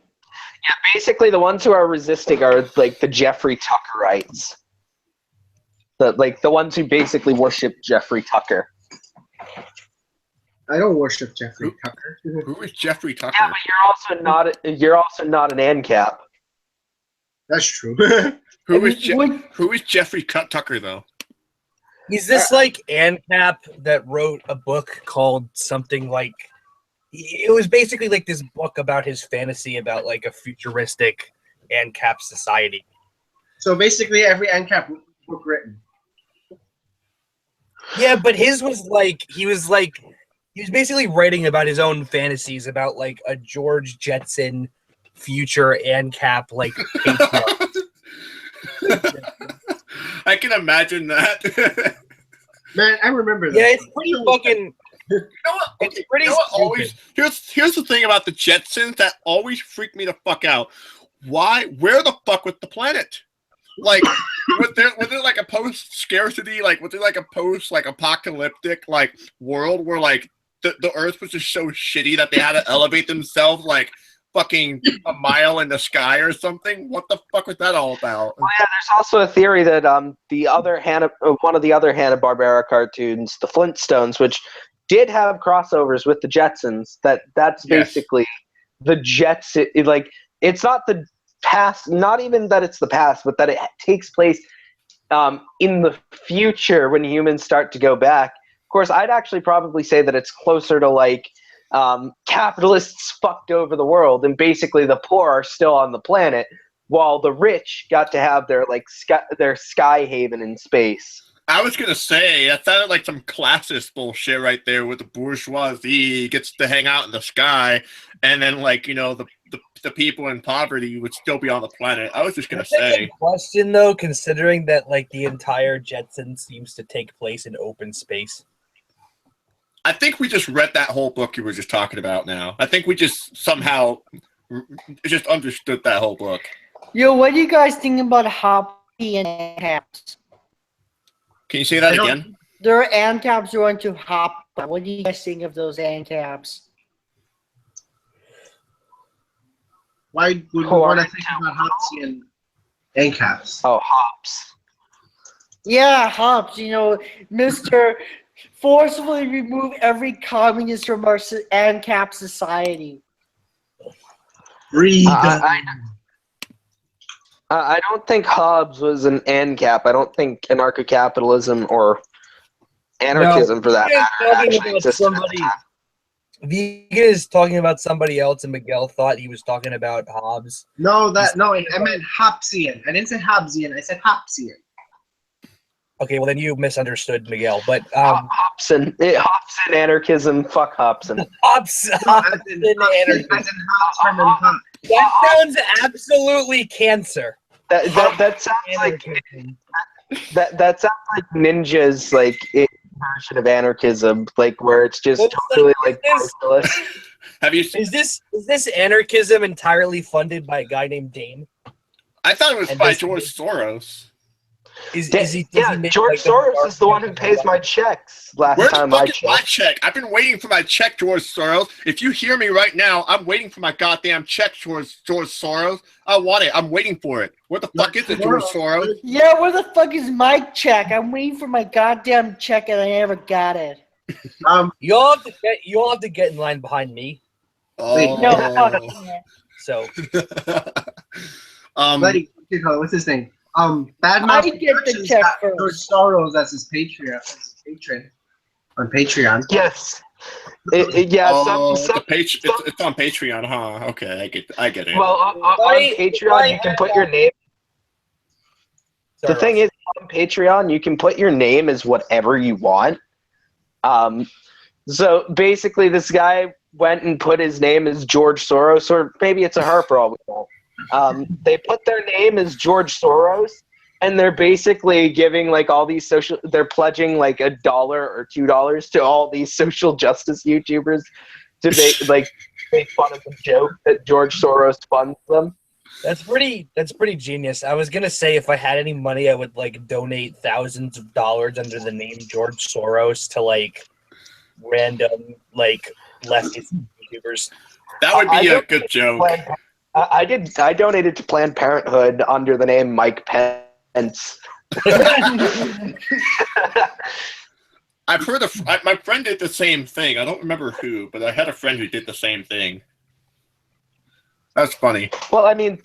Yeah, basically the ones who are resisting are like the Jeffrey Tuckerites. The ones who basically worship Jeffrey Tucker. I don't worship Jeffrey Tucker. Who is Jeffrey Tucker? Yeah, but you're also not an ANCAP. That's true. Who is Jeffrey Tucker though? Is this like ANCAP that wrote a book called something like? It was basically like this book about his fantasy about like a futuristic ANCAP society. So basically, every ANCAP book written. Yeah, but his was like he was basically writing about his own fantasies about like a George Jetson future ANCAP like patriarch. I can imagine that. Man, I remember that. Yeah, it's pretty fucking. You know what? It's pretty always here's the thing about the Jetsons that always freak me the fuck out. Where the fuck was the planet? Like, was there like a post scarcity, like was there like a post like apocalyptic like world where like the Earth was just so shitty that they had to elevate themselves like fucking a mile in the sky or something? What the fuck was that all about? Well, yeah, there's also a theory that one of the other Hanna-Barbera cartoons, the Flintstones, which did have crossovers with the Jetsons. That's basically the Jetson. Like, it's not the past, not even that it's the past, but that it takes place in the future when humans start to go back. Of course, I'd actually probably say that it's closer to like capitalists fucked over the world, and basically the poor are still on the planet, while the rich got to have their like their sky haven in space. I was gonna say that sounded like some classist bullshit right there, with the bourgeoisie gets to hang out in the sky, and then like the people in poverty would still be on the planet. I was just gonna say. Question though, considering that like the entire Jetson seems to take place in open space. I think we just read that whole book you were just talking about now. I think we just somehow just understood that whole book. Yo, what do you guys think about Hoppy and ANCAPs? Can you say that again? There are ANCAPs who want to hop. What do you guys think of those ANCAPs? Why would we want to think about Hopsy and ANCAPs? Oh, hops. Yeah, Hops. Mr. Forcibly remove every communist from our ANCAP society. Freedom. I don't think Hobbes was an ANCAP. I don't think anarcho-capitalism or anarchism, for that matter, actually existed at the time. Vegan is talking about somebody else, and Miguel thought he was talking about Hobbes. No, I meant Hopsian. I didn't say Hobbesian. I said Hopsian. Okay, well then you misunderstood Miguel. But Hobson anarchism. Fuck Hobson. Hobson anarchism. That sounds absolutely cancer. That sounds like that sounds like Ninja's like version of anarchism, like where it's just totally like socialist. Have you seen? Is this anarchism entirely funded by a guy named Dane? I thought it was by George Soros. George Soros is the one who pays my checks. Where's my check? I've been waiting for my check, George Soros. If you hear me right now, I'm waiting for my goddamn check, George Soros. I want it. I'm waiting for it. Where the fuck is it, George Soros? Yeah, where the fuck is my check? I'm waiting for my goddamn check and I never got it. You'll have to get in line behind me. Oh. No. So. Buddy, what's his name? Badmouth Productions got George Soros as his patron on Patreon. Yes. It's on Patreon, huh? Okay, I get it. Well, on Patreon, you can put your name. The thing is, on Patreon, you can put your name as whatever you want. So basically, this guy went and put his name as George Soros, or maybe it's a her for all we know. They put their name as George Soros, and they're basically giving like all these they're pledging like $1 or $2 to all these social justice YouTubers to make fun of the joke that George Soros funds them. That's pretty genius. I was gonna say if I had any money, I would like donate thousands of dollars under the name George Soros to like random like leftist YouTubers. That would be a good joke. I donated to Planned Parenthood under the name Mike Pence. I've heard my friend did the same thing. I don't remember who, but I had a friend who did the same thing. That's funny. Well, I mean,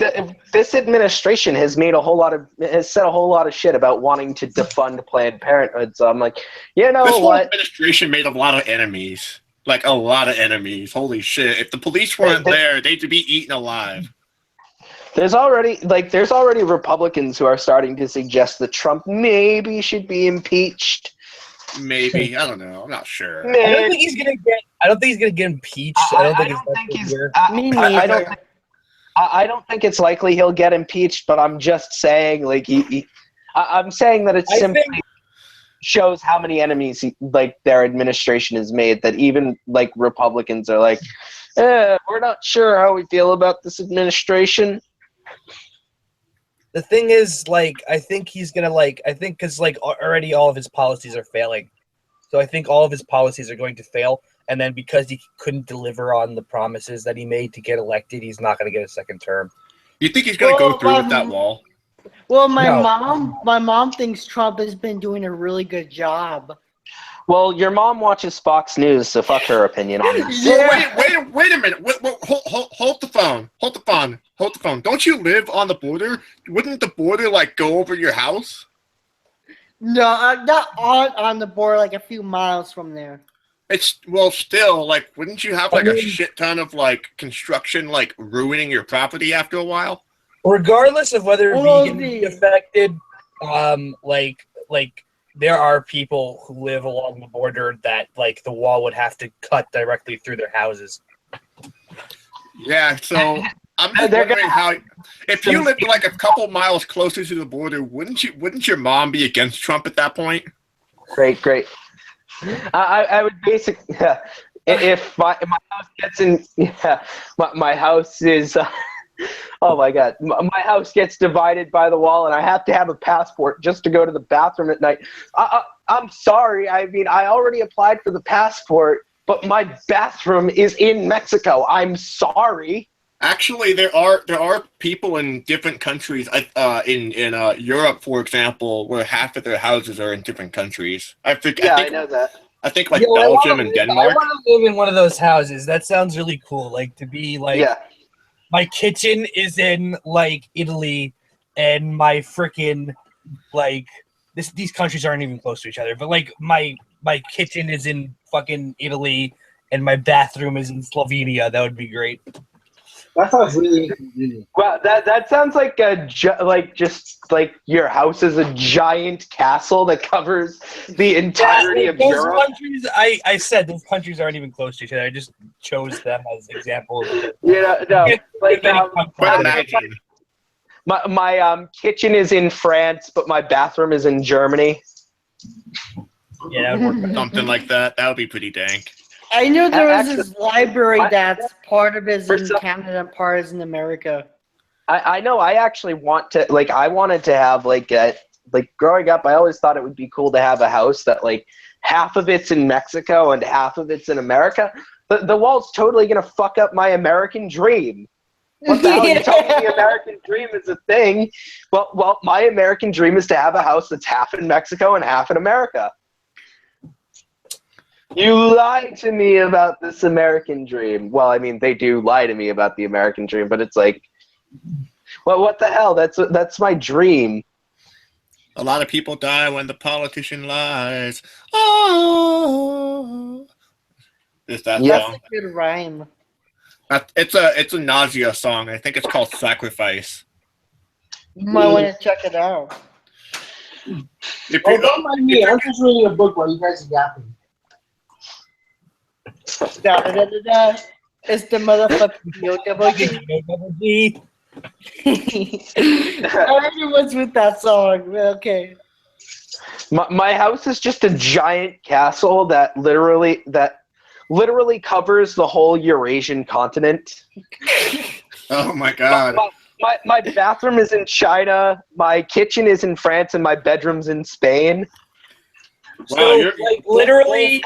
this administration has said a whole lot of shit about wanting to defund Planned Parenthood. So I'm like, you know This whole what? administration made a lot of enemies. Like, a lot of enemies. Holy shit. If the police weren't there, they'd be eaten alive. There's already Republicans who are starting to suggest that Trump maybe should be impeached. Maybe. I don't know. I'm not sure. I don't think he's gonna get impeached. I don't think it's likely he'll get impeached, but I'm just saying, like, I'm saying that it simply shows how many enemies their administration has made, that even like Republicans are like, we're not sure how we feel about this administration. The thing is, like, I think he's gonna because already all of his policies are failing, so I think all of his policies are going to fail. And then because he couldn't deliver on the promises that he made to get elected, he's not going to get a second term. You think he's going to go through with that wall? Well, my mom thinks Trump has been doing a really good job. Well, your mom watches Fox News, so fuck her opinion on this. Yeah. Wait a minute. Hold the phone. Hold the phone. Don't you live on the border? Wouldn't the border, like, go over your house? No, not on the border, like a few miles from there. It's, well, still, like, wouldn't you have, like, a shit ton of, like, construction, like, ruining your property after a while? Regardless of whether vegan be affected, there are people who live along the border that, like, the wall would have to cut directly through their houses. Yeah, so I'm just wondering how, if you lived, like, a couple miles closer to the border, wouldn't your mom be against Trump at that point? Great. I would basically, if my house gets in, my house is, oh my god, my house gets divided by the wall, and I have to have a passport just to go to the bathroom at night. I'm sorry. I mean, I already applied for the passport, but my bathroom is in Mexico. I'm sorry. Actually, there are people in different countries, in Europe, for example, where half of their houses are in different countries. I know that. I think like Belgium and Denmark. I want to live in one of those houses. That sounds really cool. Like, to be like, my kitchen is in like Italy, and my freaking like these countries aren't even close to each other. But like my kitchen is in fucking Italy, and my bathroom is in Slovenia. That would be great. That sounds really inconvenient. Well, that sounds like just like your house is a giant castle that covers the entirety of Europe. Countries, I said those countries aren't even close to each other. I just chose them as examples. My kitchen is in France, but my bathroom is in Germany. Yeah, that would work. Something like that. That would be pretty dank. I know there was this library that's part of it is in Canada and part is in America. I know. I actually want to, like, I wanted to have, like growing up, I always thought it would be cool to have a house that, like, half of it's in Mexico and half of it's in America. The wall's totally going to fuck up my American dream. What the hell? You told me the American dream is a thing. Well, my American dream is to have a house that's half in Mexico and half in America. You lied to me about this American dream. Well, I mean, they do lie to me about the American dream, but it's like, well, what the hell? That's my dream. A lot of people die when the politician lies. Oh, is that That's song? a good rhyme. It's a Nausea song. I think it's called Sacrifice. You might want to check it out. Don't mind me. I'm just reading a book while you guys are yapping. It's the motherfucking DOWG. I don't know what's with that song, but okay. My house is just a giant castle that literally covers the whole Eurasian continent. Oh my god. My bathroom is in China, my kitchen is in France, and my bedroom's in Spain. Wow, So, like, literally,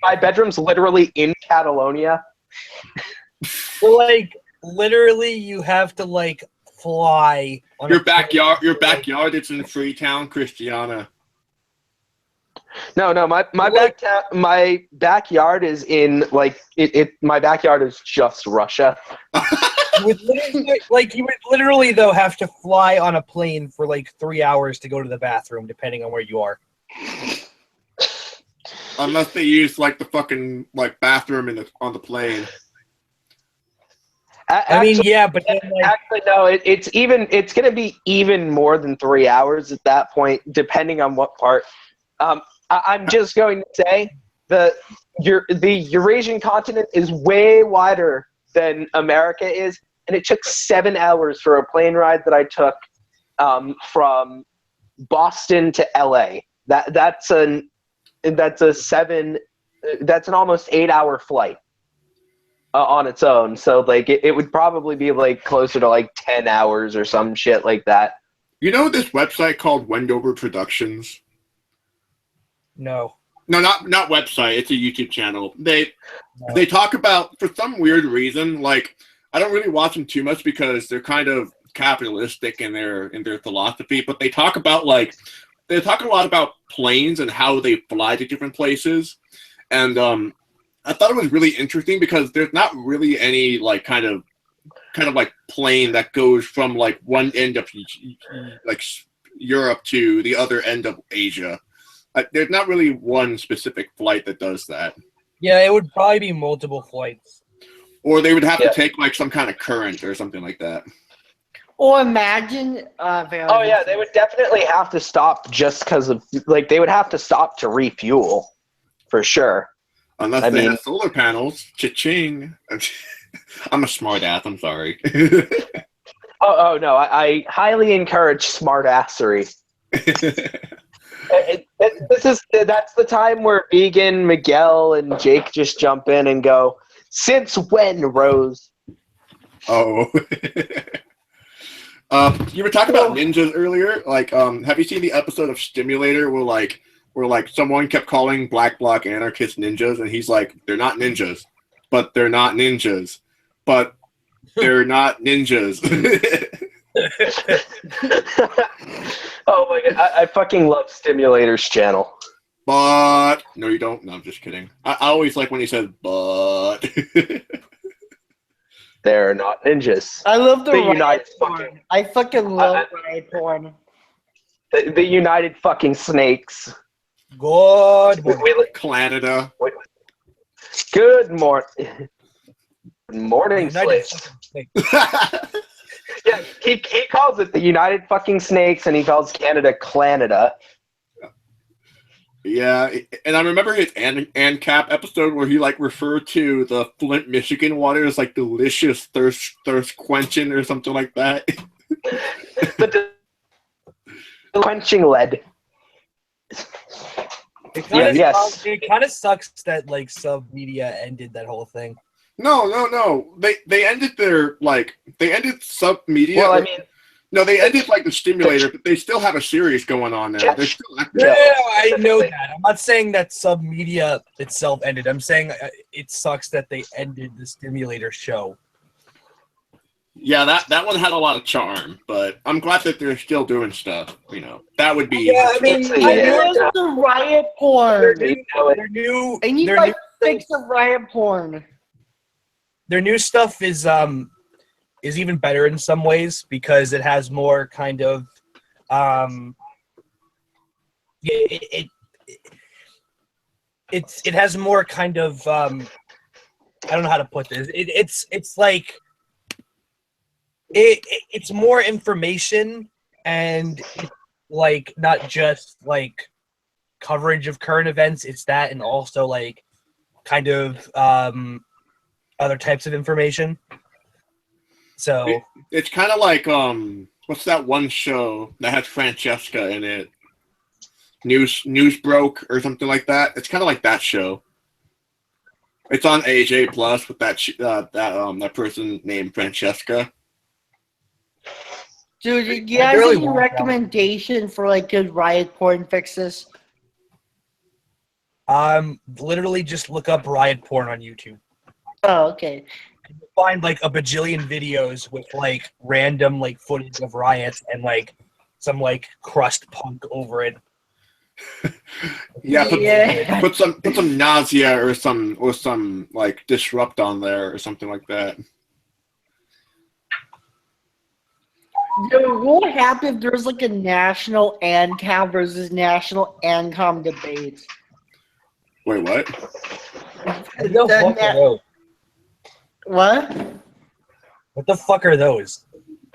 my bedroom's literally in Catalonia. like, literally, you have to, like, fly. On your backyard. It's in Freetown, Christiana. No. My backyard is in like it. My backyard is just Russia. You would literally though have to fly on a plane for like 3 hours to go to the bathroom, depending on where you are. Unless they use like the fucking like bathroom on the plane. Yeah, but then, like, actually, no. It's going to be even more than 3 hours at that point, depending on what part. I'm just going to say the Eurasian continent is way wider than America is, and it took 7 hours for a plane ride that I took from Boston to LA. That's an almost 8 hour flight on its own. So like it would probably be like closer to like 10 hours or some shit like that. You know this website called Wendover Productions? no. No, not website. It's a YouTube channel. They talk about, for some weird reason, like I don't really watch them too much because they're kind of capitalistic in their philosophy. But they talk about a lot about planes and how they fly to different places. And I thought it was really interesting because there's not really any like kind of like plane that goes from like one end of like Europe to the other end of Asia. There's not really one specific flight that does that. Yeah, it would probably be multiple flights. Or they would have to take like some kind of current or something like that. Or imagine. Oh yeah, they would definitely have to stop just because of like they would have to stop to refuel, for sure. Unless they have solar panels. Cha-ching. I'm a smart ass. I'm sorry. Oh no, I highly encourage smart assery. That's the time where Vegan, Miguel, and Jake just jump in and go, "Since when, Rose?" Oh. You were talking about ninjas earlier. Like, have you seen the episode of Stimulator where someone kept calling Black Bloc anarchists ninjas, and he's like, "They're not ninjas, but they're not ninjas, but they're not ninjas." Oh my god, I fucking love Stimulator's channel. But no, you don't. No, I'm just kidding. I always like when he says "but." They're not ninjas. I love the United riot porn. fucking. I fucking love riot porn. The United fucking Snakes. Good morning. Canada. Good morning. Good morning, United slaves. States. Yeah, he calls it the United fucking Snakes, and he calls Canada Clanada. Yeah, and I remember his ANCAP episode where he like referred to the Flint, Michigan water as like delicious thirst quenching or something like that. The quenching lead. It kind of sucks that like sub media ended that whole thing. No. They ended sub media. Well, I mean, no, they ended like the Stimulator, but they still have a series going on there. They're still active. Yeah, I know that. I'm not saying that sub media itself ended. I'm saying it sucks that they ended the Stimulator show. Yeah, that one had a lot of charm, but I'm glad that they're still doing stuff. You know, that would be. Yeah, I mean, I love the riot porn. Their new. I need my fix of riot porn. Their new stuff is even better in some ways because it has more kind of it has more kind of I don't know how to put this. It's like it's more information and like not just like coverage of current events. It's that and also like kind of other types of information. So it's kind of like what's that one show that has Francesca in it? News Broke or something like that. It's kind of like that show. It's on AJ Plus with that person named Francesca. Dude, do you guys have any recommendation for like good riot porn fixes? Literally just look up riot porn on YouTube. Oh, okay. You'll find like a bajillion videos with like random like footage of riots and like some like crust punk over it. Yeah, Yeah. put some nausea or some like disrupt on there or something like that. Dude, what would happen if there's like a national ANCAM versus national ANCOM debate? Wait, what? What the fuck are those? What? What the fuck are those?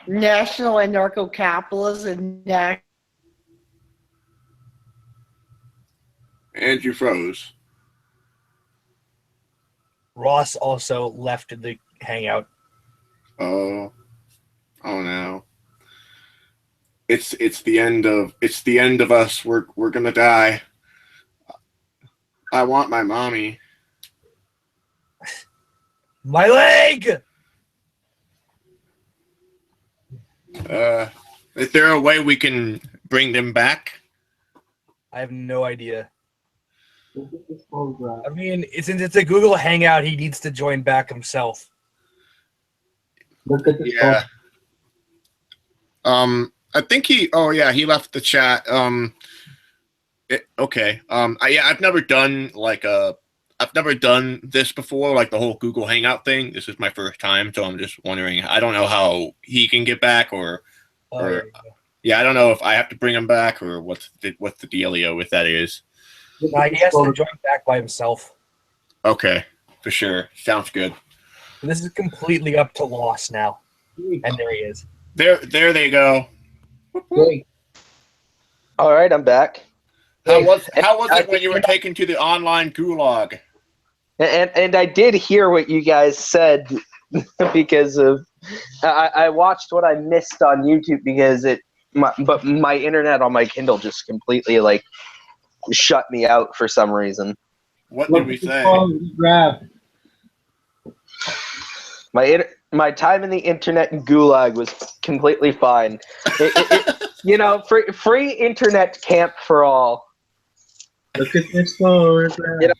National anarcho-capitalists and And you froze. Ross also left the hangout. Oh no. It's the end of us. We're gonna die. I want my mommy. My leg! Is there a way we can bring them back? I have no idea. Look at this photograph. I mean, since it's a Google Hangout, he needs to join back himself. Look at this Yeah. I think he left the chat. Okay. I've never done I've never done this before, like the whole Google Hangout thing. This is my first time, so I'm just wondering. I don't know how he can get back, or I don't know if I have to bring him back, or what's the dealio with that is. Look Nah, at he this has to photograph. join back by himself. Okay, for sure. Sounds good. This is completely up to Loss now. And there he is. There they go. Hey, All right, I'm back. How was it when you were taken to the online gulag? And I did hear what you guys said because of I watched what I missed on YouTube because but my internet on my Kindle just completely like shut me out for some reason. What look did we at this say? photograph. My time in the internet gulag was completely fine. Free internet camp for all. Look at this photograph.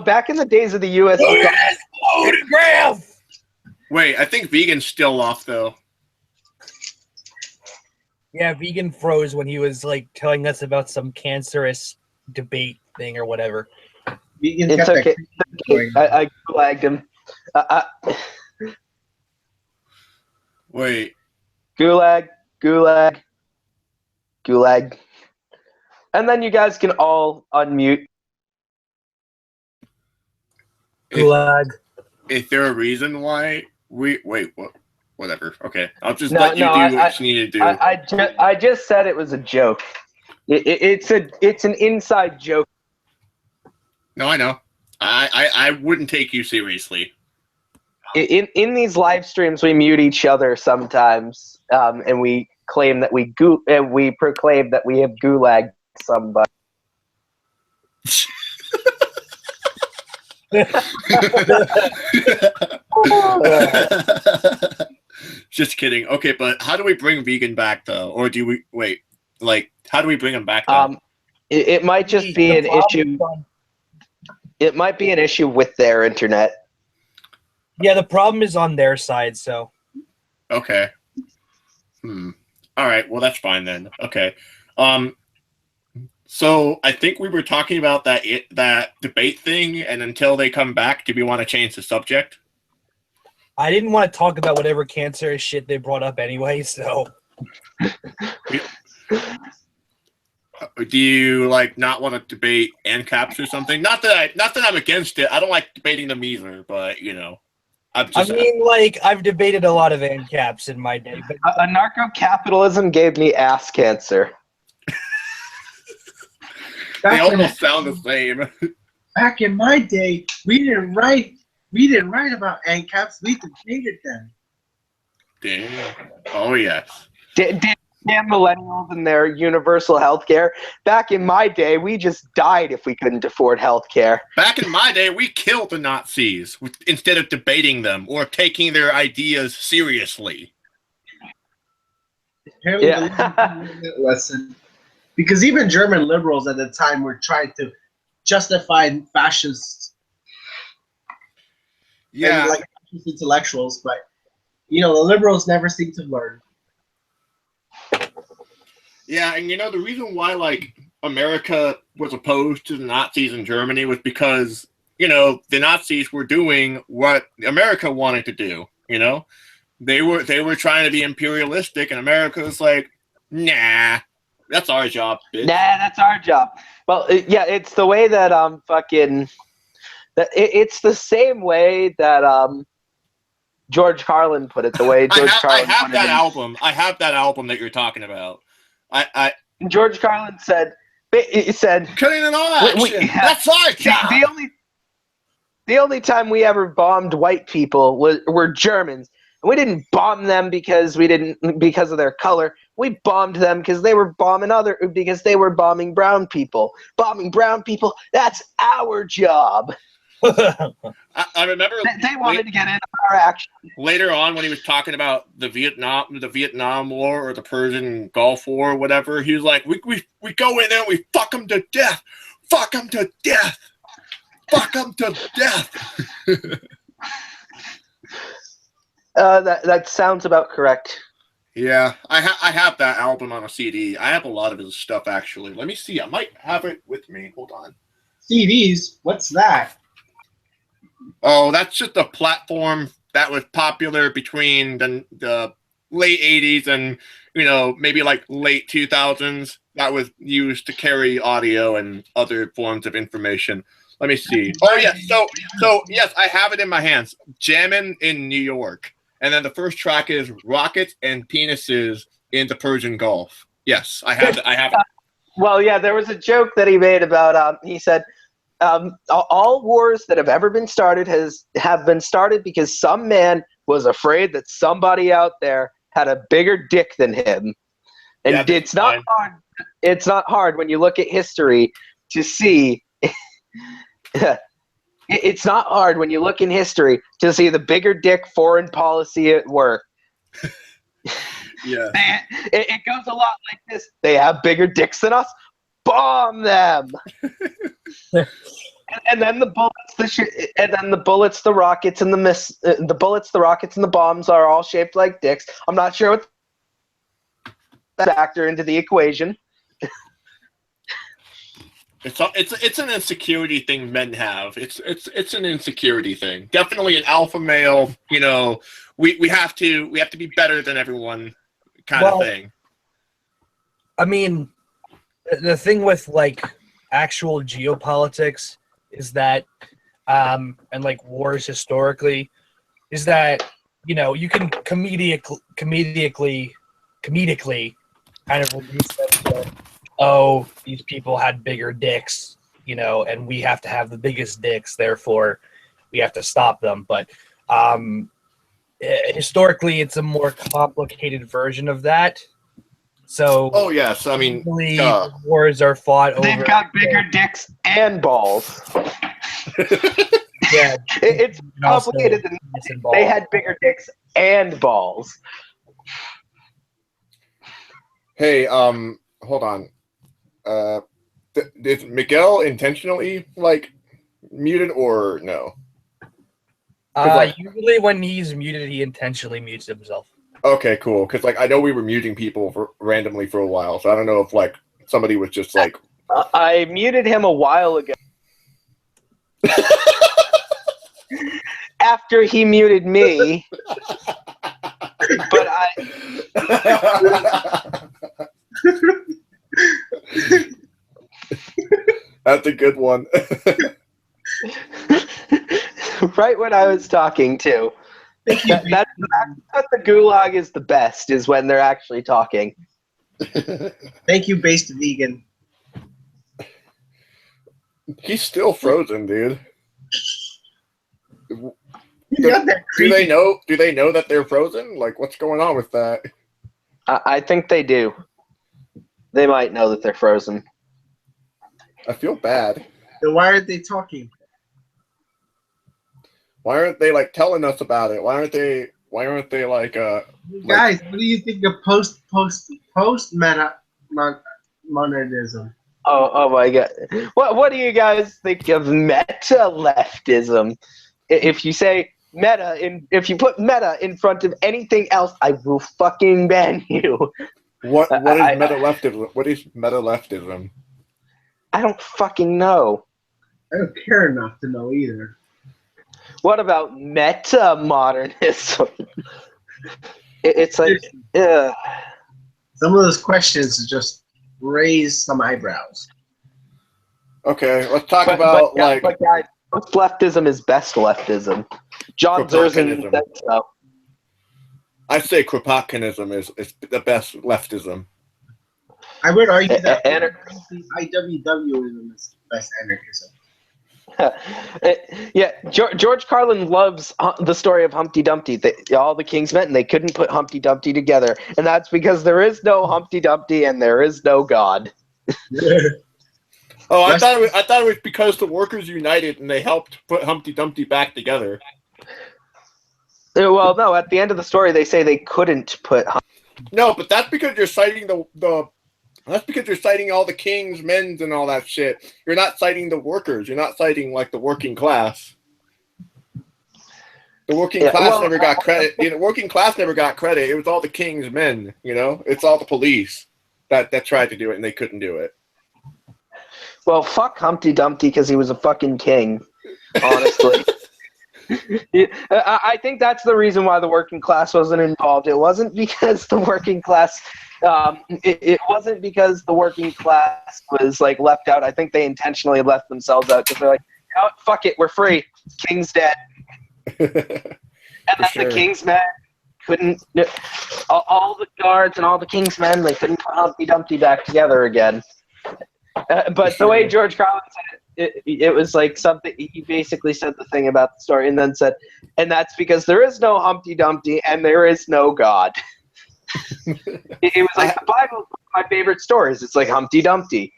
Back in the days of the U.S. Look at this photograph! Wait, I think Vegan's still off though. Yeah, Vegan froze when he was like telling us about some cancerous debate thing or whatever. Vegan's It's got that okay. going. I gulagged him. Wait. Gulag. And then you guys can all unmute. Gulag. Is there a reason why we wait? What? Whatever. Okay, I'll just No, let you no, do what you need to do. I just said it was a joke. It's an inside joke. No, I know. I wouldn't take you seriously. In these live streams, we mute each other sometimes, and we claim that we proclaim that we have gulagged somebody. Just kidding. Okay, but how do we bring Vegan back though, or do we wait? Like, how do we bring him back though? It might just be an issue. It might be an issue with their internet. Yeah, the problem is on their side, so. Okay. All right. Well, that's fine then. Okay. So I think we were talking about that debate thing, and until they come back, do we want to change the subject? I didn't want to talk about whatever cancerous shit they brought up anyway, so. Do you not want to debate ANCAPs or something? Not that I'm against it. I don't like debating them either, but I've debated a lot of ANCAPs in my day, but Anarcho-capitalism gave me ass cancer. They almost sound the same. Back in my day, we didn't write about ANCAPs. We debated them. Damn. Oh yes. Damn millennials and their universal health care. Back in my day, we just died if we couldn't afford health care. Back in my day, we killed the Nazis instead of debating them or taking their ideas seriously. Apparently, the lesson. Because even German liberals at the time were trying to justify fascists. Yeah. And fascist intellectuals, but the liberals never seem to learn. Yeah, and the reason why America was opposed to the Nazis in Germany was because, the Nazis were doing what America wanted to do, They were trying to be imperialistic, and America was like, nah, that's our job, bitch. Nah, that's our job. Well, yeah, it's the way that it's the same way that George Carlin put it. The way George Carlin I have put that it album. I have that album that you're talking about. George Carlin said, he said, cutting it all action. That's our job. The only time we ever bombed white people were Germans. We didn't bomb them because of their color. We bombed them because they were bombing brown people. Bombing brown people, that's our job. I remember they wanted to get into our action. Later on, when he was talking about the Vietnam War or the Persian Gulf War or whatever, he was like, we go in there and we fuck them to death. Fuck them to death. Fuck them to death. That sounds about correct. Yeah, I have that album on a CD. I have a lot of his stuff, actually. Let me see. I might have it with me. Hold on. CDs? What's that? Oh, that's just a platform that was popular between the late 80s and, maybe like late 2000s. That was used to carry audio and other forms of information. Let me see. Oh, yeah. So yes, I have it in my hands. Jammin' in New York. And then the first track is Rockets and Penises in the Persian Gulf. Yes, I have it. Well, yeah, there was a joke that he made about, he said, all wars that have ever been started have been started because some man was afraid that somebody out there had a bigger dick than him. And yeah, it's not hard. It's not hard when you look at history to see. It's not hard when you look in history to see the bigger dick foreign policy at work. Yeah, it goes a lot like this. They have bigger dicks than us. Bomb them. and then the bullets, the rockets, and the rockets, and the bombs are all shaped like dicks. I'm not sure what that factor into the equation. It's an insecurity thing men have. It's an insecurity thing. Definitely an alpha male. We have to be better than everyone kind of thing. I mean, the thing with like actual geopolitics is that, and like wars historically, is that you can comedically kind of reduce them to, oh, these people had bigger dicks, and we have to have the biggest dicks, therefore we have to stop them. But historically, it's a more complicated version of that. So, oh yes, I mean, wars are fought over. They've got bigger dicks and balls. Yeah, it's complicated. They had bigger dicks and balls. Hey, hold on. Did Miguel intentionally muted or no? Usually when he's muted, he intentionally mutes himself. Okay, cool. Because I know we were muting people randomly for a while, so I don't know if somebody was just I muted him a while ago. After he muted me, but That's a good one. Right when I was talking too. That's what the gulag is the best, is when they're actually talking. Thank you, Based Vegan. He's still frozen, dude. You got that do they know that they're frozen? What's going on with that? I think they do. They might know that they're frozen. I feel bad. Then why aren't they talking? Why aren't they telling us about it? Why aren't they guys, what do you think of post meta monergism? Oh my god. What do you guys think of meta leftism? If you say if you put meta in front of anything else, I will fucking ban you. What is meta leftism? What is meta leftism? I don't fucking know. I don't care enough to know either. What about meta-modernism? It's like, Some of those questions just raise some eyebrows. Okay, let's talk about but guys, most leftism is best leftism. John Zerzan Kropotkinism. said so. I say Kropotkinism is the best leftism. I would argue that IWWism is the best anarchism. Yeah, George Carlin loves the story of Humpty Dumpty. All the kings met and they couldn't put Humpty Dumpty together, and that's because there is no Humpty Dumpty and there is no God. Oh, I thought it was because the workers united and they helped put Humpty Dumpty back together. Well, no. At the end of the story, they say they couldn't put. No, but that's because you're citing That's because you're citing all the kings, men's, and all that shit. You're not citing the workers. You're not citing like the working class. The working class never got credit. The working class never got credit. It was all the king's men. You know, it's all the police that tried to do it and they couldn't do it. Well, fuck Humpty Dumpty because he was a fucking king. Honestly. I think that's the reason why the working class wasn't involved. It wasn't because the working class. It wasn't because the working class was like left out. I think they intentionally left themselves out because they're like, oh, fuck it, we're free. King's dead. And then the king's men couldn't. All the guards and all the king's men, they couldn't put Humpty Dumpty back together again. But the way George Carlin said it was like something. He basically said the thing about the story, and then said, "And that's because there is no Humpty Dumpty, and there is no God." It was like the Bible. My favorite stories. It's like Humpty Dumpty,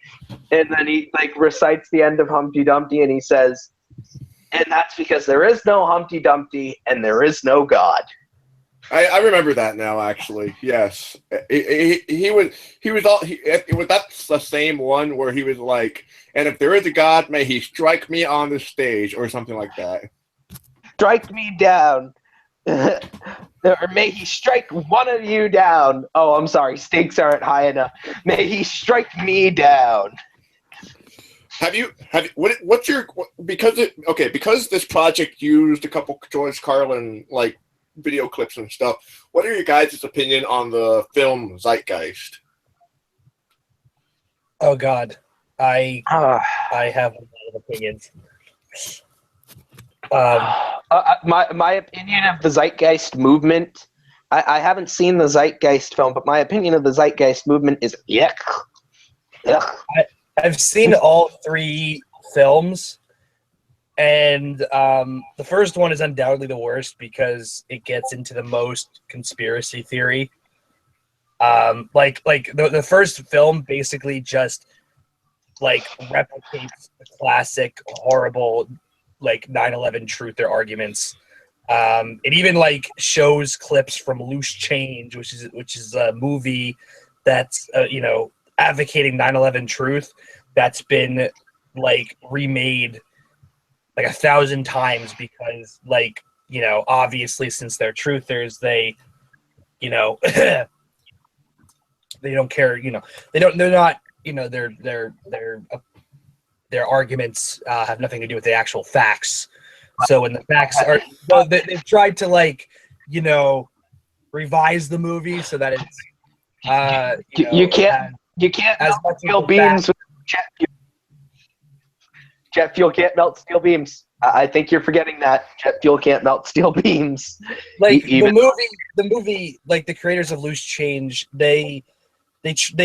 and then he like recites the end of Humpty Dumpty, and he says, "And that's because there is no Humpty Dumpty, and there is no God." I remember that now. Actually, yes, he was that's the same one where he was like, "And if there is a God, may he strike me on the stage," or something like that. Strike me down. Or may he strike one of you down. Oh, I'm sorry, stakes aren't high enough. May he strike me down. What's your because this project used a couple George Carlin like video clips and stuff. What are your guys' opinion on the film Zeitgeist? Oh God, I have a lot of opinions. My opinion of the Zeitgeist movement. I haven't seen the Zeitgeist film, but my opinion of the Zeitgeist movement is yuck. I've seen all three films, and the first one is undoubtedly the worst because it gets into the most conspiracy theory. Like the first film basically just like replicates the classic horrible like 9/11 truther arguments. It even like shows clips from Loose Change, which is a movie that's advocating 9/11 truth that's been like remade like 1,000 times because like obviously since they're truthers they they don't care they're not their arguments have nothing to do with the actual facts. So when the facts are, they've tried to revise the movie so that it's you can't as much steel beams with jet fuel can't melt steel beams. I think you're forgetting that jet fuel can't melt steel beams. Like the movie, like the creators of Loose Change, they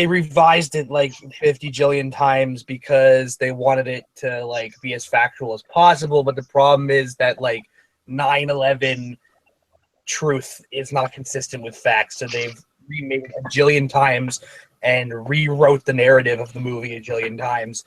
revised it like 50 jillion times because they wanted it to like be as factual as possible. But the problem is that like 9/11 truth is not consistent with facts. So they've remade it a jillion times and rewrote the narrative of the movie a jillion times.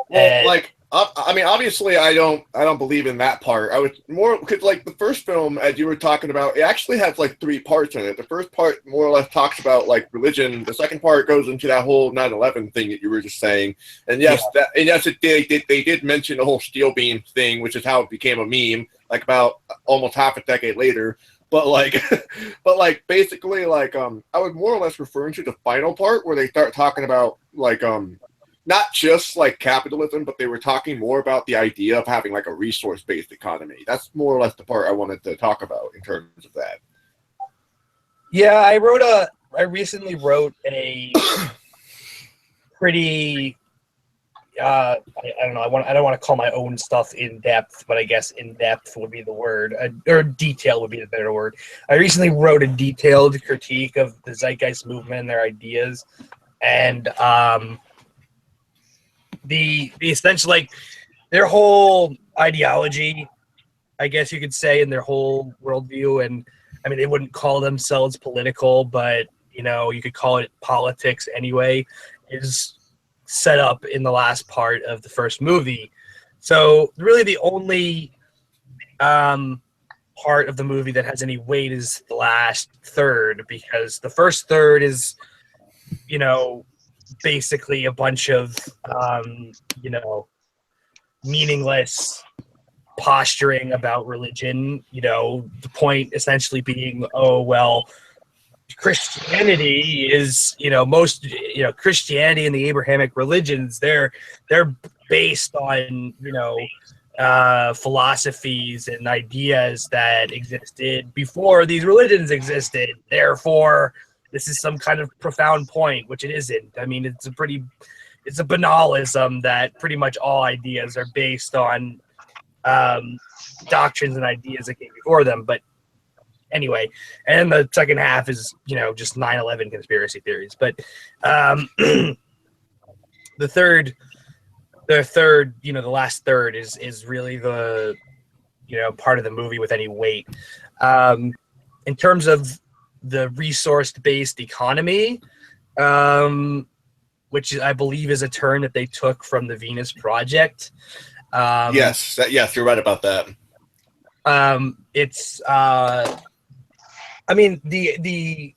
Well, I mean, obviously, I don't believe in that part. I was more because, like, the first film, as you were talking about, it actually has like 3 parts in it. The first part more or less talks about like religion. The second part goes into that whole 9/11 thing that you were just saying. And yes, they did mention the whole steel beam thing, which is how it became a meme, like about almost half a decade later. But basically, I was more or less referring to the final part where they start talking about not just like capitalism, but they were talking more about the idea of having like a resource-based economy. That's more or less the part I wanted to talk about in terms of that. Yeah, I recently wrote a pretty I don't know. I don't want to call my own stuff in depth, but I guess in depth would be the word, or detail would be the better word. I recently wrote a detailed critique of the Zeitgeist movement and their ideas, and the essential, like, their whole ideology, I guess you could say, and their whole worldview. And I mean, they wouldn't call themselves political, but you know, you could call it politics anyway. Is set up in the last part of the first movie. So really the only part of the movie that has any weight is the last third, because the first third is, you know, basically a bunch of, you know, meaningless posturing about religion, you know, the point essentially being, oh, well, Christianity is, you know, most, you know, Christianity and the Abrahamic religions, they're based on, you know, philosophies and ideas that existed before these religions existed. Therefore, this is some kind of profound point, which it isn't. I mean, it's a banalism that pretty much all ideas are based on doctrines and ideas that came before them. But anyway, and the second half is, you know, just 9/11 conspiracy theories. But the third, you know, the last third is really the, you know, part of the movie with any weight. In terms of the resource-based economy, which I believe is a term that they took from the Venus Project. Yes, you're right about that. It's I mean, the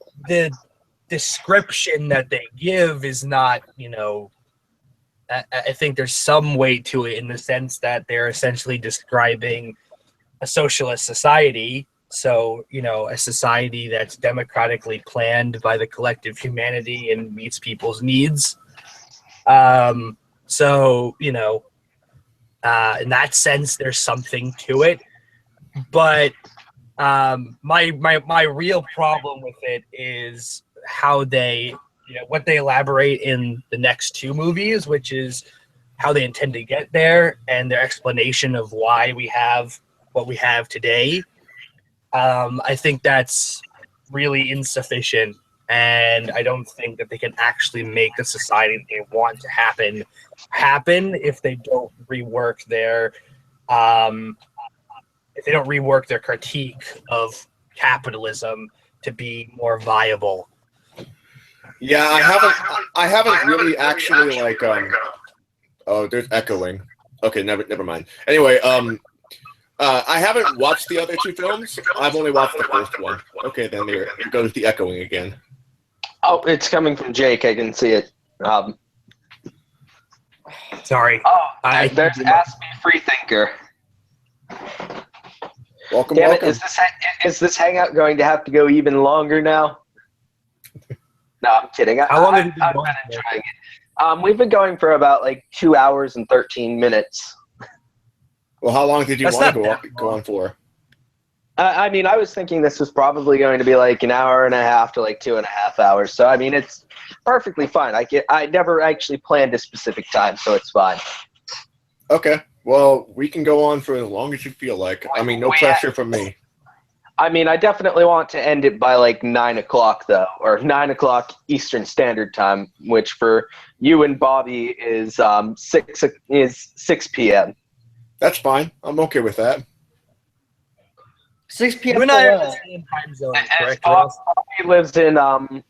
description that they give is not, you know, I think there's some weight to it in the sense that they're essentially describing a socialist society. So, you know, a society that's democratically planned by the collective humanity and meets people's needs. So, you know, in that sense, there's something to it. But my real problem with it is how they, you know, what they elaborate in the next two movies, which is how they intend to get there and their explanation of why we have what we have today. I think that's really insufficient, and I don't think that they can actually make the society that they want to happen if they don't rework their critique of capitalism to be more viable. Yeah, I haven't really actually like oh, there's echoing. Okay, never mind. Anyway, I haven't watched the other two films. I've only watched the first one. Okay, then here goes the echoing again. Oh, it's coming from Jake. I can see it. Sorry. Oh, there's Ask Me Freethinker. Welcome, Damn welcome. it, is this hangout going to have to go even longer now? No, I'm kidding. How long have you been I've going been enjoying it. We've been going for about like 2 hours and 13 minutes. Well, how long did you That's want to not go on for? I mean, I was thinking this was probably going to be like an hour and a half to like 2.5 hours. So, I mean, it's perfectly fine. I never actually planned a specific time, so it's fine. Okay. Well, we can go on for as long as you feel like. I mean, no pressure from me. I mean, I definitely want to end it by like 9 o'clock, though, or 9 o'clock Eastern Standard Time, which for you and Bobby is 6 p.m. That's fine. I'm okay with that. 6 p.m. You and I are in the same time zone, correct? Bobby lives in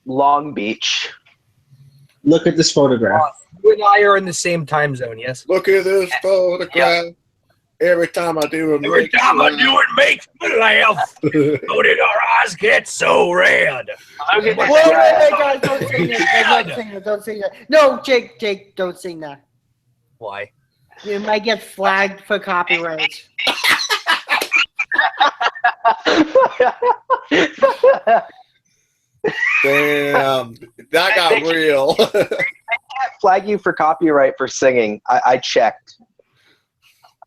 Long Beach. Look at this photograph. You and I are in the same time zone, yes? Look at this photograph. Every time I do it, Every time I do it makes me laugh. How did our eyes get so red? Wait, guys, don't sing that. Don't sing that. No, Jake, don't sing that. Why? You might get flagged for copyright. Damn, that got real. flag you for copyright for singing. I checked.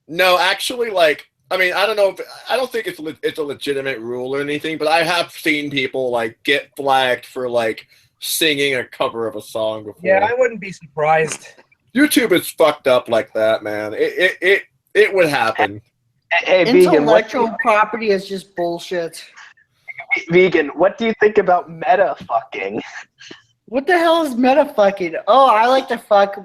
No, actually, like, I mean, I don't know. I don't think it's a legitimate rule or anything, but I have seen people like get flagged for like singing a cover of a song before. Yeah, I wouldn't be surprised. YouTube is fucked up like that, man. It would happen. Hey, Vegan, Intellectual property is just bullshit. Vegan, what do you think about meta fucking? What the hell is meta fucking? Oh, I like to fuck.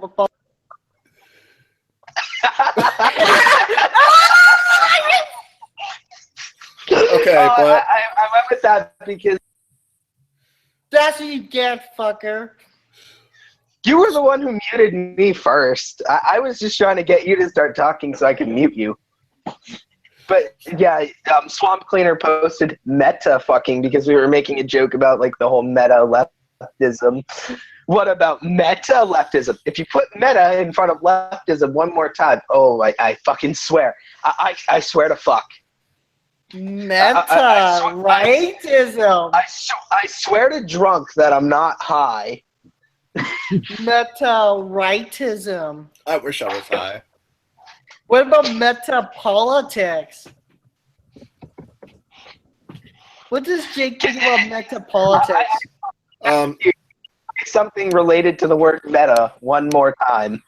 Okay, but I went with that because That's what you get, fucker. you were the one who muted me first. I was just trying to get you to start talking so I could mute you. But yeah, Swamp Cleaner posted meta fucking because we were making a joke about like the whole meta leftism. What about meta leftism? If you put meta in front of leftism one more time, oh, I fucking swear. I swear to fuck. Meta rightism. I swear to drunk that I'm not high. Meta rightism. I wish I was high. What about meta politics? What does Jake think about meta politics? Something related to the word meta one more time.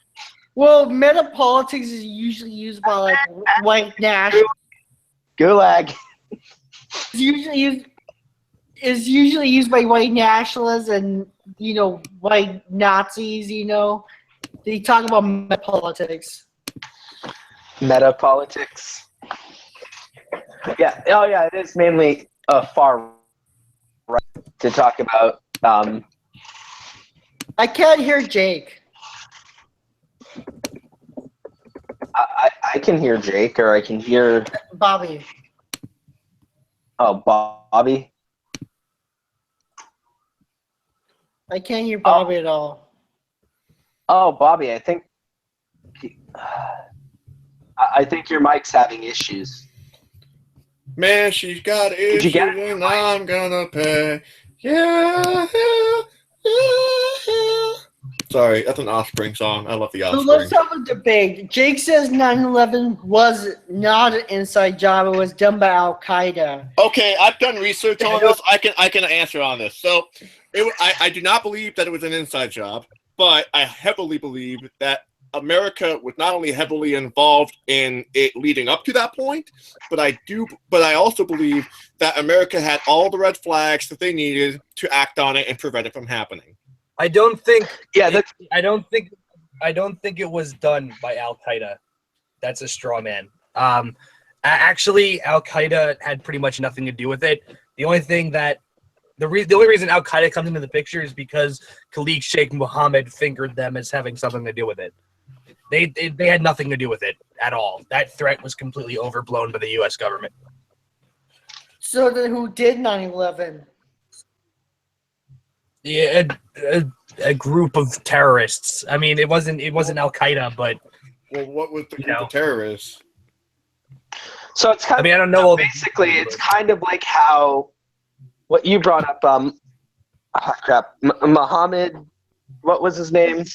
Well, meta politics is usually used by like white nationalists. Gulag. Is usually used by white nationalists and white Nazis. They talk about meta politics. Meta politics. Yeah. Oh yeah. It is mainly far right to talk about. I can't hear Jake. I can hear Jake, or I can hear Bobby. Oh, Bobby. I can't hear Bobby at all. Oh, Bobby. I think your mic's having issues. Man, she's got issues and I'm gonna pay. Yeah. Sorry, that's an Offspring song. I love the Offspring. So let's have a debate. Jake says 9/11 was not an inside job. It was done by Al Qaeda. Okay, I've done research on this. I can answer on this. So, I do not believe that it was an inside job, but I heavily believe that America was not only heavily involved in it leading up to that point, but I also believe that America had all the red flags that they needed to act on it and prevent it from happening. I don't think. Yeah, I don't think it was done by Al Qaeda. That's a straw man. Actually, Al Qaeda had pretty much nothing to do with it. The only reason Al Qaeda comes into the picture is because Khalid Sheikh Mohammed fingered them as having something to do with it. They had nothing to do with it at all. That threat was completely overblown by the U.S. government. So then, who did 9/11? Yeah, a group of terrorists. I mean, it wasn't Al Qaeda, but well, what was the group of terrorists? So it's kind of. I don't know. Basically, it's kind of like how what you brought up. Muhammad. What was his name?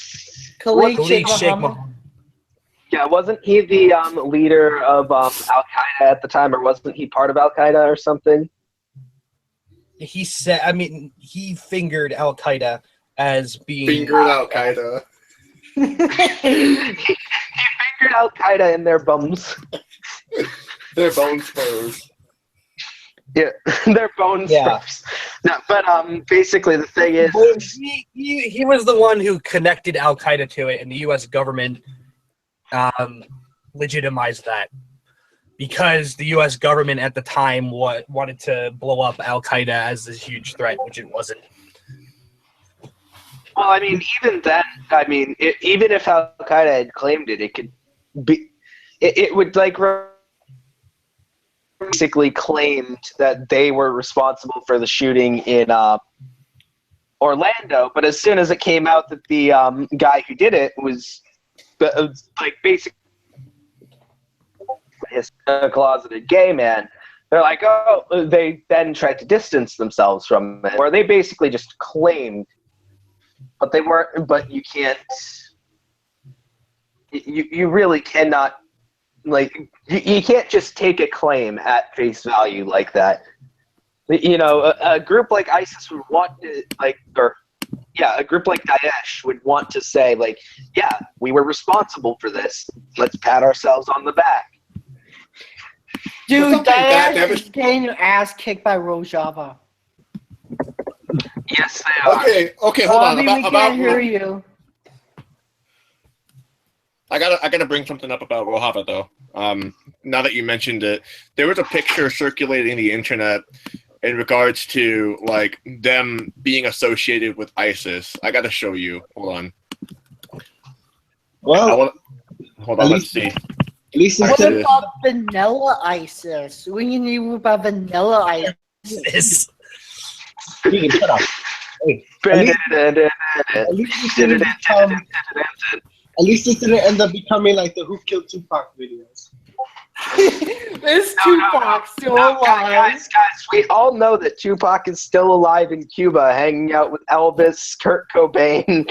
Khalid Sheikh Mohammed. Yeah, wasn't he the leader of Al Qaeda at the time, or wasn't he part of Al Qaeda or something? He said, he fingered Al Qaeda as being. Fingered Al Qaeda. he fingered Al Qaeda in their bums. Their bone spurs. Yeah, their bone spurs. No, but basically the thing is, he was the one who connected Al Qaeda to it, and the U.S. government legitimized that. Because the U.S. government at the time wanted to blow up Al Qaeda as this huge threat, which it wasn't. Well, I mean, even then, even if Al Qaeda had claimed it, it could be, it would like basically claimed that they were responsible for the shooting in Orlando. But as soon as it came out that the guy who did it was like basically a closeted gay man, they're like, oh, they then tried to distance themselves from it, or they basically just claimed but they weren't. But you can't. You really cannot. Like you can't just take a claim at face value like that. You know, a group like ISIS would want to a group like Daesh would want to say like, yeah, we were responsible for this. Let's pat ourselves on the back. Dude, Daesh is getting your ass kicked by Rojava. Yes, they are. Okay, hold on. We can't hear you. I gotta bring something up about Rojava though. Now that you mentioned it, there was a picture circulating the internet in regards to like them being associated with ISIS. I gotta show you. Hold on. Well, hold on. Let's see. At least what about vanilla ISIS? We need to move about vanilla ISIS. You can shut up. Hey, at least it didn't end up becoming like the Who Killed Tupac videos. This Tupac still alive. Guys, we all know that Tupac is still alive in Cuba, hanging out with Elvis, Kurt Cobain,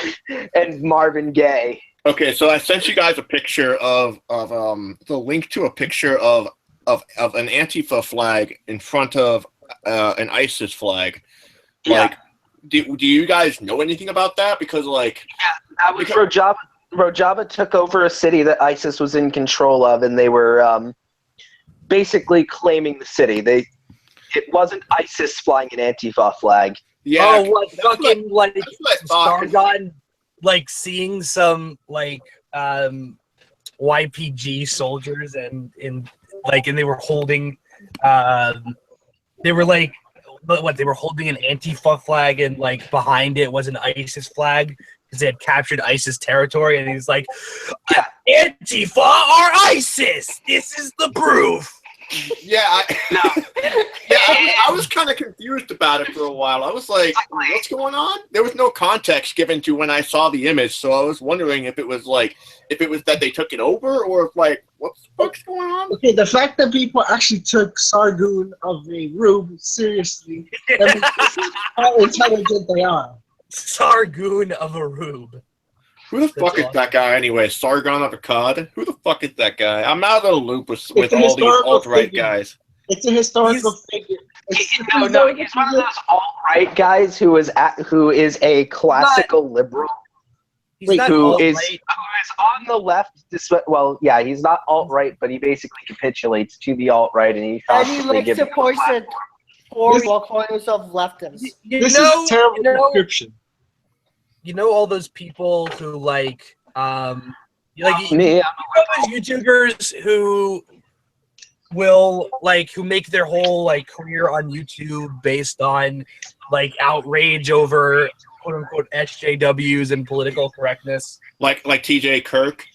and Marvin Gaye. Okay, so I sent you guys a picture of the link to a picture of an Antifa flag in front of an ISIS flag. Yeah. Like, do you guys know anything about that? Because like, that was Rojava. Rojava took over a city that ISIS was in control of, and they were basically claiming the city. It wasn't ISIS flying an Antifa flag. Yeah. Oh, what fucking what Sargon, like seeing some like YPG soldiers and they were holding they were like they were holding an Antifa flag, and like behind it was an ISIS flag because they had captured ISIS territory, and he's like, Antifa are ISIS. This is the proof. Yeah, I was kind of confused about it for a while. I was like, what's going on? There was no context given to when I saw the image, so I was wondering if it was that they took it over, or if like, what the fuck's going on? Okay, the fact that people actually took Sargon of a Rube seriously, how intelligent they are. Sargon of a Rube. Who the fuck is that guy anyway? Sargon of Akkad? Who the fuck is that guy? I'm out of the loop with all these alt-right guys. It's a historical figure. No, he's one of those alt-right guys who is a classical liberal. Who is on the left. Well, yeah, he's not alt-right, but he basically capitulates to the alt-right, and he supports the four corners of leftists. This is a terrible description. You know all those people who like those YouTubers who will who make their whole career on YouTube based on outrage over quote unquote SJWs and political correctness, like TJ Kirk.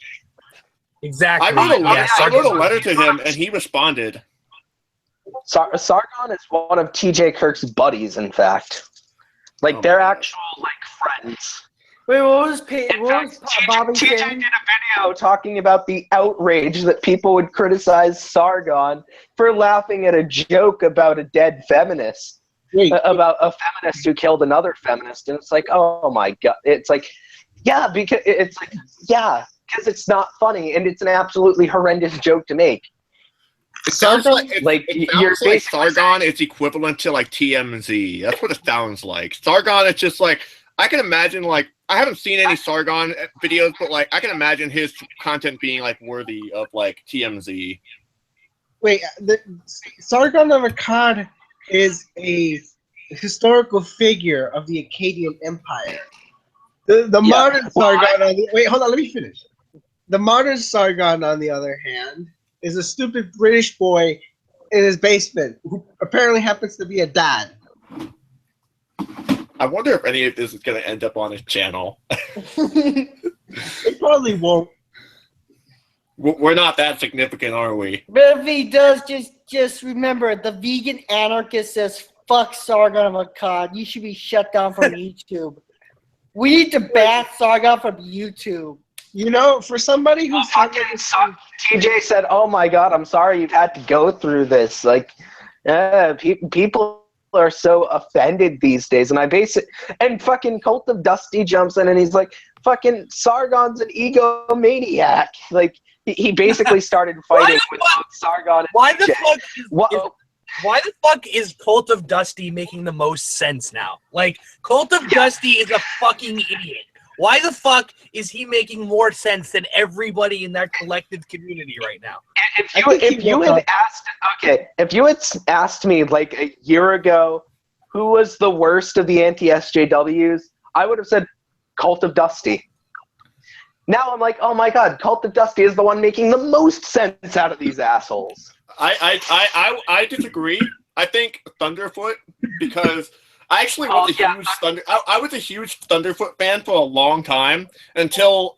Exactly. I wrote a letter to him and he responded. Sargon is one of TJ Kirk's buddies, in fact. They're actual friends. Wait, what was Bobby TJ saying? did a video talking about the outrage that people would criticize Sargon for laughing at a joke about a dead feminist. About a feminist who killed another feminist, and it's like, oh my god! It's like, yeah, because because it's not funny, and it's an absolutely horrendous joke to make. It sounds like Sargon is equivalent to TMZ. That's what it sounds like. Sargon is just I can imagine I haven't seen any Sargon videos, but I can imagine his content being worthy of TMZ. Wait, the Sargon of Akkad is a historical figure of the Akkadian Empire. The modern Sargon wait, hold on, let me finish. The modern Sargon, on the other hand, is a stupid British boy in his basement who apparently happens to be a dad. I wonder if any of this is going to end up on his channel. It probably won't. We're not that significant, are we? But if he does, just remember, the vegan anarchist says, fuck Sargon of Akkad. You should be shut down from YouTube. We need to ban Sargon from YouTube. You know, for somebody who's... TJ said, oh my god, I'm sorry you've had to go through this. People are so offended these days, and and fucking Cult of Dusty jumps in and he's like, fucking Sargon's an egomaniac. Like he basically started fighting with both Sargon and Why the Nugent. fuck? Why the fuck is Cult of Dusty making the most sense now? Like, Cult of Dusty is a fucking idiot. Why the fuck is he making more sense than everybody in that collective community right now? If you had asked me like a year ago who was the worst of the anti-SJWs, I would have said Cult of Dusty. Now I'm like, oh my god, Cult of Dusty is the one making the most sense out of these assholes. I disagree. I think Thunderfoot, because I actually was I was a huge Thunderfoot fan for a long time until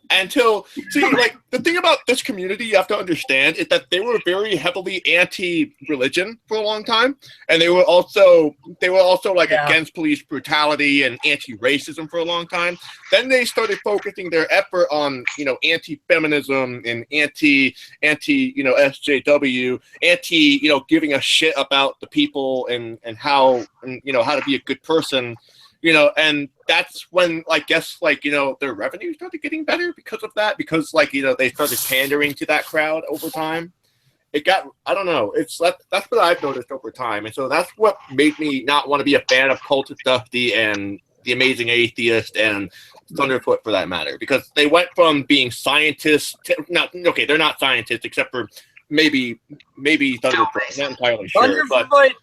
see, like, the thing about this community you have to understand is that they were very heavily anti-religion for a long time, and they were also like against police brutality and anti-racism for a long time. Then they started focusing their effort on, you know, anti-feminism and anti you know, SJW, you know, giving a shit about the people and how, and, you know, how to be a good person, you know, and that's when, I guess, like, you know, their revenue started getting better because of that, because, like, you know, they started pandering to that crowd over time. It got, I don't know, that's what I've noticed over time, and so that's what made me not want to be a fan of Cult of Dusty and The Amazing Atheist and Thunderfoot, for that matter, because they went from being scientists to, they're not scientists except for maybe Thunderfoot. I'm not entirely sure, but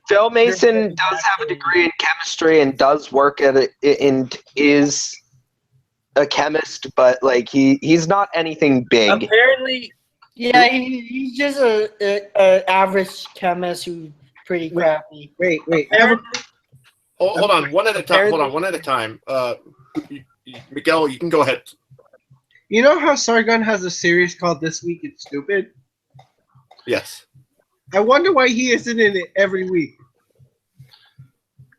Phil Mason does have a degree in chemistry and does work at it and is a chemist, but like he's not anything big. Apparently, Yeah, he's just a average chemist who's pretty crappy. Wait. hold on, one at a time. Miguel, you can go ahead. You know how Sargon has a series called This Week in Stupid? Yes. I wonder why he isn't in it every week.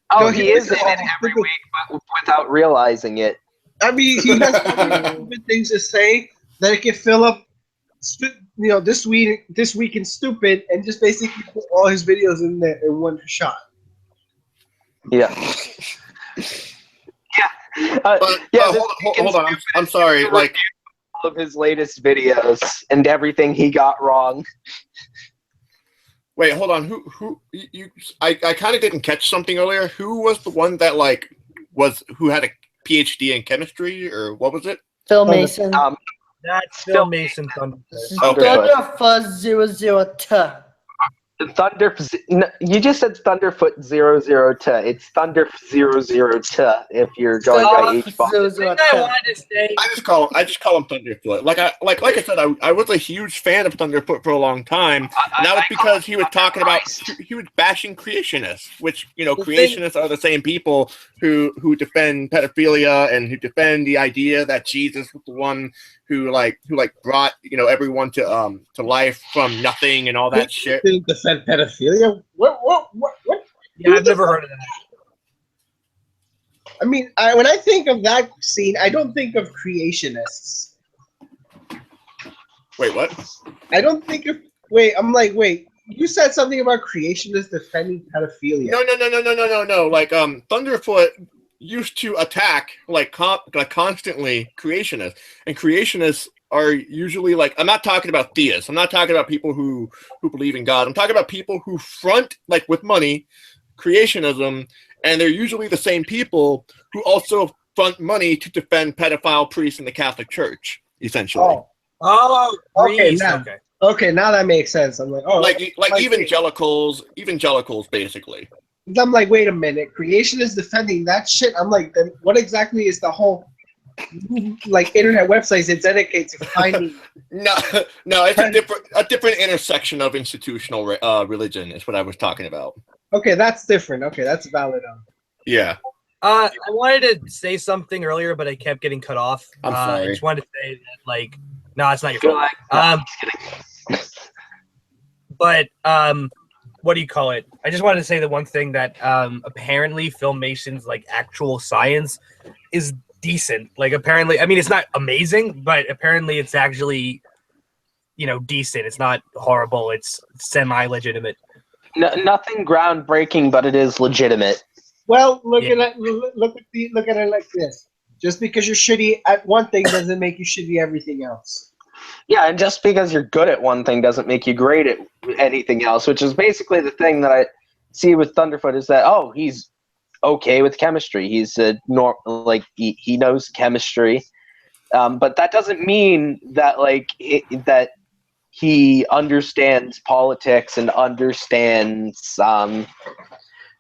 Oh, No, he is in it every week, but without realizing it. I mean, he has stupid things to say that it can fill up, you know, this week in Stupid, and just basically put all his videos in there in one shot. Yeah. Hold on. I'm sorry. Like, all of his latest videos and everything he got wrong. wait, hold on. Who you? I kind of didn't catch something earlier. Who was the one that who had a PhD in chemistry, or what was it? Phil Mason. That's Phil Mason. Thunderfuss 00T. You just said Thunderfoot 00T. It's Thunder 00T if you're going by H bomb. The thing I wanted to say, I just call him Thunderfoot. Like I said, I was a huge fan of Thunderfoot for a long time. And that was because he was talking about, he was bashing creationists, which, you know, creationists are the same people who defend pedophilia and who defend the idea that Jesus was the one who brought, you know, everyone to life from nothing and all that shit. Didn't defend pedophilia? What? yeah, I've never heard of that. I mean, when I think of that scene, I don't think of creationists. Wait, what? I don't think of. Wait, I'm like, wait. You said something about creationists defending pedophilia. No. Like, Thunderfoot used to attack constantly creationists, and creationists are usually, like, I'm not talking about theists. I'm not talking about people who believe in God. I'm talking about people who front, like, with money, creationism, and they're usually the same people who also front money to defend pedophile priests in the Catholic Church, essentially. Okay, now that makes sense. I'm like, evangelicals, basically. I'm like, wait a minute, creation is defending that shit. I'm like, then what exactly is the whole like internet websites that dedicate to finding? No, it's a different intersection of institutional religion is what I was talking about. Okay, that's different. Okay, that's valid. Yeah. I wanted to say something earlier, but I kept getting cut off. I'm sorry. I just wanted to say that, like, no, it's not your fault. But what do you call it? I just wanted to say the one thing that apparently Phil Mason's, like, actual science is decent. Like, apparently, I mean, it's not amazing, but apparently it's actually, you know, decent. It's not horrible. It's semi-legitimate. Nothing groundbreaking, but it is legitimate. Well, look at it like this. Just because you're shitty at one thing doesn't make you shitty at everything else. Yeah, and just because you're good at one thing doesn't make you great at anything else, which is basically the thing that I see with Thunderfoot is that, oh, he's okay with chemistry. He's he knows chemistry, but that doesn't mean that that he understands politics and understands.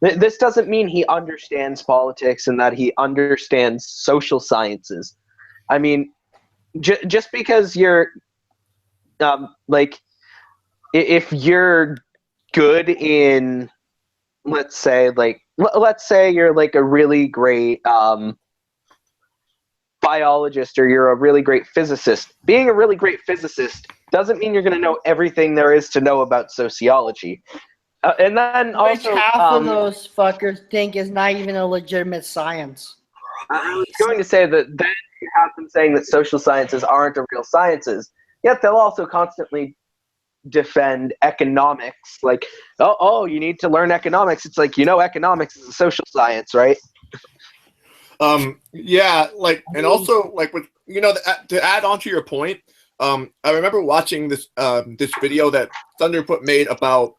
This doesn't mean he understands politics and that he understands social sciences. I mean, just because you're if you're good in, let's say you're like a really great biologist or you're a really great physicist. Being a really great physicist doesn't mean you're going to know everything there is to know about sociology. And then Which also, half of those fuckers think is not even a legitimate science. I was going to say that then you have them saying that social sciences aren't a real sciences, yet they'll also constantly defend economics. Like, oh, you need to learn economics. It's like, economics is a social science, right? Yeah, and also, with, to add on to your point, I remember watching this video that Thunderfoot made about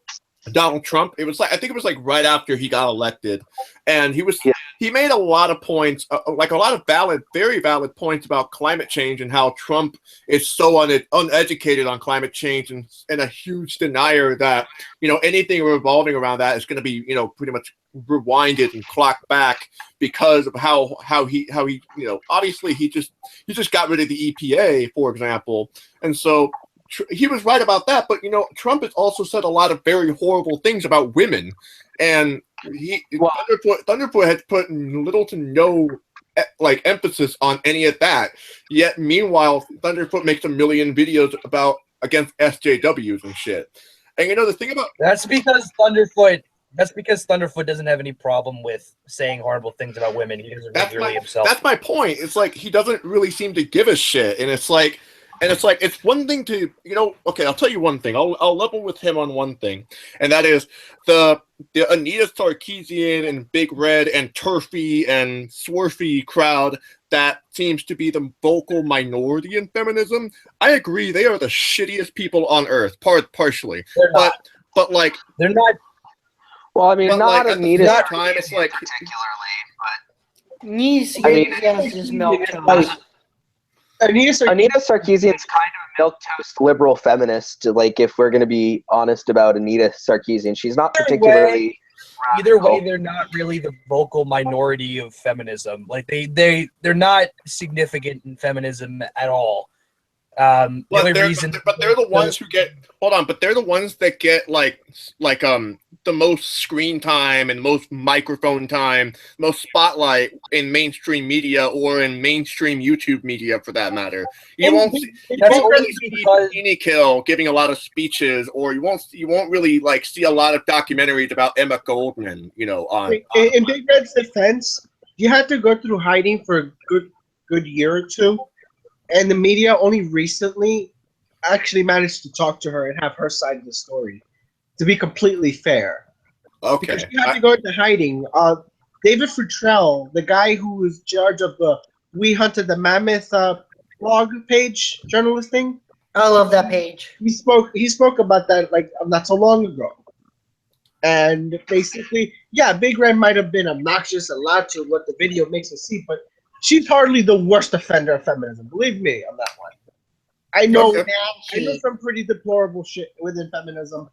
Donald Trump. It was I think it was right after he got elected, and he made a lot of points, a lot of very valid points about climate change and how Trump is so uneducated on climate change and a huge denier that anything revolving around that is going to be pretty much rewinded and clocked back because of how he obviously he just got rid of the EPA, for example, and so. He was right about that, but Trump has also said a lot of very horrible things about women, and Thunderfoot has put little to no emphasis on any of that. Yet, meanwhile, Thunderfoot makes a million videos against SJWs and shit. And the thing about that's because Thunderfoot doesn't have any problem with saying horrible things about women. He doesn't really himself. That's my point. It's he doesn't really seem to give a shit, and it's it's one thing to, okay, I'll tell you one thing. I'll level with him on one thing, and that is the Anita Sarkeesian and Big Red and Turfy and Swarfy crowd that seems to be the vocal minority in feminism. I agree, they are the shittiest people on earth, partially. But they're not. Well, I mean, not Anita's time. It's particularly, but Sarkeesian's just milk toast. Anita Sarkeesian's kind of a milquetoast liberal feminist. If we're going to be honest about Anita Sarkeesian, she's not particularly. Either way, they're not really the vocal minority of feminism. They're not significant in feminism at all. But they're the ones who get. Hold on, but they're the ones that get the most screen time and most microphone time, most spotlight in mainstream media or in mainstream YouTube media, for that matter. You won't really see Beanie Kill giving a lot of speeches, or you won't really see a lot of documentaries about Emma Goldman. In Big Red's defense, you had to go through hiding for a good year or two, and the media only recently actually managed to talk to her and have her side of the story. To be completely fair, okay, because you have to go into hiding. David Futrell, the guy who was in charge of the "We Hunted the Mammoth" blog page journalist thing. I love that page. He spoke about that not so long ago, and basically, yeah, Big Red might have been obnoxious and loud to what the video makes us see, but she's hardly the worst offender of feminism. Believe me on that one. I know some pretty deplorable shit within feminism.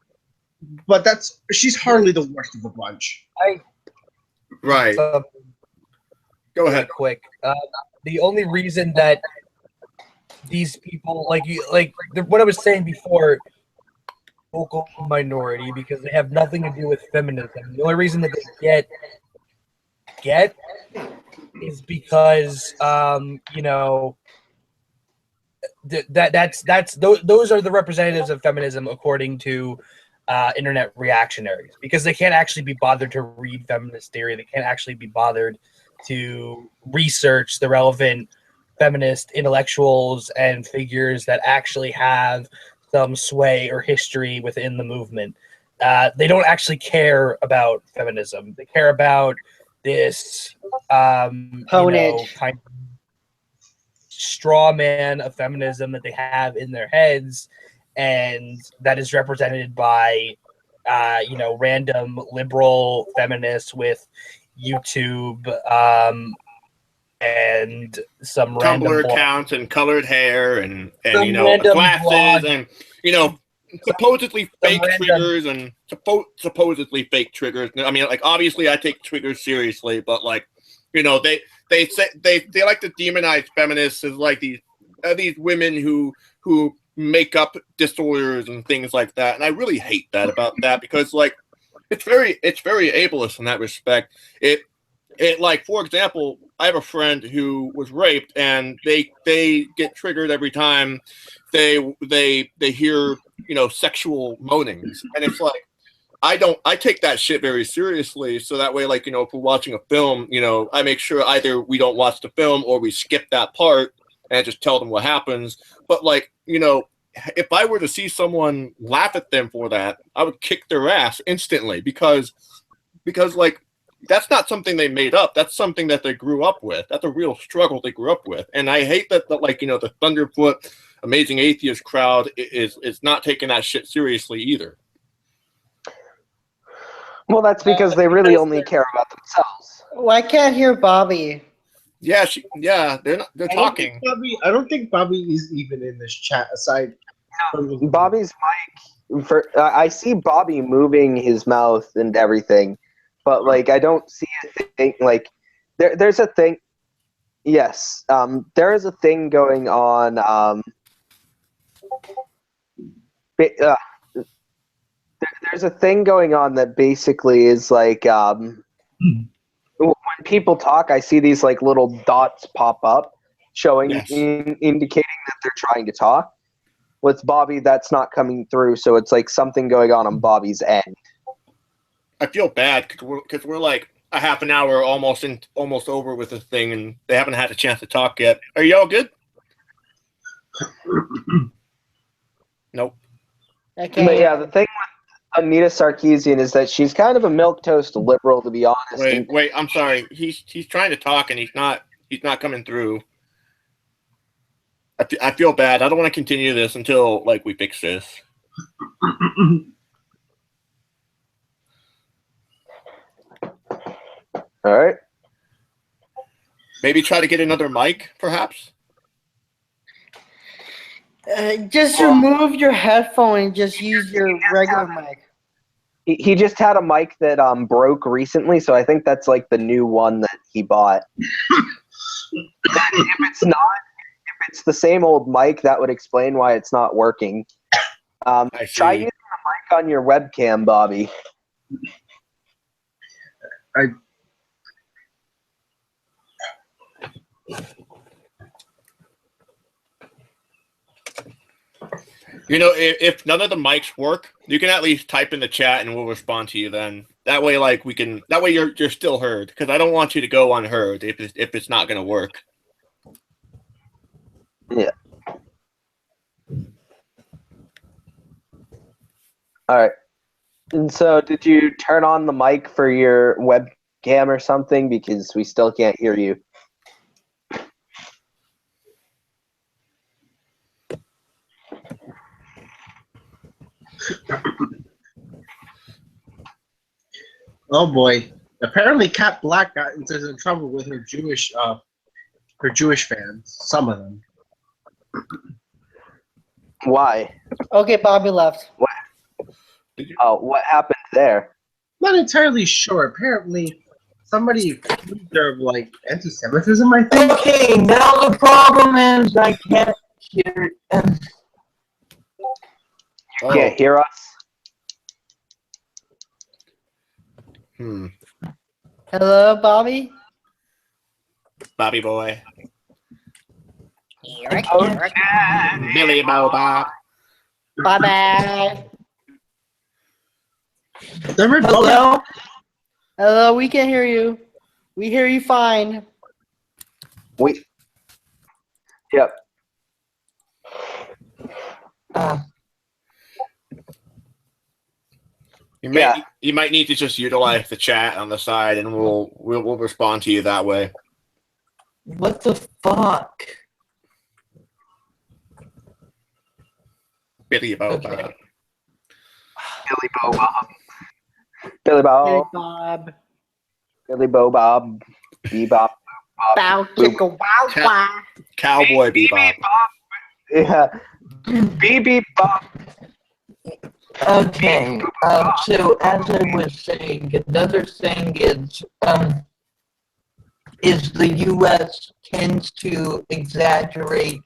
But she's hardly the worst of the bunch. Right. Go ahead. Quick. The only reason that these people, what I was saying before, vocal minority, because they have nothing to do with feminism. The only reason that they get is because those are the representatives of feminism according to internet reactionaries, because they can't actually be bothered to read feminist theory. They can't actually be bothered to research the relevant feminist intellectuals and figures that actually have some sway or history within the movement. they don't actually care about feminism. They care about this kind of straw man of feminism that they have in their heads, and that is represented by random liberal feminists with YouTube and some Tumblr random accounts and colored hair and Some random glasses blog. and supposedly fake random- triggers and supposedly fake triggers. I mean, like, obviously I take triggers seriously, but like, they say they like to demonize feminists as like these women who make up disorders and things like that, and I really hate that about that, because like it's very ableist in that respect. It like, for example, I have a friend who was raped, and they get triggered every time they hear sexual moanings, and it's like, I take that shit very seriously. So that way, like, if we're watching a film, I make sure either we don't watch the film or we skip that part and just tell them what happens. But like, if I were to see someone laugh at them for that, I would kick their ass instantly, because like, that's not something they made up. That's something that they grew up with. That's a real struggle they grew up with. And I hate that like, the Thunderfoot Amazing Atheist crowd is not taking that shit seriously either. Well, that's because they really only care about themselves. Well, I can't hear Bobby. Yeah, they're talking. I don't think Bobby is even in this chat aside from Bobby's mic. I see Bobby moving his mouth and everything, but like I don't see a thing. Like there's a thing. Yes, there is a thing going on. There's a thing going on that basically is like when people talk, I see these like little dots pop up showing indicating that they're trying to talk. With Bobby, that's not coming through, so it's like something going on Bobby's end. I feel bad because we're like a half an hour almost over with this thing, and they haven't had a chance to talk yet. Are y'all good? Nope. Okay. But yeah, the thing with Anita Sarkeesian is that she's kind of a milquetoast liberal, to be honest. Wait, I'm sorry. He's trying to talk, and he's not coming through. I feel bad. I don't want to continue this until like we fix this. All right. Maybe try to get another mic, perhaps. Just remove your headphone and just use your regular mic. He just had a mic that broke recently, so I think that's like the new one that he bought. If it's the same old mic, that would explain why it's not working. Try using the mic on your webcam, Bobby. If none of the mics work, you can at least type in the chat and we'll respond to you then. That way, like, that way you're still heard, because I don't want you to go unheard if it's not going to work. Yeah. All right. And so, did you turn on the mic for your webcam or something? Because we still can't hear you. Oh boy! Apparently, Cat Black got into trouble with her Jewish fans. Some of them. Why? Okay, Bobby left. What happened there? Not entirely sure. Apparently, somebody accused her of like anti-Semitism, I think. Okay, now the problem is I can't hear. You can't hear us? Hello, Bobby? Bobby boy. Okay. Billy Bob. Bye-bye. Hello? Hello? Hello, we can hear you. We hear you fine. Yep. You might need to just utilize the chat on the side, and we'll respond to you that way. What the fuck? Billy Bob. Okay. Billy Bo Bob. Billy Bob. Bob. Billy Bo Bob. Bebop. Bow chicka wow wow. Cowboy Bebop. Yeah. BB Bob. Okay, so as I was saying, another thing is the U.S. tends to exaggerate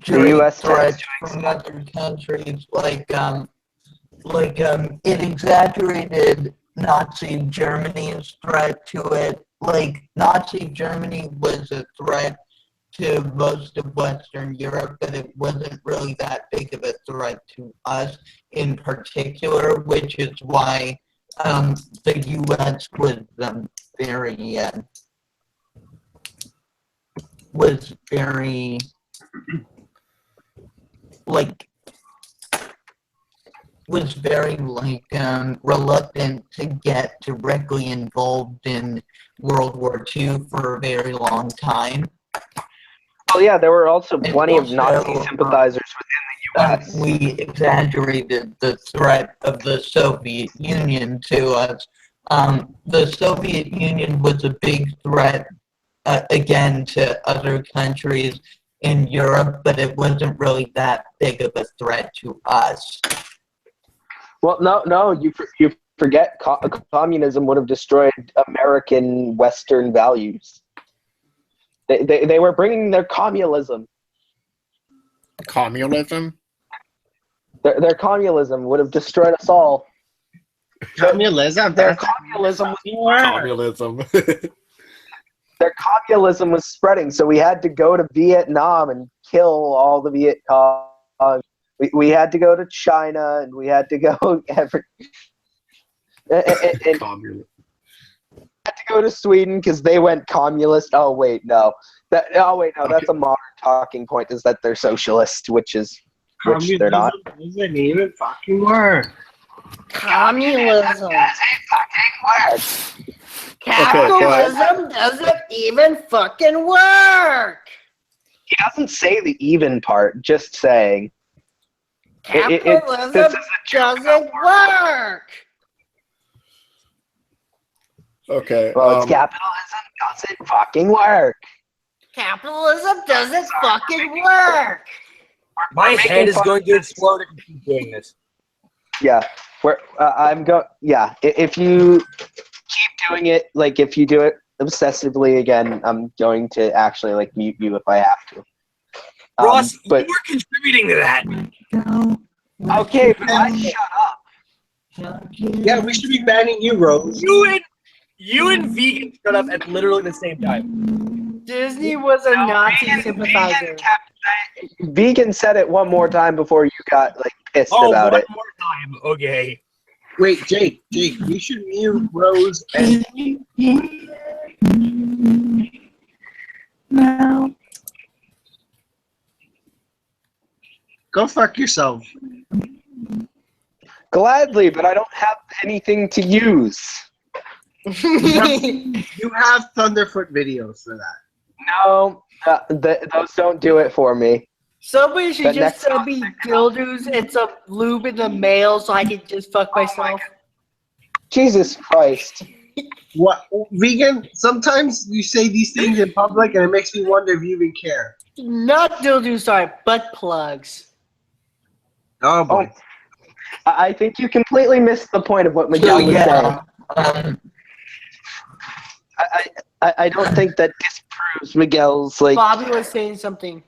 US threats from other countries, it exaggerated Nazi Germany's threat to it. Like, Nazi Germany was a threat to most of Western Europe, but it wasn't really that big of a threat to us in particular, which is why the U.S. was very reluctant to get directly involved in World War II for a very long time. Oh yeah, there were also plenty of Nazi sympathizers within the U.S. We exaggerated the threat of the Soviet Union to us. The Soviet Union was a big threat, again, to other countries in Europe, but it wasn't really that big of a threat to us. Well, no, you forget communism would have destroyed American Western values. They were bringing their communism. Communism? Their communism would have destroyed us all. Communism? Their communism was Communism. their communism was spreading, so we had to go to Vietnam and kill all the Viet Cong. We had to go to China, and we had to go and had to go to Sweden because they went communist. Oh wait, no. That's a modern talking point. Is that they're socialist, which they're not. Doesn't even fucking work. Communism. That's a fucking word. Capitalism doesn't even fucking work. He doesn't say the even part. Just saying. Capitalism doesn't work. Okay. Well, it's capitalism doesn't fucking work. Capitalism doesn't fucking work. My head is going to explode if you keep doing this. Yeah, if you keep doing it, like if you do it obsessively again, I'm going to actually like mute you if I have to. Ross, but you were contributing to that. okay, but I shut up. Yeah, we should be banning you, Rose. You and Vegan shut up at literally the same time. Disney was a Nazi sympathizer. Vegan said it one more time before you got like pissed about it. One more time, okay. Wait, Jake, we should mute Rose and No. go fuck yourself. Gladly, but I don't have anything to use. You have Thunderfoot videos for that. No, those don't do it for me. Somebody should But just next send me dildos and some lube in the mail so I can just fuck myself. Jesus Christ. What, Vegan? Sometimes you say these things in public, and it makes me wonder if you even care. Not dildos, sorry, butt plugs. Oh boy. I think you completely missed the point of what Miguel was saying. I don't think that disproves Miguel's like. Bobby was saying something.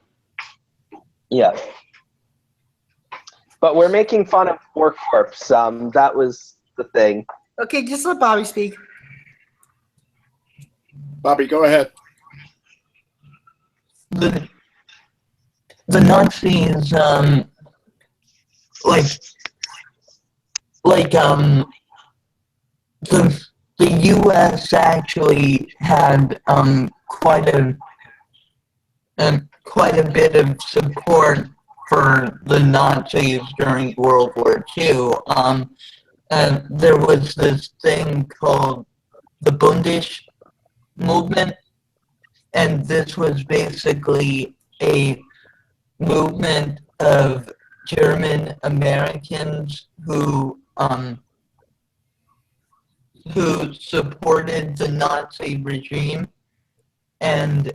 Yeah. But we're making fun of War Corps. That was the thing. Okay, just let Bobby speak. Bobby, go ahead. The Nazis, the U.S. actually had quite a quite a bit of support for the Nazis during World War II. There was this thing called the Bundish movement, and this was basically a movement of German Americans who supported the Nazi regime, and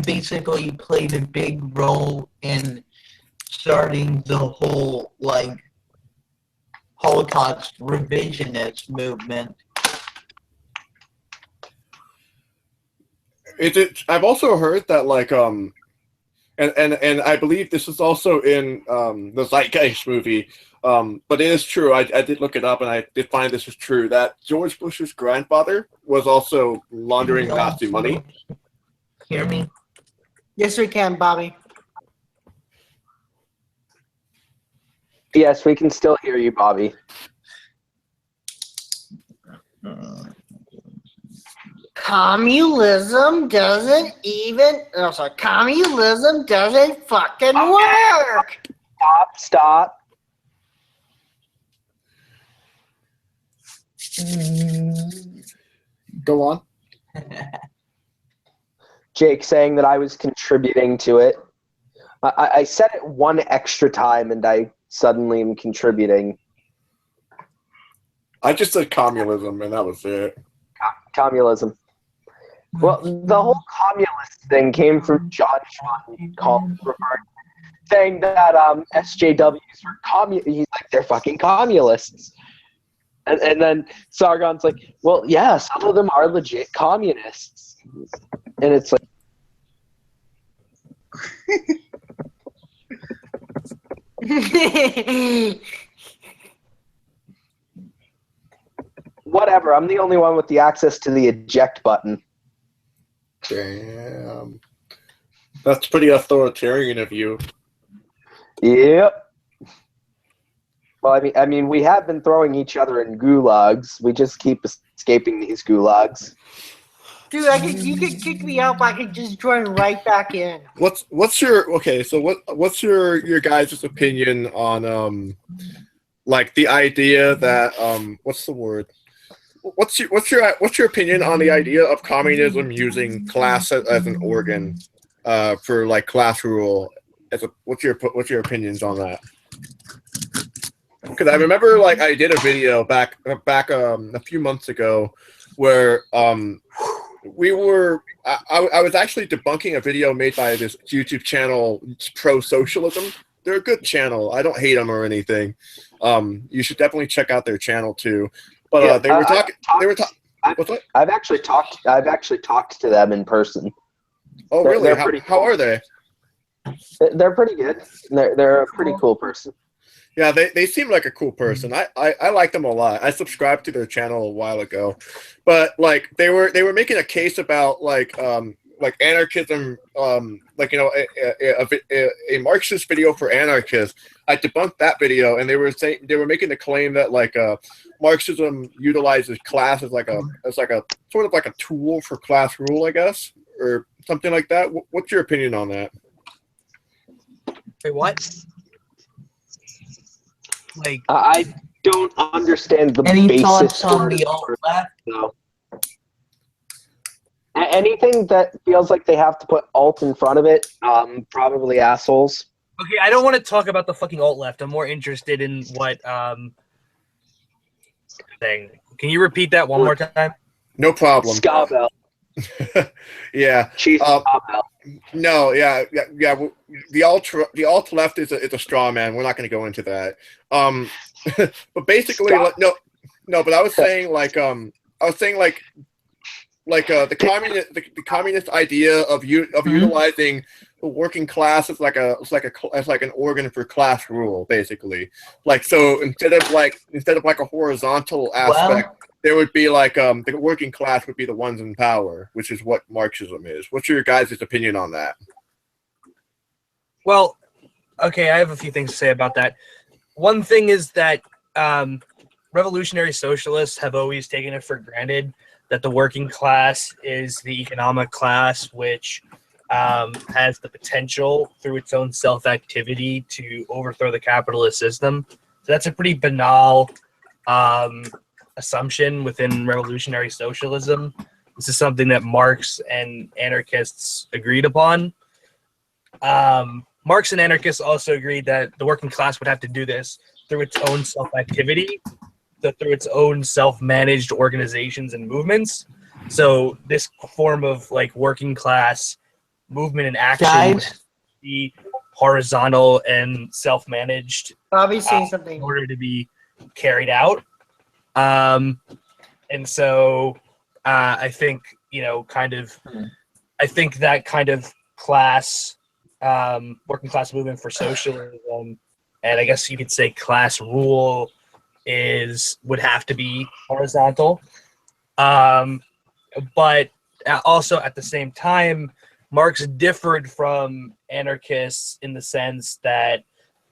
basically played a big role in starting the whole like Holocaust revisionist movement. I've also heard that like and I believe this is also in the Zeitgeist movie, but it is true. I did look it up and I did find this is true, that George Bush's grandfather was also laundering Nazi money. Hear me? Yes, we can, Bobby. Yes, we can still hear you, Bobby. Communism doesn't even. Oh, sorry. Communism doesn't fucking work. Stop. Go on. Jake saying that I was contributing to it. I said it one extra time and I suddenly am contributing. I just said communism and that was it. Communism. Well, the whole communist thing came from John Schwann saying that SJWs were he's like, they're fucking communists. And then Sargon's like, well, yeah, some of them are legit communists. And it's like, whatever, I'm the only one with the access to the eject button. Damn. That's pretty authoritarian of you. Yep. Well, I mean, we have been throwing each other in gulags. We just keep escaping these gulags. Dude, you could kick me out, but I could just join right back in. What's your what's your guys' opinion on like the idea that what's the word? What's your opinion on the idea of communism using class as an organ for like class rule? What's your opinions on that? Because I remember like I did a video back a few months ago where we were I was actually debunking a video made by this YouTube channel, Pro Socialism. They're a good channel. I don't hate them or anything. You should definitely check out their channel too. But yeah, they were talking. What's that? I've actually talked to them in person. Oh, really? How are they? They're pretty good. They're a pretty cool person. Yeah, they seem like a cool person. I like them a lot. I subscribed to their channel a while ago, but like they were making a case about like anarchism, like, you know, a Marxist video for anarchists. I debunked that video, and they were making the claim that like Marxism utilizes class as like a sort of like a tool for class rule, I guess, or something like that. What's your opinion on that? Wait, what? Like, I don't understand the Any basis thoughts on for the it. alt-left? No. Anything that feels like they have to put alt in front of it, probably assholes. okay, I don't want to talk about the fucking alt left. I'm more interested in what thing. Can you repeat that one more time? No problem. Scabell. Yeah. Chief Scabell. No, yeah. The alt left is a straw man. We're not going to go into that. But basically, but I was saying the communist idea of utilizing the working class as like an organ for class rule, basically. Like, so instead of like a horizontal aspect, there would be like the working class would be the ones in power, which is what Marxism is. What's your guys' opinion on that? Well, okay, I have a few things to say about that. One thing is that revolutionary socialists have always taken it for granted that the working class is the economic class which has the potential through its own self-activity to overthrow the capitalist system. So that's a pretty banal assumption within revolutionary socialism. This is something that Marx and anarchists agreed upon. Marx and anarchists also agreed that the working class would have to do this through its own self-activity, so through its own self-managed organizations and movements. So this form of like working class movement and action would be horizontal and self-managed Bobby's saying something. in order to be carried out. And so I think, I think that kind of class, working class movement for socialism, and I guess you could say class rule would have to be horizontal. But also at the same time, Marx differed from anarchists in the sense that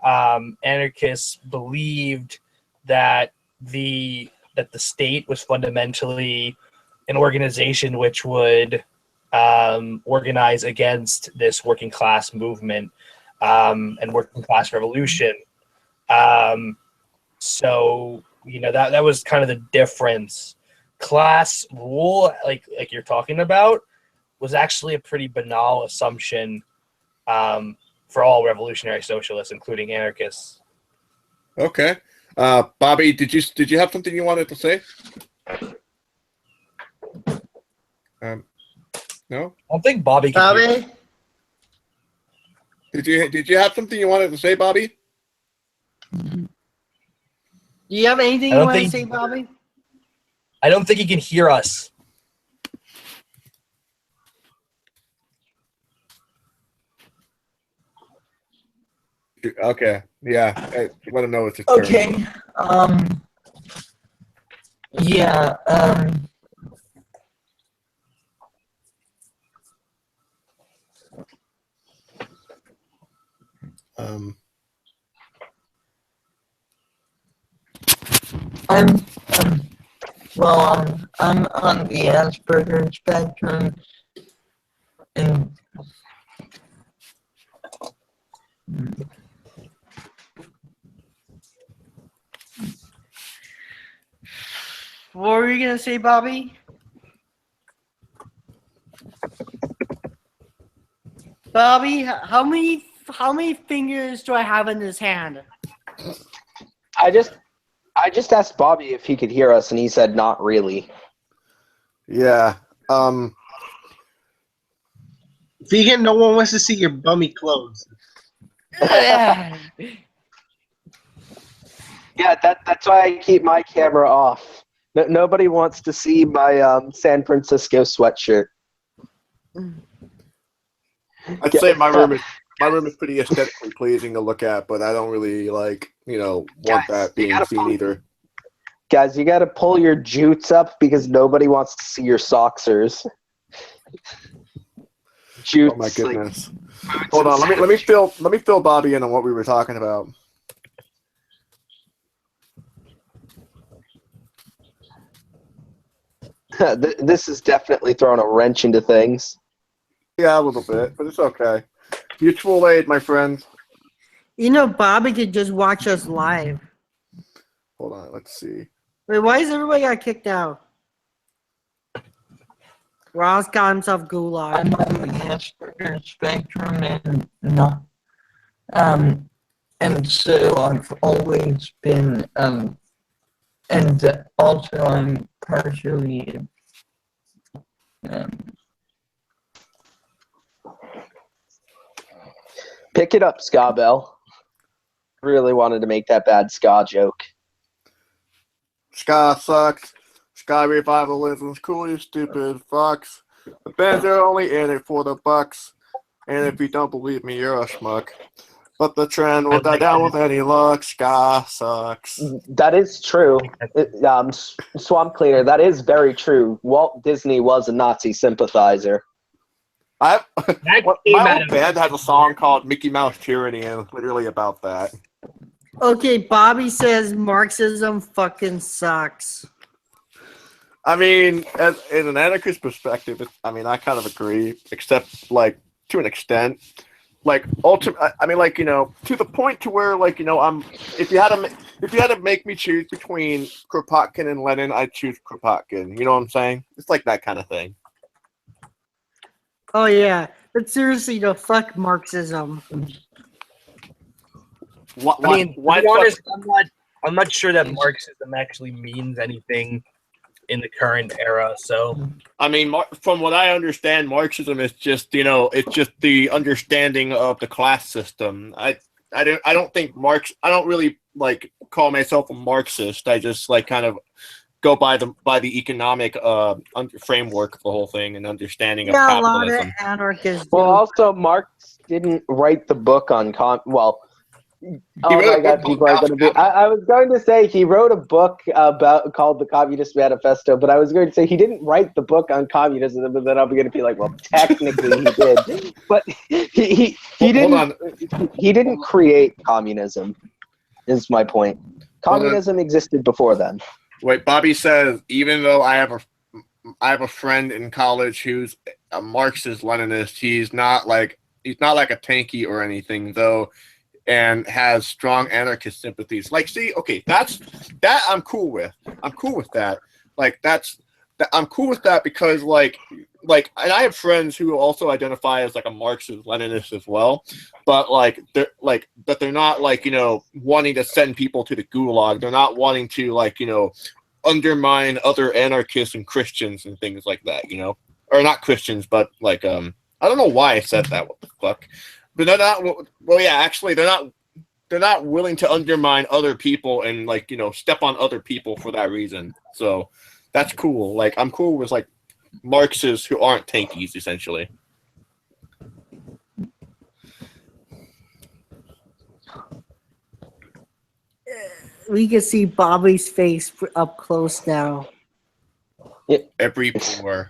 anarchists believed that the state was fundamentally an organization which would organize against this working class movement and working class revolution. So that was kind of the difference. Class rule, like you're talking about, was actually a pretty banal assumption for all revolutionary socialists, including anarchists. Okay, Bobby, did you have something you wanted to say? No. I don't think Bobby can hear me. Did you have something you wanted to say, Bobby? Do you have anything you want to say, Bobby? I don't think he can hear us. Okay. Yeah. Let him know it's his Okay. Yeah. I'm on the Asperger spectrum, and What were you gonna say, Bobby? Bobby, how many fingers do I have in this hand? I just asked Bobby if he could hear us, and he said not really. Yeah. Vegan, no one wants to see your bummy clothes. Yeah, that's why I keep my camera off. Nobody wants to see my San Francisco sweatshirt. I'd say my room is pretty aesthetically pleasing to look at, but I don't really want that being seen either. Guys, you gotta pull your jutes up because nobody wants to see your socksers. Jutes, oh my goodness! Hold on, let me fill Bobby in on what we were talking about. This is definitely throwing a wrench into things. Yeah, a little bit, but it's okay. Mutual aid, my friends. Bobby could just watch us live. Hold on, let's see. Wait, why is everybody got kicked out? Ross got himself gulag. I'm on the Asperger spectrum, and so I've always been, and also I'm partially, Pick it up, Ska Bell. Really wanted to make that bad ska joke. Ska sucks. Ska revivalism's cool, you stupid fucks. The bands are only in it for the bucks. And if you don't believe me, you're a schmuck. But the trend will die down with any luck. Ska sucks. That is true. Swamp Cleaner, that is very true. Walt Disney was a Nazi sympathizer. My old band has a song called Mickey Mouse Tyranny, and it's literally about that. Okay, Bobby says Marxism fucking sucks. I mean, as in an anarchist perspective, I mean, I kind of agree, except like to an extent. Like I mean, like, to the point to where, like, if you had to make me choose between Kropotkin and Lenin, I'd choose Kropotkin. You know what I'm saying? It's like that kind of thing. Oh yeah, but seriously, though, fuck Marxism. I mean, to be honest, I'm not sure that Marxism actually means anything in the current era. So, I mean, from what I understand, Marxism is just, it's just the understanding of the class system. I don't think I don't really like call myself a Marxist. I just like kind of go by the economic framework of the whole thing and understanding of capitalism. A lot of anarchists. Well, also Marx didn't write the book on oh my God, people are going to be. I was going to say he wrote a book called the Communist Manifesto, but I was going to say he didn't write the book on communism, and then I'm going to be like, well, technically he did, but he didn't create communism. Is my point. Communism existed before then. Wait, Bobby says even though I have a friend in college who's a Marxist Leninist, he's not like a tanky or anything though. And has strong anarchist sympathies. Like, see, okay, that I'm cool with. I'm cool with that. Like, I'm cool with that because, like, and I have friends who also identify as like a Marxist Leninist as well, but they're not like wanting to send people to the gulag. They're not wanting to undermine other anarchists and Christians and things like that. Or not Christians, but like I don't know why I said that. What the fuck. But they're not. Well, yeah, actually, they're not willing to undermine other people and step on other people for that reason. So that's cool. Like I'm cool with like Marxists who aren't tankies, essentially. We can see Bobby's face up close now. Yeah. Every pore.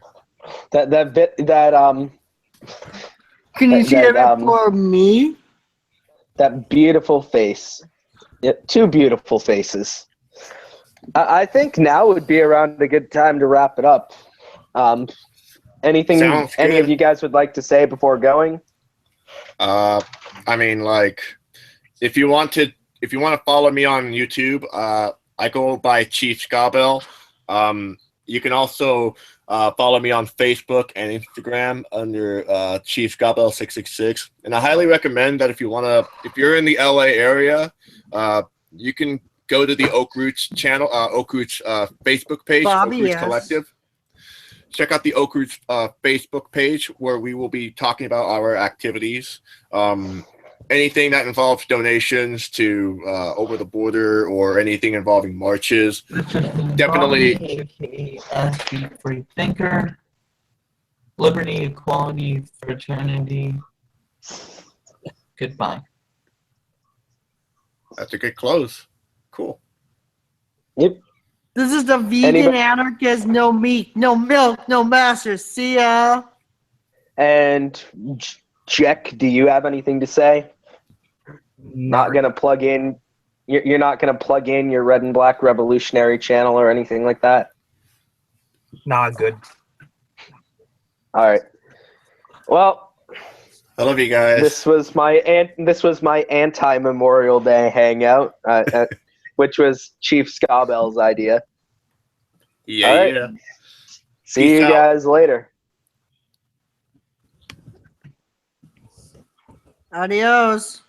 Can you see it for me? That beautiful face. Yeah, two beautiful faces. I think now would be around a good time to wrap it up. Anything any of you guys would like to say before going? I mean, like, if you want to follow me on YouTube, I go by Chief Scabell. You can also follow me on Facebook and Instagram under Chief Scabell 666. And I highly recommend that if you're in the LA area, you can go to the Oak Roots channel, Oak Roots Facebook page, Oak Roots Collective. Check out the Oak Roots Facebook page where we will be talking about our activities. Anything that involves donations to over the border or anything involving marches. Definitely. Bobby, free thinker, liberty, equality, fraternity. Goodbye. That's a good close. Cool. Yep. This is the vegan anarchist, no meat, no milk, no masters. See ya. And Jack, do you have anything to say? Not gonna plug in. You're not gonna plug in your Red and Black Revolutionary channel or anything like that. Not good. All right. Well, I love you guys. This was my anti-Memorial Day hangout, which was Chief Scabell's idea. Yeah. All right. Yeah. See you guys later. Adios.